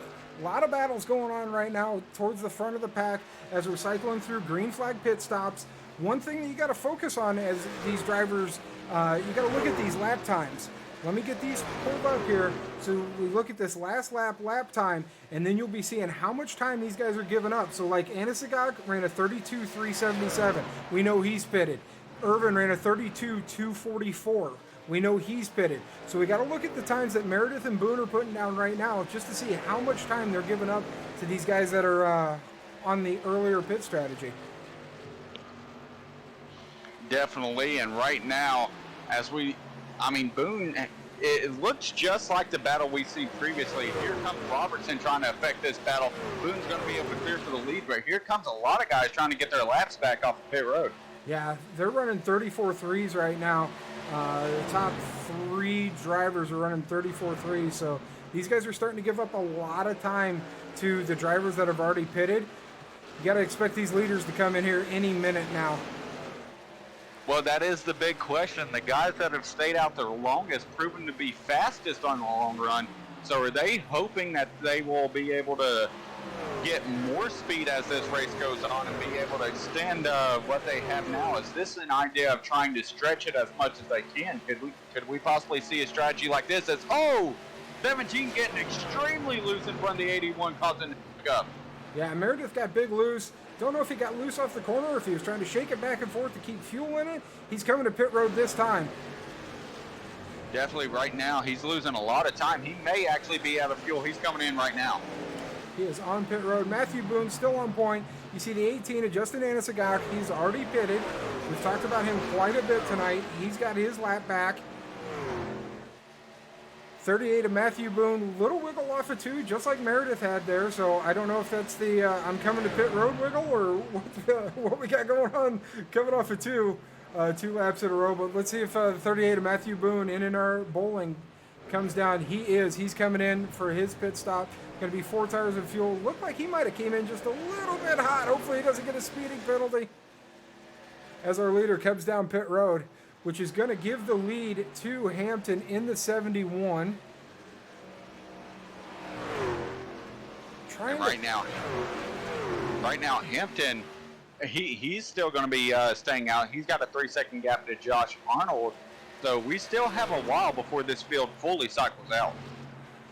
A lot of battles going on right now towards the front of the pack as we're cycling through green flag pit stops. One thing that you got to focus on as these drivers, you got to look at these lap times. Let me get these pulled up here so we look at this last lap time, and then you'll be seeing how much time these guys are giving up. So like Anisagog ran a 32.377. We know he's pitted. Irvin ran a 32.244. We know he's pitted. So we got to look at the times that Meredith and Boone are putting down right now just to see how much time they're giving up to these guys that are on the earlier pit strategy. Definitely, and right now, Boone, it looks just like the battle we see previously. Here comes Robertson trying to affect this battle. Boone's going to be able to clear for the lead, but here comes a lot of guys trying to get their laps back off the pit road. Yeah, they're running 34.3s right now. The top 3 drivers are running 34.3s, so these guys are starting to give up a lot of time to the drivers that have already pitted. You got to expect these leaders to come in here any minute now. Well, that is the big question. The guys that have stayed out the longest proven to be fastest on the long run. So are they hoping that they will be able to get more speed as this race goes on and be able to extend what they have now? Is this an idea of trying to stretch it as much as they can? Could we possibly see a strategy like this as, 17 getting extremely loose in front of the 81 causing a hiccup? Yeah, Meredith got big loose. Don't know if he got loose off the corner or if he was trying to shake it back and forth to keep fuel in it. He's coming to pit road this time. Definitely right now, he's losing a lot of time. He may actually be out of fuel. He's coming in right now. He is on pit road. Matthew Boone still on point. You see the 18 of Justin Anisagak. He's already pitted. We've talked about him quite a bit tonight. He's got his lap back. 38 of Matthew Boone, little wiggle off of 2, just like Meredith had there. So I don't know if that's the I'm coming to pit road wiggle or what we got going on coming off of 2 laps in a row. But let's see if 38 of Matthew Boone, NNR Bowling, comes down. He's coming in for his pit stop. Going to be 4 tires of fuel. Looked like he might have came in just a little bit hot. Hopefully he doesn't get a speeding penalty as our leader comes down pit road, which is going to give the lead to Hampton in the 71. Right now, Hampton, he's still going to be staying out. He's got a 3-second gap to Josh Arnold, so we still have a while before this field fully cycles out.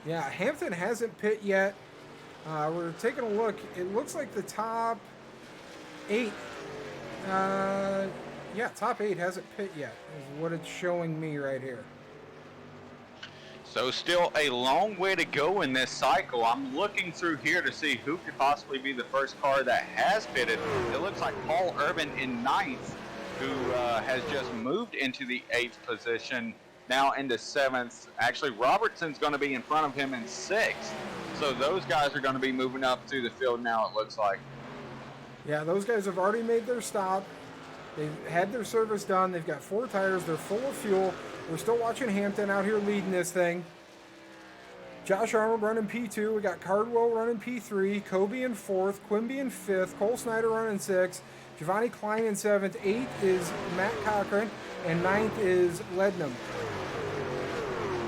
Yeah, Hampton hasn't pit yet. We're taking a look. It looks like the top 8. Top 8 hasn't pit yet, is what it's showing me right here. So still a long way to go in this cycle. I'm looking through here to see who could possibly be the first car that has pitted. It looks like Paul Urban in 9th, who has just moved into the 8th position, now into 7th. Actually, Robertson's going to be in front of him in 6th. So those guys are going to be moving up through the field now, it looks like. Yeah, those guys have already made their stop. They've had their service done. They've got 4 tires. They're full of fuel. We're still watching Hampton out here leading this thing. Josh Arnold running P2. We got Cardwell running P3. Kobe in 4th. Quimby in 5th. Cole Snyder running 6th. Giovanni Klein in 7th. 8th is Matt Cochran. And 9th is Lednam.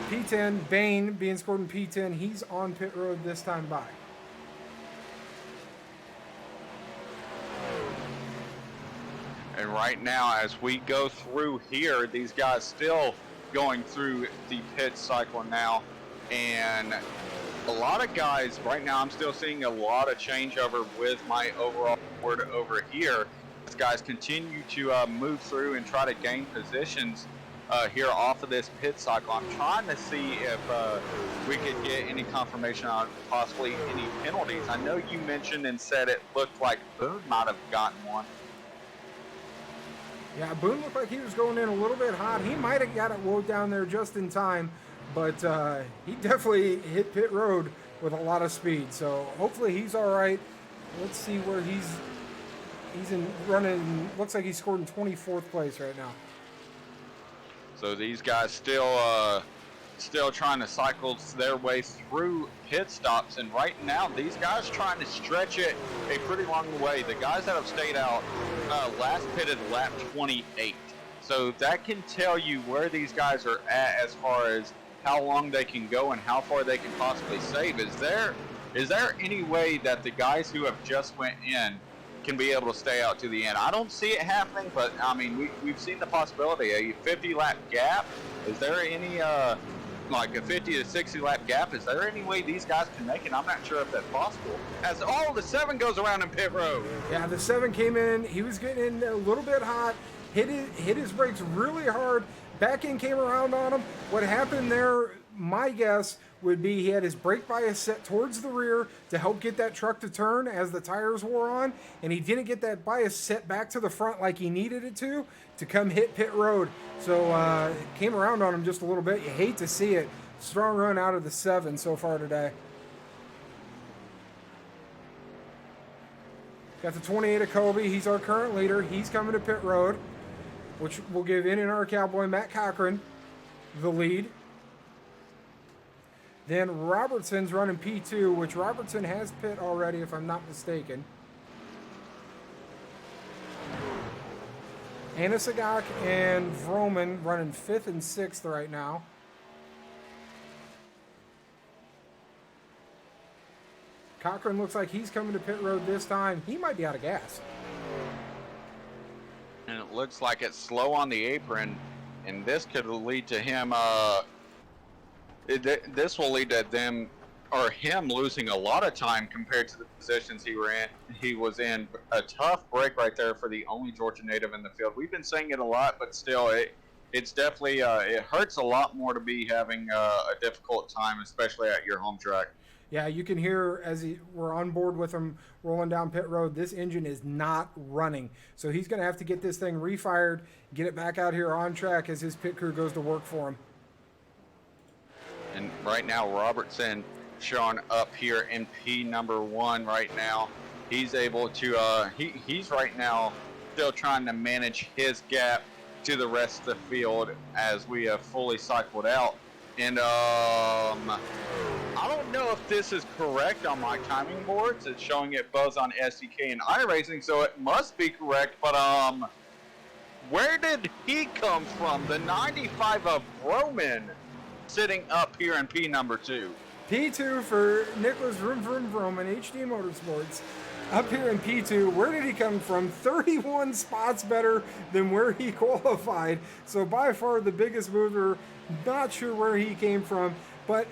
P10, Bain being scored in P10. He's on pit road this time by. And right now, as we go through here, these guys still going through the pit cycle now. And a lot of guys, right now, I'm still seeing a lot of changeover with my overall board over here. As guys continue to move through and try to gain positions. here off of this pit cycle. I'm trying to see if we could get any confirmation on possibly any penalties. I know you mentioned and said it looked like Boone might have gotten one. Yeah, Boone looked like he was going in a little bit hot. He might have got it woed down there just in time, but he definitely hit pit road with a lot of speed. So hopefully he's all right. Let's see where he's in running. Looks like he scored in 24th place right now. So these guys still trying to cycle their way through pit stops, and right now these guys trying to stretch it a pretty long way. The guys that have stayed out last pitted lap 28, so that can tell you where these guys are at as far as how long they can go and how far they can possibly save. Is there any way that the guys who have just went in can be able to stay out to the end? I don't see it happening, but I mean we've seen the possibility. A 50 lap gap, is there any like a 50 to 60 lap gap, is there any way these guys can make it? I'm not sure if that's possible. As the 7 goes around in pit road. Yeah, the 7 came in. He was getting in a little bit hot, hit his brakes really hard. Back end came around on him. What happened there, my guess would be he had his brake bias set towards the rear to help get that truck to turn as the tires wore on, and he didn't get that bias set back to the front like he needed it to come hit pit road. So it came around on him just a little bit. You hate to see it. Strong run out of the 7 so far today. Got the 28 of Kobe. He's our current leader. He's coming to pit road, which will give NNR Cowboy Matt Cochran the lead. Then Robertson's running P2, which Robertson has pit already, if I'm not mistaken. Anasagak and Vroman running 5th and 6th right now. Cochran looks like he's coming to pit road this time. He might be out of gas. And it looks like it's slow on the apron, and this could lead to him this will lead to them or him losing a lot of time compared to the positions he was in. A tough break right there for the only Georgia native in the field. We've been saying it a lot, but still it's definitely it hurts a lot more to be having a difficult time, especially at your home track. Yeah, you can hear as we're on board with him rolling down pit road, this engine is not running. So he's going to have to get this thing refired, get it back out here on track as his pit crew goes to work for him. And right now, Robertson showing up here in P number 1 right now. He's able to, he's right now still trying to manage his gap to the rest of the field as we have fully cycled out. And I don't know if this is correct on my timing boards. It's showing it both on SDK and iRacing, so it must be correct. But where did he come from? The 95 of Roman sitting up here in P number 2. P2 for Nicholas Vroom Vroom Vroman, HD Motorsports. Up here in P2, where did he come from? 31 spots better than where he qualified. So by far the biggest mover. Not sure where he came from, but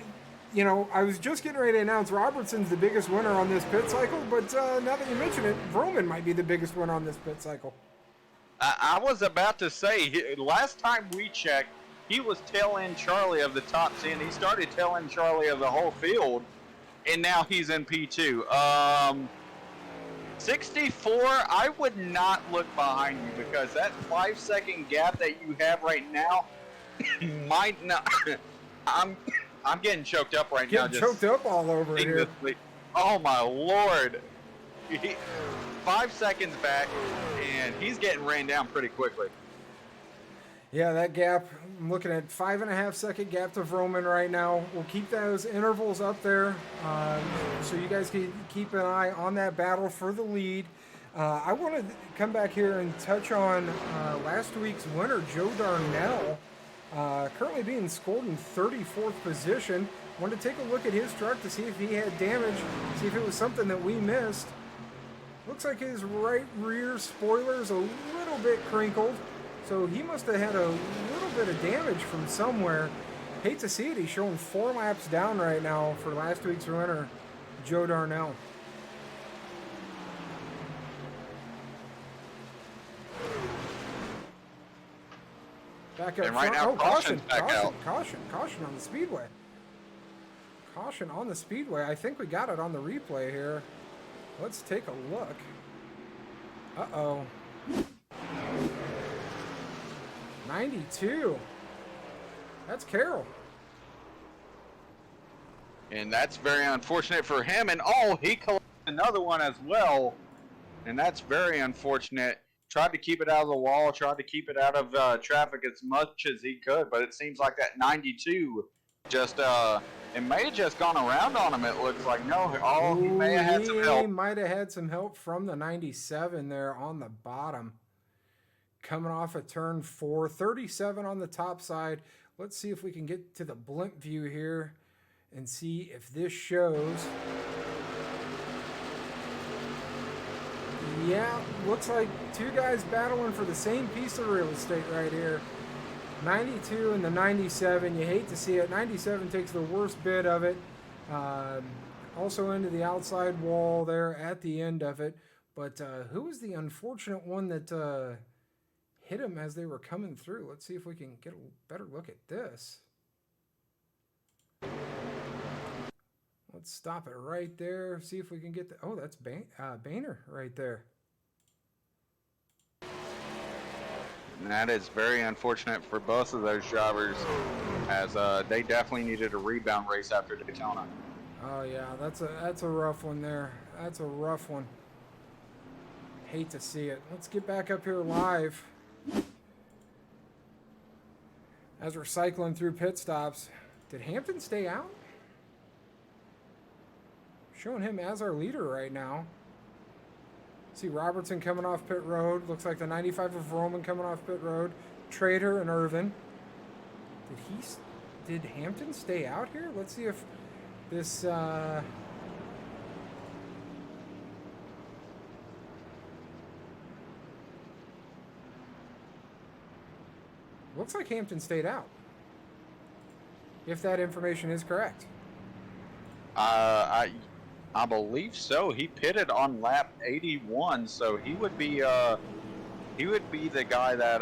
you know, I was just getting ready to announce Robertson's the biggest winner on this pit cycle, but now that you mention it, Vroman might be the biggest winner on this pit cycle. I was about to say, last time we checked, he was tail end Charlie of the top 10. He started tail end Charlie of the whole field, and now he's in P2. 64, I would not look behind you because that 5-second gap that you have right now might not. I'm getting choked up right now. Getting choked up all over here. Oh my Lord. 5 seconds back, and he's getting ran down pretty quickly. Yeah, that gap, I'm looking at 5.5 second gap to Vroman right now. We'll keep those intervals up there so you guys can keep an eye on that battle for the lead. I want to come back here and touch on last week's winner, Joe Darnell, currently being scored in 34th position. Wanted to take a look at his truck to see if he had damage, see if it was something that we missed. Looks like his right rear spoiler's a little bit crinkled. So he must have had a little bit of damage from somewhere. Hate to see it. He's showing 4 laps down right now for last week's winner, Joe Darnell. Back up And right front. now, Oh, caution, caution's back out. caution on the speedway. Caution on the speedway. I think we got it on the replay here. Let's take a look. Uh-oh. 92. That's Carroll. And that's very unfortunate for him. And oh, he collected another one as well. And that's very unfortunate. Tried to keep it out of the wall, tried to keep it out of traffic as much as he could, but it seems like that 92 just, it may have just gone around on him, it looks like. No, oh, he may have had some He help. might have had some help from the 97 there on the bottom. Coming off of turn 4, 37 on the top side. Let's see if we can get to the blimp view here and see if this shows. Yeah, looks like two guys battling for the same piece of real estate right here. 92 and the 97. You hate to see it. 97 takes the worst bit of it. Also into the outside wall there at the end of it. But who was the unfortunate one that hit him as they were coming through? Let's see if we can get a better look at this. Let's stop it right there. See if we can get the... Oh, that's Boehner right there. And that is very unfortunate for both of those drivers, as they definitely needed a rebound race after Daytona. Oh yeah, that's a rough one there. That's a rough one. Hate to see it. Let's get back up here live. As we're cycling through pit stops. Did Hampton stay out? Showing him as our leader right now. See Robertson coming off pit road. Looks like the 95 of Roman coming off pit road. Trader and Irvin. Did Hampton stay out here? Let's see if this looks like Hampton stayed out. If that information is correct. I believe so. He pitted on lap 81, so he would be the guy that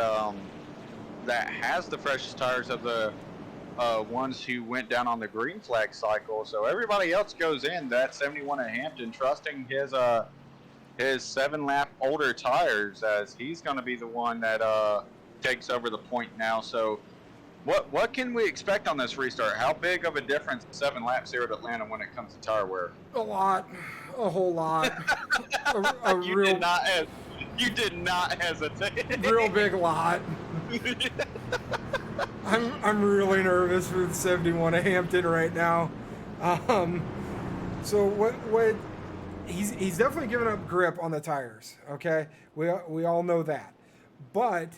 that has the freshest tires of the ones who went down on the green flag cycle. So everybody else goes in that 71 at Hampton, trusting his 7-lap older tires, as he's going to be the one that takes over the point now. So what can we expect on this restart? How big of a difference 7 laps here at Atlanta when it comes to tire wear? A lot. A whole lot. You did not hesitate. Real big lot. I'm really nervous for the 71 at Hampton right now. So what he's definitely given up grip on the tires, okay? We all know that. But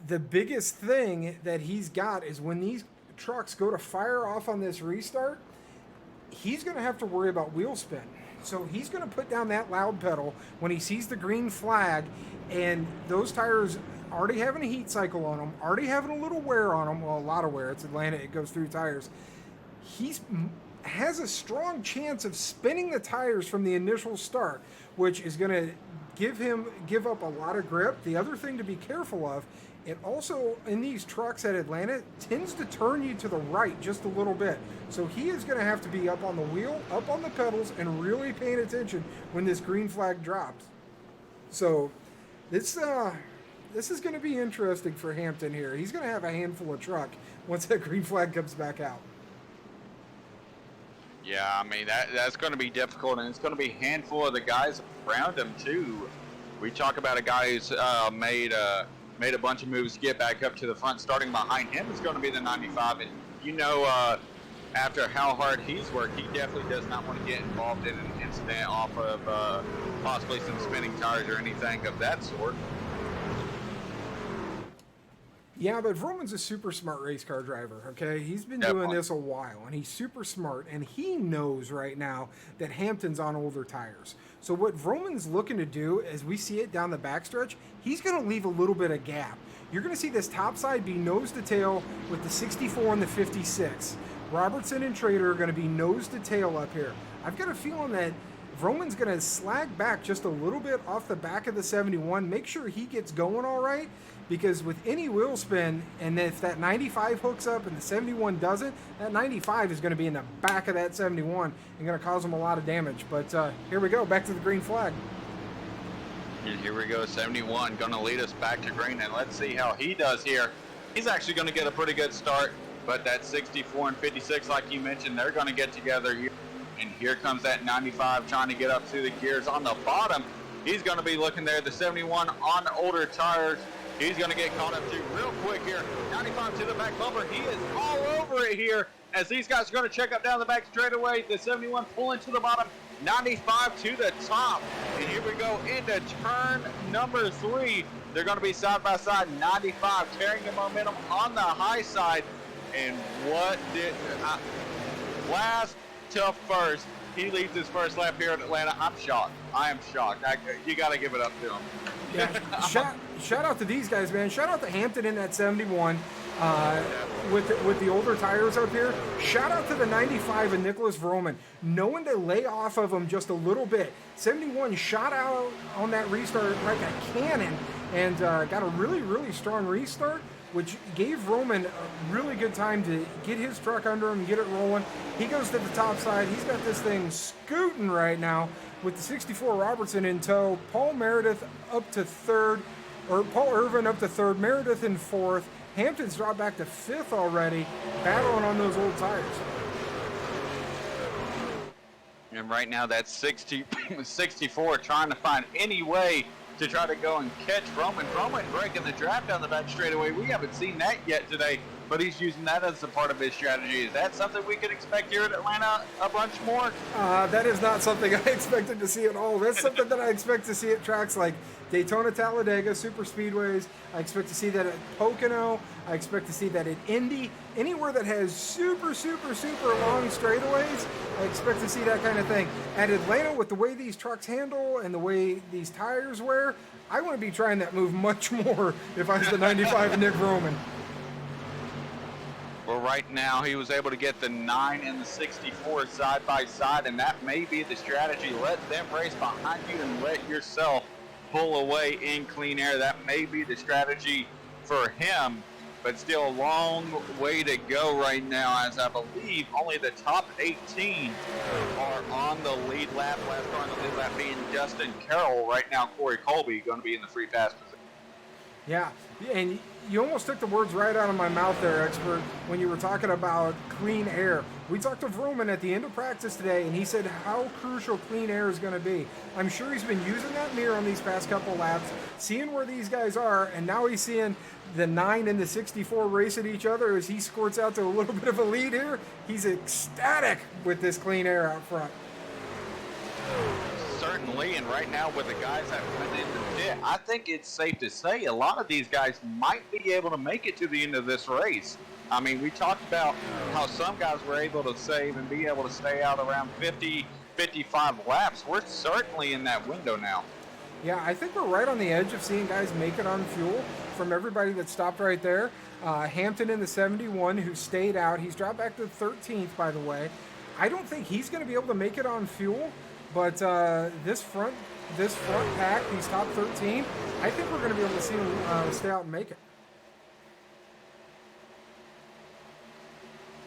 the biggest thing that he's got is when these trucks go to fire off on this restart, he's going to have to worry about wheel spin. So he's going to put down that loud pedal when he sees the green flag, and those tires already having a heat cycle on them, already having a little wear on them. Well, a lot of wear. It's Atlanta. It goes through tires. Has a strong chance of spinning the tires from the initial start, which is going to give up a lot of grip. The other thing to be careful of, it also, in these trucks at Atlanta, tends to turn you to the right just a little bit. So he is going to have to be up on the wheel, up on the pedals, and really paying attention when this green flag drops. So this is going to be interesting for Hampton here. He's going to have a handful of truck once that green flag comes back out. Yeah, I mean, that's going to be difficult, and it's going to be a handful of the guys around him, too. We talk about a guy who's made a bunch of moves to get back up to the front. Starting behind him is going to be the 95, and after how hard he's worked, he definitely does not want to get involved in an incident off of possibly some spinning tires or anything of that sort. Yeah, but Vroman's a super smart race car driver, okay? He's been doing this a while, and he's super smart, and he knows right now that Hampton's on older tires. So what Vroman's looking to do, as we see it down the backstretch, he's going to leave a little bit of gap. You're going to see this top side be nose to tail with the 64 and the 56. Robertson and Trader are going to be nose to tail up here. I've got a feeling that Vroman's going to slag back just a little bit off the back of the 71, make sure he gets going all right, because with any wheel spin, and if that 95 hooks up and the 71 doesn't, that 95 is going to be in the back of that 71 and going to cause him a lot of damage. But here we go, back to the green flag. And here we go, 71 going to lead us back to green, and let's see how he does here. He's actually going to get a pretty good start, but that 64 and 56, like you mentioned, they're going to get together here. And here comes that 95 trying to get up through the gears on the bottom. He's going to be looking there. The 71 on older tires. He's going to get caught up to real quick here. 95 to the back bumper. He is all over it here as these guys are going to check up down the back straightaway. The 71 pulling to the bottom. 95 to the top. And here we go into turn number 3. They're going to be side by side. 95 carrying the momentum on the high side. And what did last to first, he leads his first lap here in Atlanta. I'm shocked. I am shocked. You got to give it up to him. Yeah, shout out to these guys, man. Shout out to Hampton in that 71 with the older tires up here. Shout out to the 95 and Nicholas Vroman, knowing to lay off of him just a little bit. 71 shot out on that restart like a cannon and got a really, really strong restart, which gave Vroman a really good time to get his truck under him and get it rolling. He goes to the top side. He's got this thing scooting right now with the 64 Robertson in tow. Paul Meredith up to third, or Paul Irvin up to third, Meredith in fourth. Hampton's dropped back to fifth already, battling on those old tires. And right now that's 64 trying to find any way to try to go and catch Roman. Roman breaking the draft down the back straightaway. We haven't seen that yet today, but he's using that as a part of his strategy. Is that something we can expect here at Atlanta a bunch more? That is not something I expected to see at all. That's something that I expect to see at tracks like Daytona, Talladega, super speedways. I expect to see that at Pocono. I expect to see that at Indy. Anywhere that has super, super, super long straightaways, I expect to see that kind of thing. At Atlanta, with the way these trucks handle and the way these tires wear, I want to be trying that move much more if I was the 95 and Nick Roman. Well, right now he was able to get the 9 and the 64 side by side, and that may be the strategy. Let them race behind you and let yourself pull away in clean air. That may be the strategy for him, but still a long way to go right now, as I believe only the top 18 are on the lead lap. Last car on the lead lap being Justin Carroll. Right now, Corey Colby going to be in the free pass position. Yeah, and you almost took the words right out of my mouth there, Expert, when you were talking about clean air. We talked to Vroman at the end of practice today, and he said how crucial clean air is going to be. I'm sure he's been using that mirror on these past couple laps, seeing where these guys are, and now he's seeing the 9 and the 64 race at each other as he squirts out to a little bit of a lead here. He's ecstatic with this clean air out front. Certainly, and right now with the guys that went in the pit, I think it's safe to say a lot of these guys might be able to make it to the end of this race. I mean, we talked about how some guys were able to save and be able to stay out around 50, 55 laps. We're certainly in that window now. Yeah, I think we're right on the edge of seeing guys make it on fuel from everybody that stopped right there. Hampton in the 71 who stayed out. He's dropped back to 13th, by the way. I don't think he's going to be able to make it on fuel. But this front pack, these top 13, I think we're going to be able to see them stay out and make it.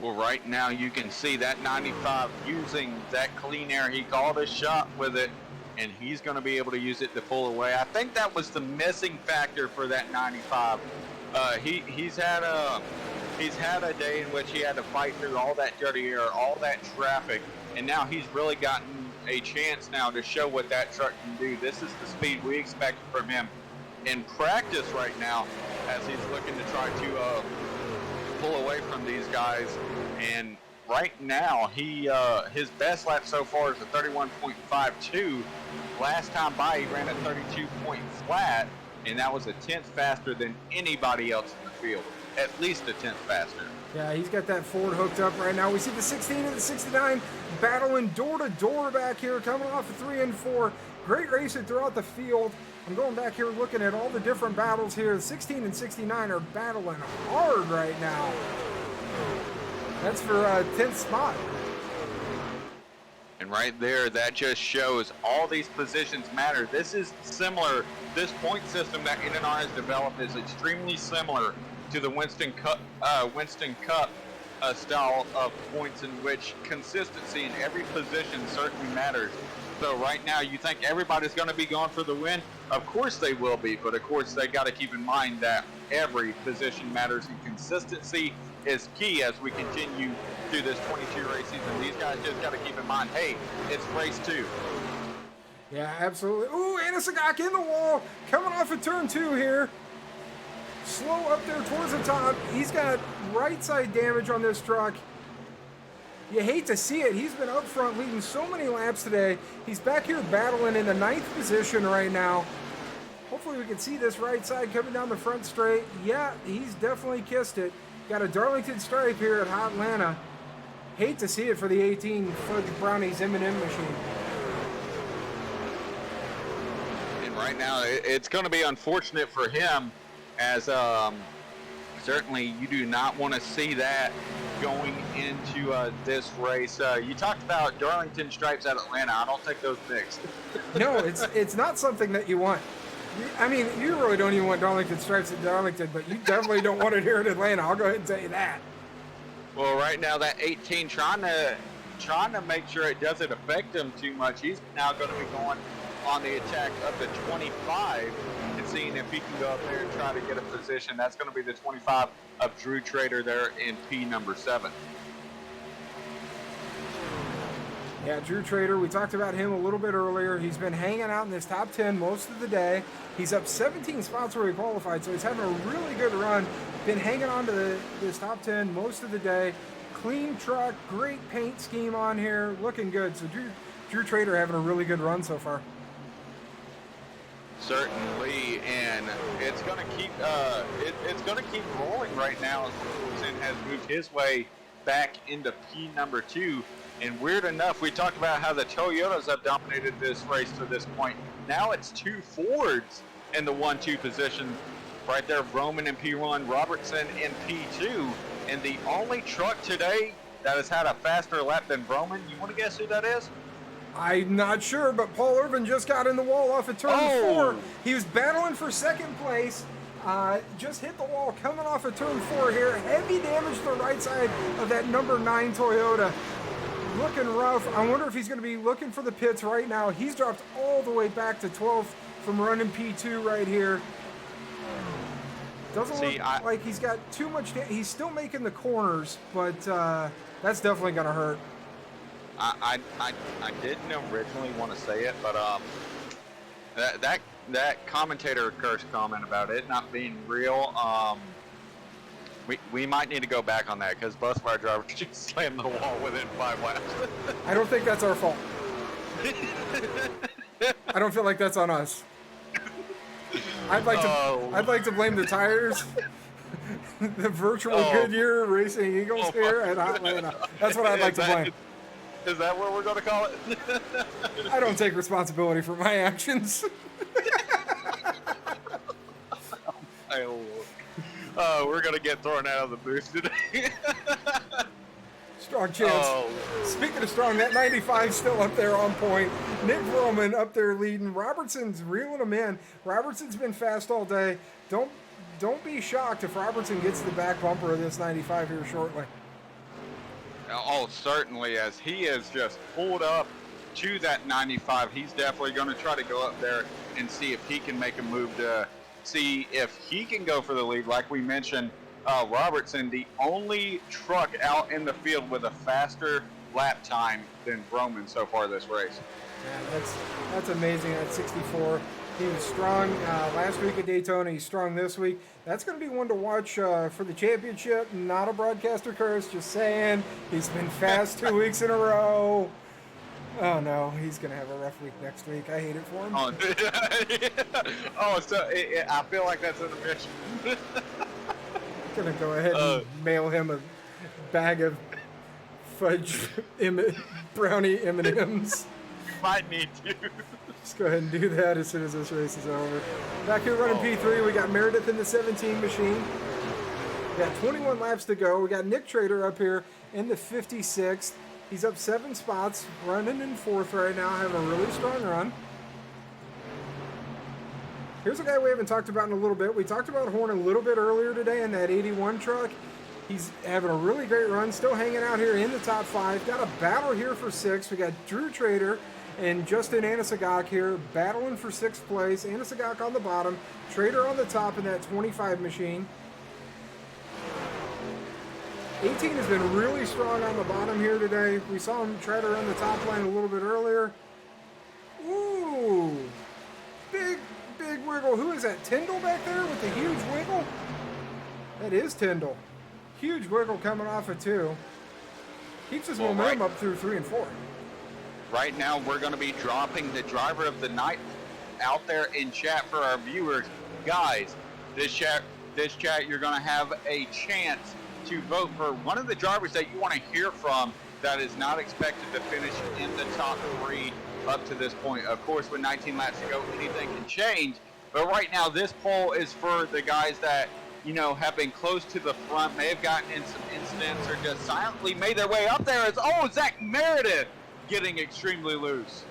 Well, right now you can see that 95 using that clean air. He called a shot with it, and he's going to be able to use it to pull away. I think that was the missing factor for that 95. He's had a day in which he had to fight through all that dirty air, all that traffic, and now he's really gotten a chance now to show what that truck can do. This is the speed we expect from him in practice right now, as he's looking to try to pull away from these guys. And right now, his best lap so far is a 31.52. Last time by, he ran a 32 point flat, and that was a tenth faster than anybody else in the field. At least a tenth faster. Yeah, he's got that Ford hooked up right now. We see the 16 and the 69 battling door to door back here, coming off of 3 and 4. Great racing throughout the field. I'm going back here looking at all the different battles here. The 16 and 69 are battling hard right now. That's for 10th spot. And right there, that just shows all these positions matter. This is similar. This point system that NNR has developed is extremely similar to the Winston Cup style of points in which consistency in every position certainly matters. So right now, you think everybody's going to be going for the win? Of course they will be, but of course they got to keep in mind that every position matters, and consistency is key as we continue through this 22 race season. These guys just got to keep in mind, hey, it's race 2. Yeah, absolutely. Ooh, Anasagak in the wall, coming off of turn 2 here. Slow up there towards the top. He's got right side damage on this truck. You hate to see it. He's been up front leading so many laps today. He's back here battling in the 9th position right now. Hopefully we can see this right side coming down the front straight. Yeah, he's definitely kissed it. Got a Darlington stripe here at Hot Atlanta. Hate to see it for the 18 Fudge Brownies M&M machine. And right now, it's going to be unfortunate for him, as certainly you do not want to see that going into this race. You talked about Darlington stripes at Atlanta. I don't take those mixed. No, it's not something that you want. I mean, you really don't even want Darlington stripes at Darlington, but you definitely don't want it here in Atlanta. I'll go ahead and tell you that. Well, right now that 18 trying to make sure it doesn't affect him too much. He's now going to be going on the attack of the 25 and seeing if he can go up there and try to get a position. That's going to be the 25 of Drew Trader there in P number 7. Yeah, Drew Trader, we talked about him a little bit earlier. He's been hanging out in this top 10 most of the day. He's up 17 spots where he qualified, so he's having a really good run. Been hanging on to this top 10 most of the day. Clean truck, great paint scheme on here, looking good. So Drew Trader having a really good run so far. Certainly, and it's going to keep it's going to keep rolling right now as Wilson has moved his way back into P number 2. And weird enough, we talked about how the Toyotas have dominated this race to this point. Now it's 2 Fords in the 1-2 position. Right there, Roman in P1, Robertson in P2. And the only truck today that has had a faster lap than Roman, you want to guess who that is? I'm not sure, but Paul Irvin just got in the wall off of turn 4. He was battling for second place. Just hit the wall coming off of turn 4 here. Heavy damage to the right side of that number 9 Toyota. Looking rough. I wonder if he's going to be looking for the pits right now. He's dropped all the way back to 12th from running P2 right here. Doesn't look like he's got too much. He's still making the corners, but that's definitely going to hurt. I didn't originally want to say it, but that commentator cursed comment about it not being real. We might need to go back on that because both of our drivers just slammed the wall within 5 laps. I don't think that's our fault. I don't feel like that's on us. I'd like to blame the tires. The virtual Goodyear Racing Eagles here at Atlanta. That's what I'd like to blame. Is that what we're going to call it? I don't take responsibility for my actions. We're going to get thrown out of the booth today. Strong chance. Speaking of strong, that 95's still up there on point. Nick Roman up there leading. Robertson's reeling him in. Robertson's been fast all day. Don't be shocked if Robertson gets the back bumper of this 95 here shortly. Oh, certainly, as he has just pulled up to that 95. He's definitely going to try to go up there and see if he can make a move to see if he can go for the lead. Like we mentioned, Robertson, the only truck out in the field with a faster lap time than Roman so far this race. Yeah, that's amazing. At 64, he was strong last week at Daytona. He's strong this week. That's going to be one to watch for the championship. Not a broadcaster curse, just saying. He's been fast 2 weeks in a row. Oh no, he's gonna have a rough week next week. I hate it for him. I feel like that's an admission. Gonna go ahead and mail him a bag of fudge brownie M&Ms. You might need to. Just go ahead and do that as soon as this race is over. Back here running P3, we got Meredith in the 17 machine. We got 21 laps to go. We got Nick Trader up here in the 56th. He's up 7 spots, running in 4th right now, having a really strong run. Here's a guy we haven't talked about in a little bit. We talked about Horn a little bit earlier today in that 81 truck. He's having a really great run, still hanging out here in the top 5. Got a battle here for 6th. We got Drew Trader and Justin Anasagak here battling for 6th place. Anasagak on the bottom, Trader on the top in that 25 machine. 18 has been really strong on the bottom here today. We saw him try to run the top line a little bit earlier. Ooh, big wiggle. Who is that, Tyndall back there with the huge wiggle? That is Tyndall. Huge wiggle coming off of 2. Keeps his momentum up through 3 and 4. Right now, we're going to be dropping the driver of the night out there in chat for our viewers. Guys, this chat, you're going to have a chance to vote for one of the drivers that you want to hear from that is not expected to finish in the top 3 up to this point. Of course, with 19 laps to go, anything can change. But right now, this poll is for the guys that, you know, have been close to the front, may have gotten in some incidents, or just silently made their way up there. Zach Meredith getting extremely loose.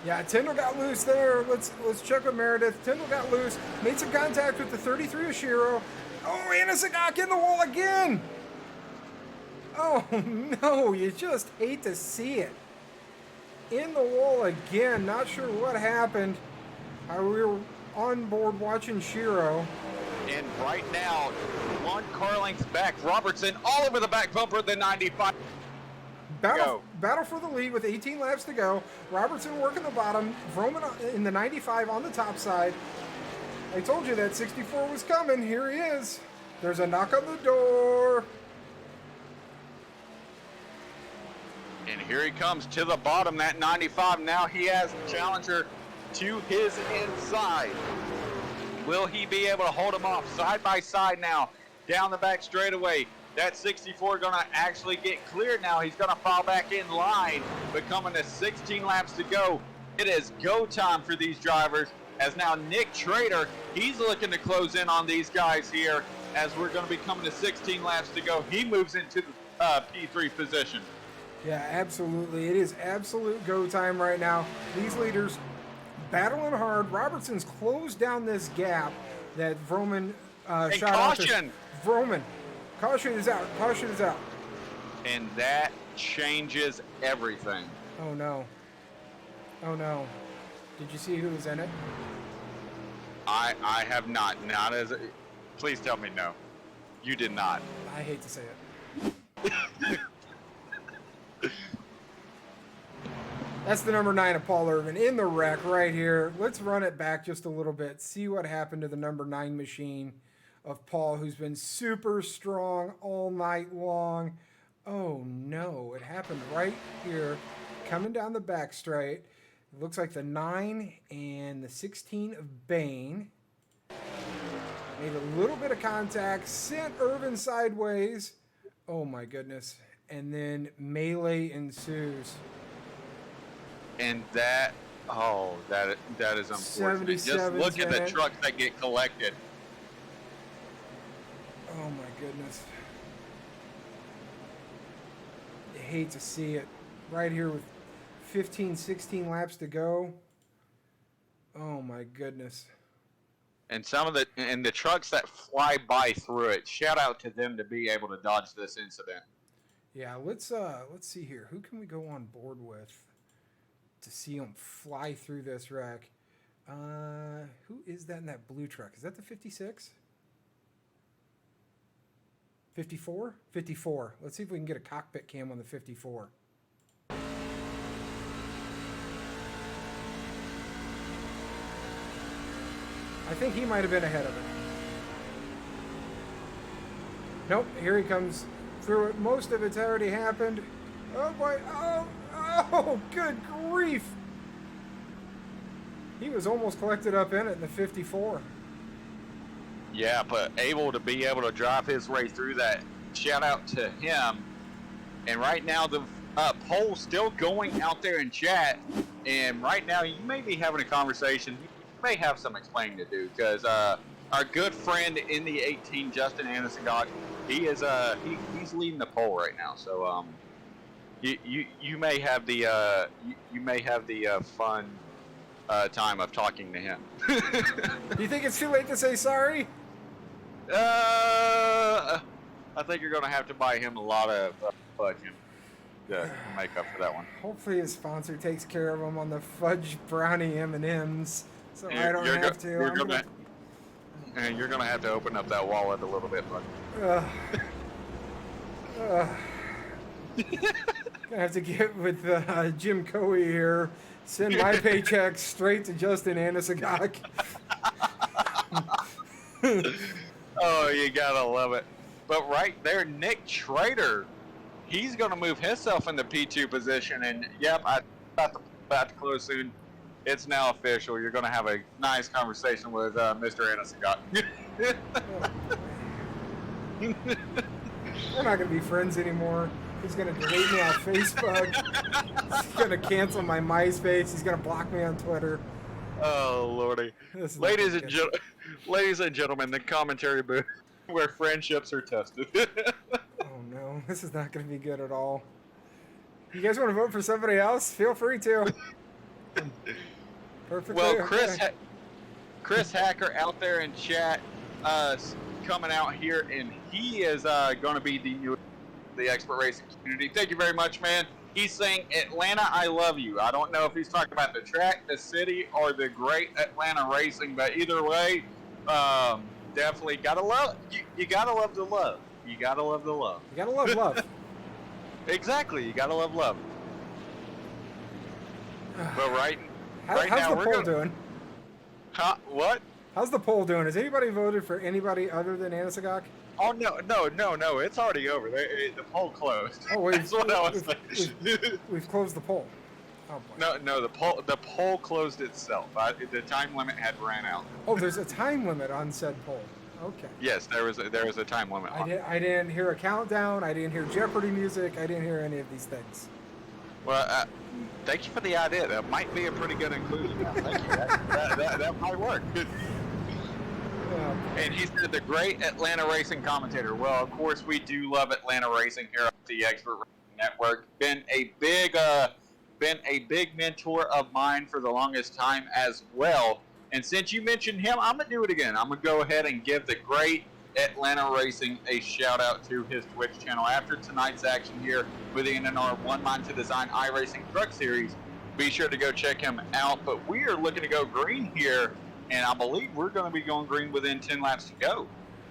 Yeah, Tyndall got loose there. Let's check with Meredith. Tyndall got loose, made some contact with the 33 Oshiro. Oh, Anasagak in the wall again. Oh, no, you just hate to see it. In the wall again. Not sure what happened. We were on board watching Shiro. And right now, 1 car length back, Robertson all over the back bumper of the 95. Battle for the lead with 18 laps to go. Robertson working the bottom. Vroman in the 95 on the top side. I told you that 64 was coming. Here he is. There's a knock on the door. And here he comes to the bottom, that 95. Now he has the challenger to his inside. Will he be able to hold him off side by side now down the back straightaway? That 64 going to actually get cleared now. He's going to fall back in line, but coming to 16 laps to go. It is go time for these drivers, as now Nick Trader, he's looking to close in on these guys here as we're going to be coming to 16 laps to go. He moves into the P3 position. Yeah, absolutely. It is absolute go time right now. These leaders battling hard. Robertson's closed down this gap that Vroman shot caution! Vroman. Caution is out. Caution is out. And that changes everything. Oh, no. Oh, no. Did you see who was in it? I have not. Not as. Please tell me no. You did not. I hate to say it. That's the number 9 of Paul Irvin in the wreck right here. Let's run it back just a little bit. See what happened to the number 9 machine of Paul, who's been super strong all night long. Oh no, it happened right here. Coming down the back straight. It looks like the 9 and the 16 of Bain. Made a little bit of contact. Sent Irvin sideways. Oh my goodness. And then melee ensues. And that is unfortunate. Just look at the trucks that get collected. Oh my goodness. I hate to see it. Right here with 15, 16 laps to go. Oh my goodness. And the trucks that fly by through it, shout out to them to be able to dodge this incident. Yeah, let's see here. Who can we go on board with to see them fly through this wreck? Who is that in that blue truck? Is that the 56? 54? 54. Let's see if we can get a cockpit cam on the 54. I think he might have been ahead of it. Nope, here he comes through it. Most of it's already happened. Oh boy, oh, good grief. He was almost collected up in it in the 54. Yeah, but able to drive his way through that. Shout out to him. And right now the poll still going out there in chat. And right now you may be having a conversation. You may have some explaining to do because our good friend in the 18, Justin Anasagak, he is he's leading the poll right now. So you may have the fun time of talking to him. Do you think it's too late to say sorry? I think you're gonna have to buy him a lot of fudge to make up for that one. Hopefully his sponsor takes care of him on the fudge brownie M&Ms, so I don't have to. You're gonna have to open up that wallet a little bit, bud. Gonna have to get with Jim Coey here. Send my paycheck straight to Justin Anasagak. Oh, you gotta love it. But right there, Nick Trader, he's gonna move himself in the P2 position, and yep, I about to close soon. It's now official. You're gonna have a nice conversation with Mr. Anasagak. We're not gonna be friends anymore. He's gonna delete me on Facebook. He's gonna cancel my MySpace. He's gonna block me on Twitter. Oh lordy, ladies and gentlemen, the commentary booth where friendships are tested. Oh no, this is not gonna be good at all. You guys want to vote for somebody else? Feel free to. Perfectly. Well, okay. Chris Hacker out there in chat, coming out here, and he is going to be the expert racing community. Thank you very much, man. He's saying, Atlanta, I love you. I don't know if he's talking about the track, the city, or the great Atlanta racing, but either way, definitely gotta love. You gotta love the love. You gotta love the love. You gotta love love. Exactly. You gotta love love. But right How's now the poll doing? Huh? What? How's the poll doing? Has anybody voted for anybody other than Anasagak? Oh no! It's already over. The poll closed. Oh wait, That's what I was saying. We've closed the poll. Oh boy. No. The poll closed itself. The time limit had ran out. Oh, there's a time limit on said poll. Okay. Yes, there was a time limit. I didn't hear a countdown. I didn't hear Jeopardy music. I didn't hear any of these things. Well, thank you for the idea. That might be a pretty good inclusion. Yeah, thank you. That might work. And he said the great Atlanta racing commentator. Well, of course we do love Atlanta racing here at the Expert Racing Network. Been a big mentor of mine for the longest time as well. And since you mentioned him, I'm gonna do it again. I'm gonna go ahead and give the great Atlanta Racing a shout out to his Twitch channel after tonight's action here with the NNR One Mind to Design iRacing Truck Series. Be sure to go check him out. But we are looking to go green here, and I believe we're going to be going green within 10 laps to go.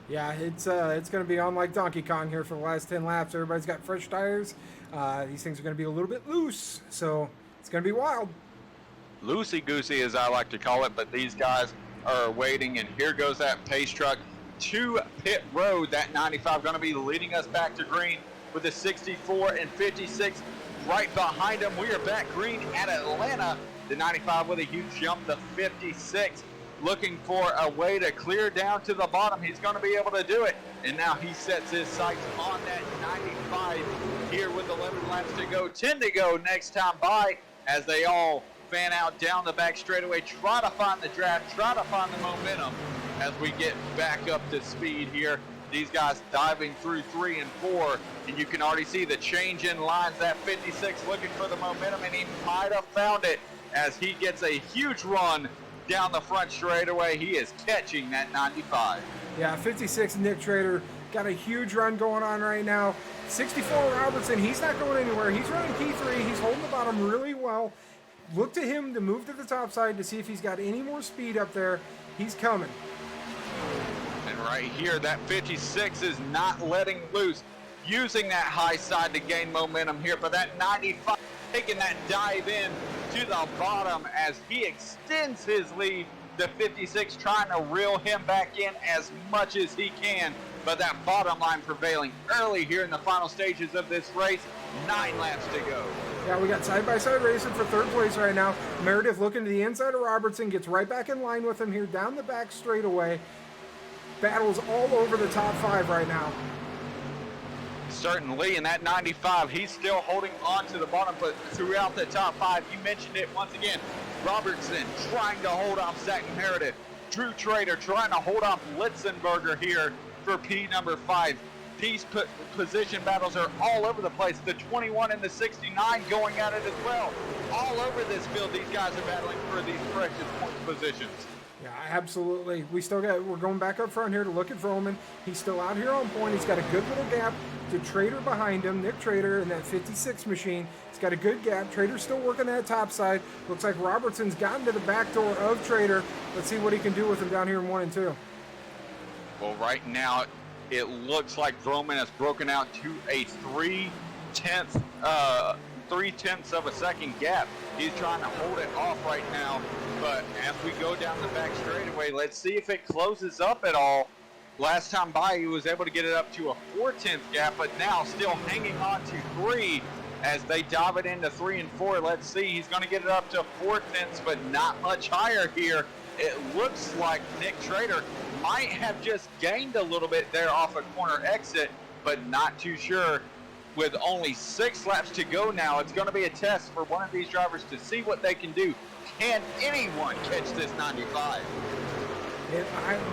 Yeah, it's going to be on like Donkey Kong here for the last 10 laps. Everybody's got fresh tires. These things are going to be a little bit loose, so it's going to be wild. Loosey-goosey, as I like to call it, but these guys are waiting, and here goes that pace truck to pit road. That 95 going to be leading us back to green with the 64 and 56 right behind them. We are back green at Atlanta. The 95 with a huge jump. The 56 looking for a way to clear down to the bottom. He's going to be able to do it. And now he sets his sights on that 95 here with 11 laps to go. 10 to go next time by as they all fan out down the back straightaway. Try to find the draft. Try to find the momentum as we get back up to speed here. These guys diving through 3 and 4, and you can already see the change in lines. That 56 looking for the momentum, and he might have found it as he gets a huge run down the front straightaway. He is catching that 95. Yeah, 56 Nick Trader got a huge run going on right now. 64 Robertson, he's not going anywhere. He's running P3. He's holding the bottom really well. Look to him to move to the top side to see if he's got any more speed up there. He's coming. And right here, that 56 is not letting loose, using that high side to gain momentum here. But that 95 taking that dive in to the bottom as he extends his lead. The 56 trying to reel him back in as much as he can. But that bottom line prevailing early here in the final stages of this race. 9 laps to go. Yeah, we got side-by-side racing for third place right now. Meredith looking to the inside of Robertson, gets right back in line with him here down the back straightaway. Battles all over the top 5 right now. Certainly, in that 95, he's still holding on to the bottom, but throughout the top 5, you mentioned it once again. Robertson trying to hold off Zach Meredith. Drew Trader trying to hold off Litzenberger here for P number 5. These position battles are all over the place. The 21 and the 69 going at it as well. All over this field, these guys are battling for these precious point positions. Yeah, absolutely. We're going back up front here to look at Vroman. He's still out here on point. He's got a good little gap to Trader behind him. Nick Trader in that 56 machine. He's got a good gap. Trader's still working that top side. Looks like Robertson's gotten to the back door of Trader. Let's see what he can do with him down here in 1 and 2. Well, right now, it looks like Vroman has broken out to a 3/10 of a second gap. He's trying to hold it off right now, but as we go down the back straightaway, let's see if it closes up at all. Last time by, he was able to get it up to a 4/10 gap, but now still hanging on to 3 as they dive it into 3 and 4. Let's see, he's going to get it up to 4/10, but not much higher here. It looks like Nick Trader might have just gained a little bit there off a corner exit, but not too sure. With only 6 laps to go now, it's going to be a test for one of these drivers to see what they can do. Can anyone catch this 95?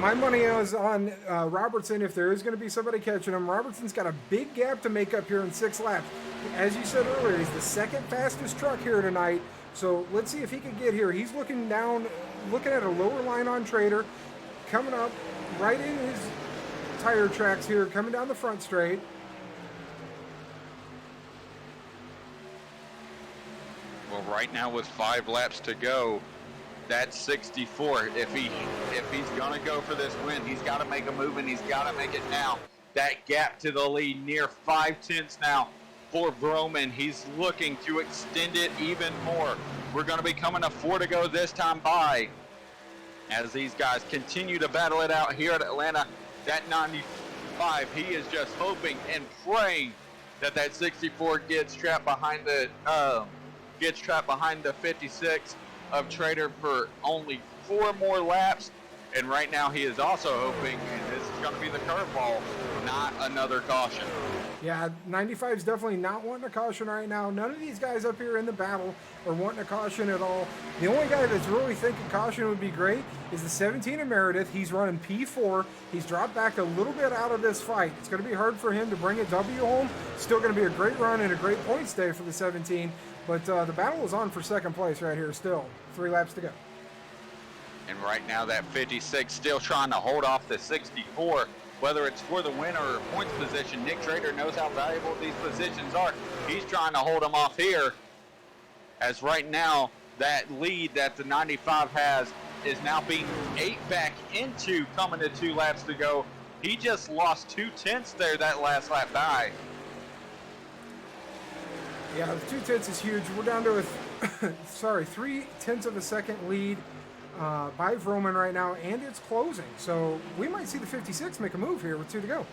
My money is on Robertson if there is going to be somebody catching him. Robertson's got a big gap to make up here in 6 laps. As you said earlier, he's the second fastest truck here tonight. So let's see if he can get here. He's looking down, looking at a lower line on Trader, coming up right in his tire tracks here, coming down the front straight. Well, right now with 5 laps to go, that's 64. If he's gonna go for this win, he's got to make a move, and he's got to make it now. That gap to the lead near 5/10 now for Vroman. He's looking to extend it even more. We're going to be coming to 4 to go this time by, as these guys continue to battle it out here at Atlanta. That 95, he is just hoping and praying that 64 gets trapped behind the 56 of Trader for only 4 more laps. And right now he is also hoping, and this is going to be the curveball, not another caution. Yeah, 95 is definitely not wanting a caution right now. None of these guys up here in the battle are wanting a caution at all. The only guy that's really thinking caution would be great is the 17 of Meredith. He's running P4. He's dropped back a little bit out of this fight. It's going to be hard for him to bring a W home. Still going to be a great run and a great points day for the 17. But the battle is on for second place right here still. 3 laps to go. And right now that 56 still trying to hold off the 64. Whether it's for the win or points position, Nick Trader knows how valuable these positions are. He's trying to hold them off here, as right now that lead that the 95 has is now being 8 back into coming to 2 laps to go. He just lost 2/10 there that last lap by. Yeah, the 2/10 is huge. We're down to a 3/10 of a second lead by Vroman right now, and it's closing. So we might see the 56 make a move here with 2 to go.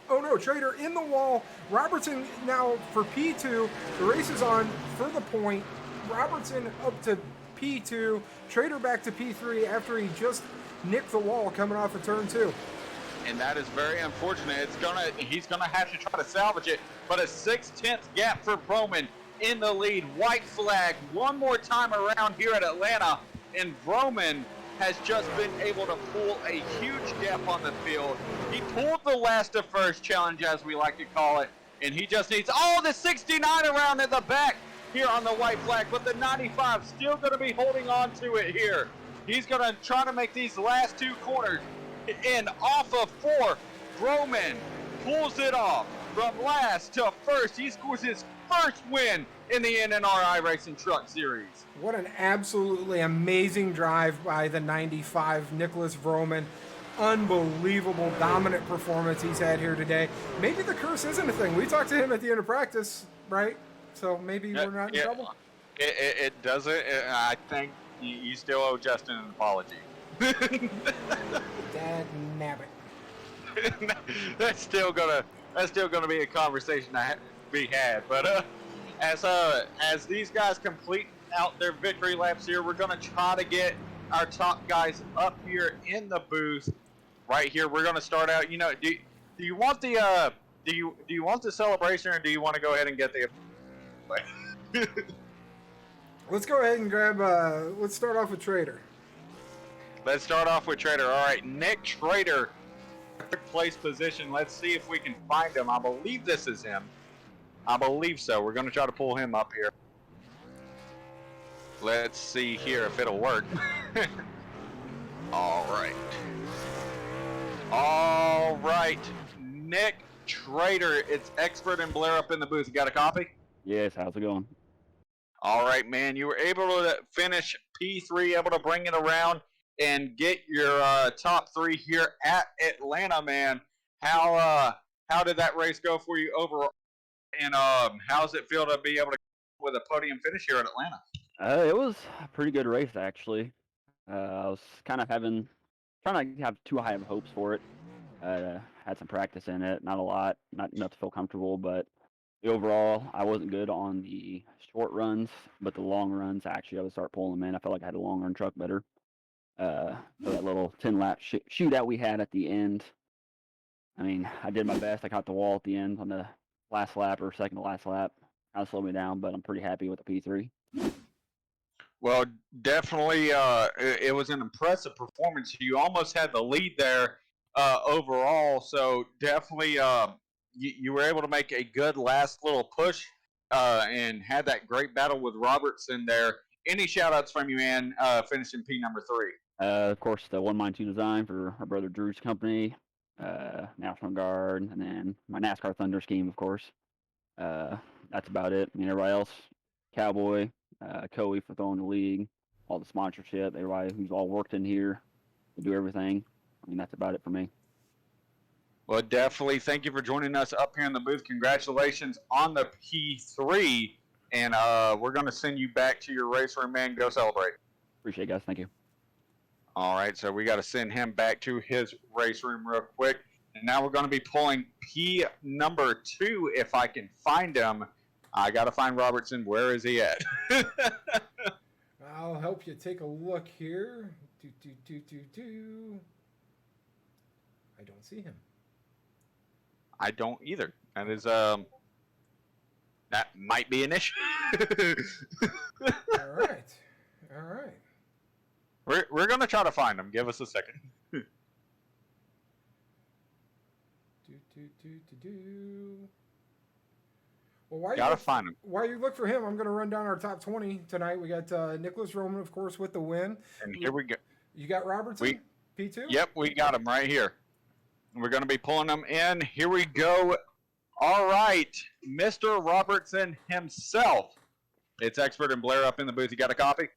Oh no, Trader in the wall. Robertson now for P2. The race is on for the point. Robertson up to P2. Trader back to P3 after he just nicked the wall coming off of turn 2. And that is very unfortunate. He's gonna have to try to salvage it, but a 6/10 gap for Vroman in the lead. White flag one more time around here at Atlanta, and Vroman has just been able to pull a huge gap on the field. He pulled the last to first challenge, as we like to call it, and he just needs the 69 around in the back here on the white flag, but the 95 still gonna be holding on to it here. He's gonna try to make these last 2 corners. And off of 4, Vroman pulls it off from last to first. He scores his first win in the NNR iRacing Truck Series. What an absolutely amazing drive by the 95, Nicholas Vroman. Unbelievable, dominant performance he's had here today. Maybe the curse isn't a thing. We talked to him at the end of practice, right? So maybe we're not in trouble. It doesn't. I think you still owe Justin an apology. Dad nabbit. That's still gonna be a conversation to be had. But as these guys complete out their victory laps here, we're gonna try to get our top guys up here in the booth. Right here, we're gonna start out. Do you want the do you want the celebration, or do you want to go ahead and get the? Let's go ahead and grab. Let's start off with Trader. Let's start off with Trader. All right, Nick Trader, third place position. Let's see if we can find him. I believe this is him. I believe so. We're going to try to pull him up here. Let's see here if it'll work. All right. All right. Nick Trader, it's Expert and Blair up in the booth. You got a copy? Yes, how's it going? All right, man. You were able to finish P3, able to bring it around and get your top 3 here at Atlanta, man. How did that race go for you overall? And how's it feel to be able to with a podium finish here at Atlanta? It was a pretty good race, actually. I was kind of trying not to have too high of hopes for it. Had some practice in it, not a lot, not enough to feel comfortable, but the overall, I wasn't good on the short runs, but the long runs, actually, I would start pulling them in. I felt like I had a long run truck better. So that little 10-lap shootout we had at the end, I mean, I did my best. I caught the wall at the end on the last lap or second to last lap. Kind of slowed me down, but I'm pretty happy with the P3. Well, definitely, it was an impressive performance. You almost had the lead there overall, so definitely you were able to make a good last little push and had that great battle with Robertson there. Any shout-outs from you, man, finishing P number 3? Of course, the 192 design for our brother Drew's company, National Guard, and then my NASCAR Thunder scheme, of course. That's about it. I mean, everybody else, Cowboy, Coey for throwing the league, all the sponsorship, everybody who's all worked in here to do everything. I mean, that's about it for me. Well, definitely. Thank you for joining us up here in the booth. Congratulations on the P3, and we're going to send you back to your race room, man. Go celebrate. Appreciate it, guys. Thank you. All right, so we got to send him back to his race room real quick. And now we're going to be pulling P number 2 if I can find him. I got to find Robertson. Where is he at? I'll help you take a look here. I don't see him. I don't either. That is that might be an issue. All right. All right. We're going to try to find him. Give us a second. Well, Find him. While you look for him, I'm going to run down our top 20 tonight. We got Nicholas Roman, of course, with the win. And here we go. You got Robertson, P2? Yep, we got him right here. We're going to be pulling him in. Here we go. All right, Mr. Robertson himself. It's Expert and Blair up in the booth. You got a copy?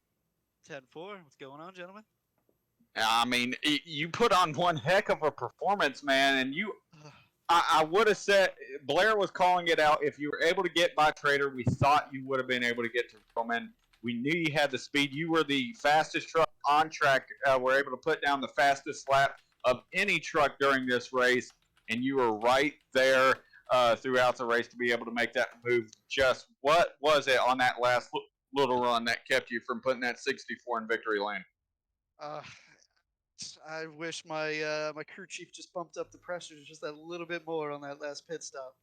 10-4. What's going on, gentlemen? I mean, you put on one heck of a performance, man, and I would have said Blair was calling it out. If you were able to get by Trader, we thought you would have been able to get to Roman. We knew you had the speed. You were the fastest truck on track. Were able to put down the fastest lap of any truck during this race, and you were right there throughout the race to be able to make that move. Just what was it on that last little run that kept you from putting that 64 in victory lane? I wish my my crew chief just bumped up the pressure just a little bit more on that last pit stop.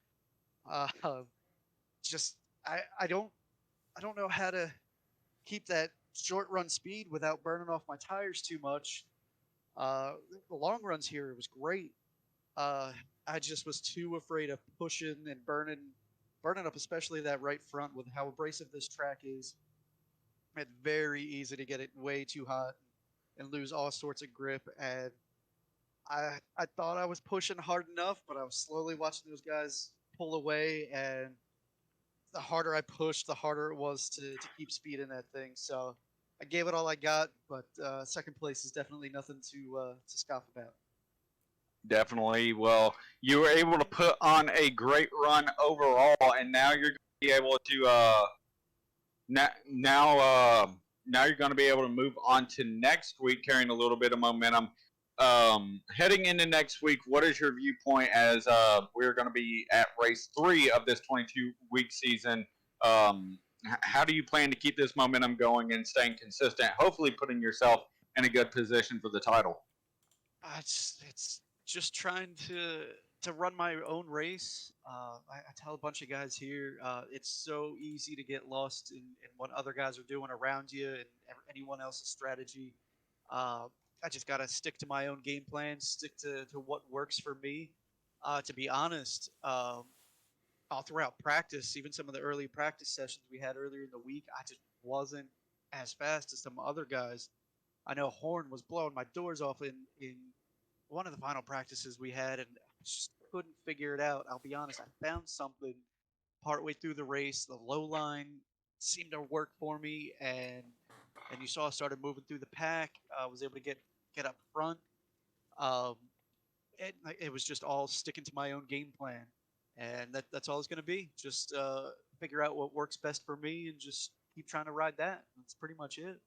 I don't know how to keep that short run speed without burning off my tires too much. The long runs here was great. I just was too afraid of pushing and burning up, especially that right front with how abrasive this track is. It's very easy to get it way too hot and lose all sorts of grip. And I thought I was pushing hard enough, but I was slowly watching those guys pull away. And the harder I pushed, the harder it was to keep speed in that thing. So I gave it all I got, but second place is definitely nothing to scoff about. Definitely. Well, you were able to put on a great run overall, and now you're going to be able to now you're going to be able to move on to next week, carrying a little bit of momentum. Heading into next week, what is your viewpoint as we're going to be at race 3 of this 22-week season? How do you plan to keep this momentum going and staying consistent, hopefully putting yourself in a good position for the title? It's just trying to to run my own race, I tell a bunch of guys here, it's so easy to get lost in what other guys are doing around you and anyone else's strategy. Uh, I just got to stick to my own game plan, stick to what works for me. To be honest, all throughout practice, even some of the early practice sessions we had earlier in the week, I just wasn't as fast as some other guys. I know Horn was blowing my doors off in one of the final practices we had, and I just couldn't figure it out. I'll be honest, I found something partway through the race. The low line seemed to work for me, and you saw I started moving through the pack. I was able to get up front. Um, it was just all sticking to my own game plan, and that's all it's going to be. Just figure out what works best for me, and just keep trying to ride that. That's pretty much it.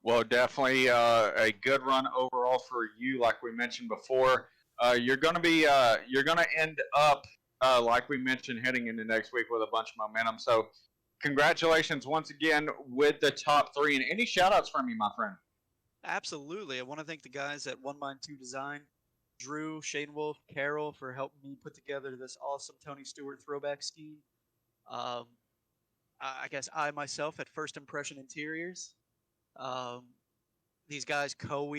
Well, definitely a good run overall for you. Like we mentioned before, you're going to end up like we mentioned heading into next week with a bunch of momentum. So, congratulations once again with the top 3. And any shout outs from you, my friend? Absolutely. I want to thank the guys at One Mind Two Design, Drew, Shane Wolf, Carol for helping me put together this awesome Tony Stewart throwback scheme. Um, I guess I myself at First Impression Interiors. Um, these guys, Coe,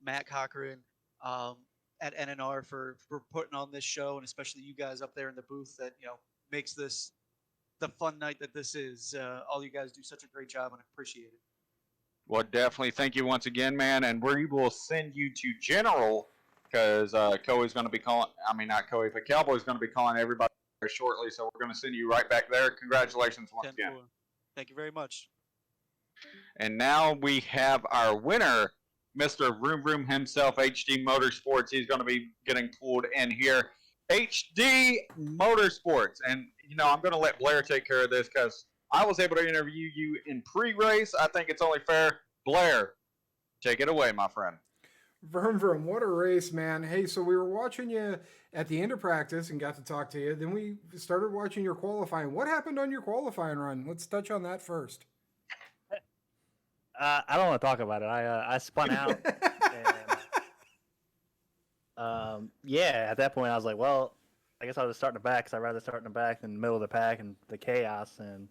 Matt Cochran, um, at NNR for putting on this show, and especially you guys up there in the booth that makes this the fun night that this is. All you guys do such a great job, and I appreciate it. Well, definitely thank you once again, man. And we will send you to General because Coey's going to be calling. I mean, not Coey, but Cowboy's going to be calling everybody shortly. So we're going to send you right back there. Congratulations once again. Thank you very much. And now we have our winner, Mr. Vroom Vroom himself, HD Motorsports. He's going to be getting pulled in here. HD Motorsports. And, I'm going to let Blair take care of this because I was able to interview you in pre-race. I think it's only fair. Blair, take it away, my friend. Vroom Vroom, what a race, man. Hey, so we were watching you at the end of practice and got to talk to you. Then we started watching your qualifying. What happened on your qualifying run? Let's touch on that first. I don't want to talk about it. I spun out. And, yeah, at that point I was like, well, I guess I'll just start in the back because I'd rather start in the back than the middle of the pack and the chaos. And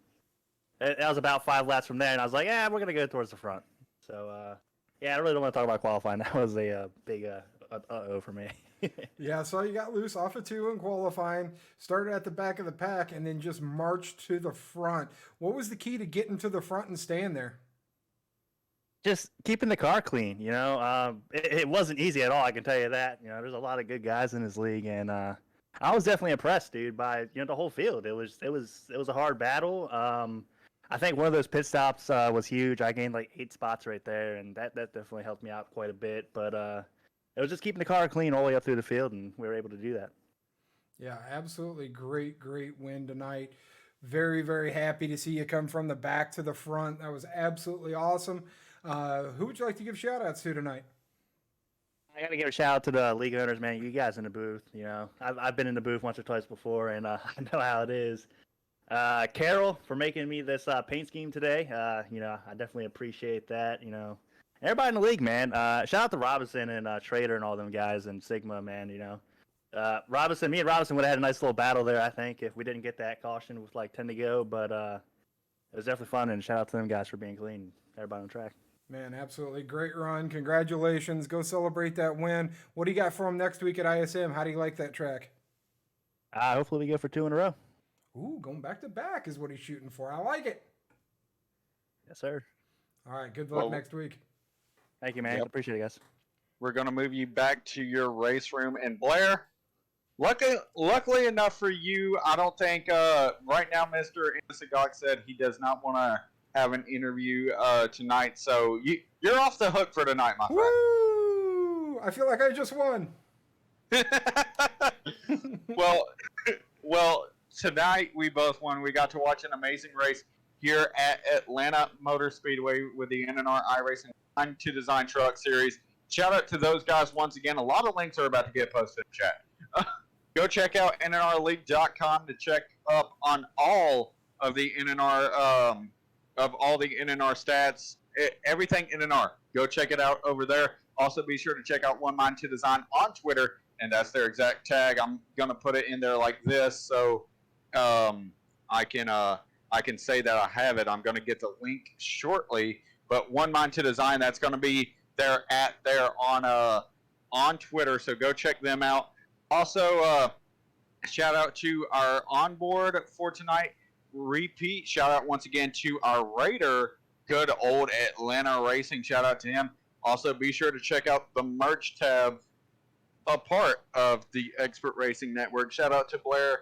that was about 5 laps from there, and I was like, yeah, we're going to go towards the front. So, yeah, I really don't want to talk about qualifying. That was a big uh-oh for me. Yeah, so you got loose off of 2 in qualifying, started at the back of the pack, and then just marched to the front. What was the key to getting to the front and staying there? Just keeping the car clean, it wasn't easy at all. I can tell you that. There's a lot of good guys in this league, and I was definitely impressed, dude, by the whole field. It was a hard battle. I think one of those pit stops was huge. I gained like 8 spots right there, and that definitely helped me out quite a bit. But it was just keeping the car clean all the way up through the field, and we were able to do that. Yeah, absolutely great win tonight. Very, very happy to see you come from the back to the front. That was absolutely awesome. Who would you like to give shout-outs to tonight? I got to give a shout out to the league owners, man. You guys in the booth, I've been in the booth once or twice before, and I know how it is. Carol for making me this paint scheme today. I definitely appreciate that. Everybody in the league, man. Shout out to Robinson and Trader and all them guys and Sigma, man. me and Robinson would have had a nice little battle there, I think, if we didn't get that caution with like 10 to go. But it was definitely fun, and shout out to them guys for being clean. Everybody on track. Man, absolutely great run. Congratulations. Go celebrate that win. What do you got for them next week at ISM? How do you like that track? Hopefully we go for 2 in a row. Ooh, going back to back is what he's shooting for. I like it. Yes, sir. All right, good luck next week. Thank you, man. Yep. Appreciate it, guys. We're going to move you back to your race room. And Blair, luckily enough for you, I don't think right now Mr. Innocent said he does not want to have an interview tonight. So you're off the hook for tonight, my friend. Woo! I feel like I just won. Well, tonight we both won. We got to watch an amazing race here at Atlanta Motor Speedway with the NNR iRacing Time to Design Truck Series. Shout out to those guys once again. A lot of links are about to get posted in chat. Go check out nnrleague.com to check up on all of the NNR stats, everything NNR. Go check it out over there. Also, be sure to check out One Mind to Design on Twitter and that's their exact tag. I'm gonna put it in there like this, so I can say that I have it. I'm gonna get the link shortly. But One Mind to Design, that's gonna be their there on Twitter. So go check them out. Also, shout out to our onboard for tonight. Repeat shout out once again to our Raider, good old Atlanta Racing. Shout out to him. Also, be sure to check out the merch tab, a part of the Expert Racing Network. Shout out to Blair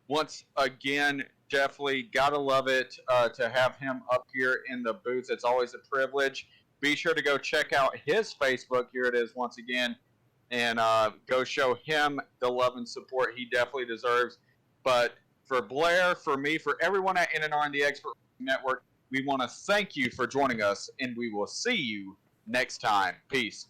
once again. Definitely gotta love it to have him up here in the booth. It's always a privilege. Be sure to go check out his Facebook. Here it is once again, and go show him the love and support he definitely deserves. But for Blair, for me, for everyone at NNR and the Expert Network, we want to thank you for joining us, and we will see you next time. Peace.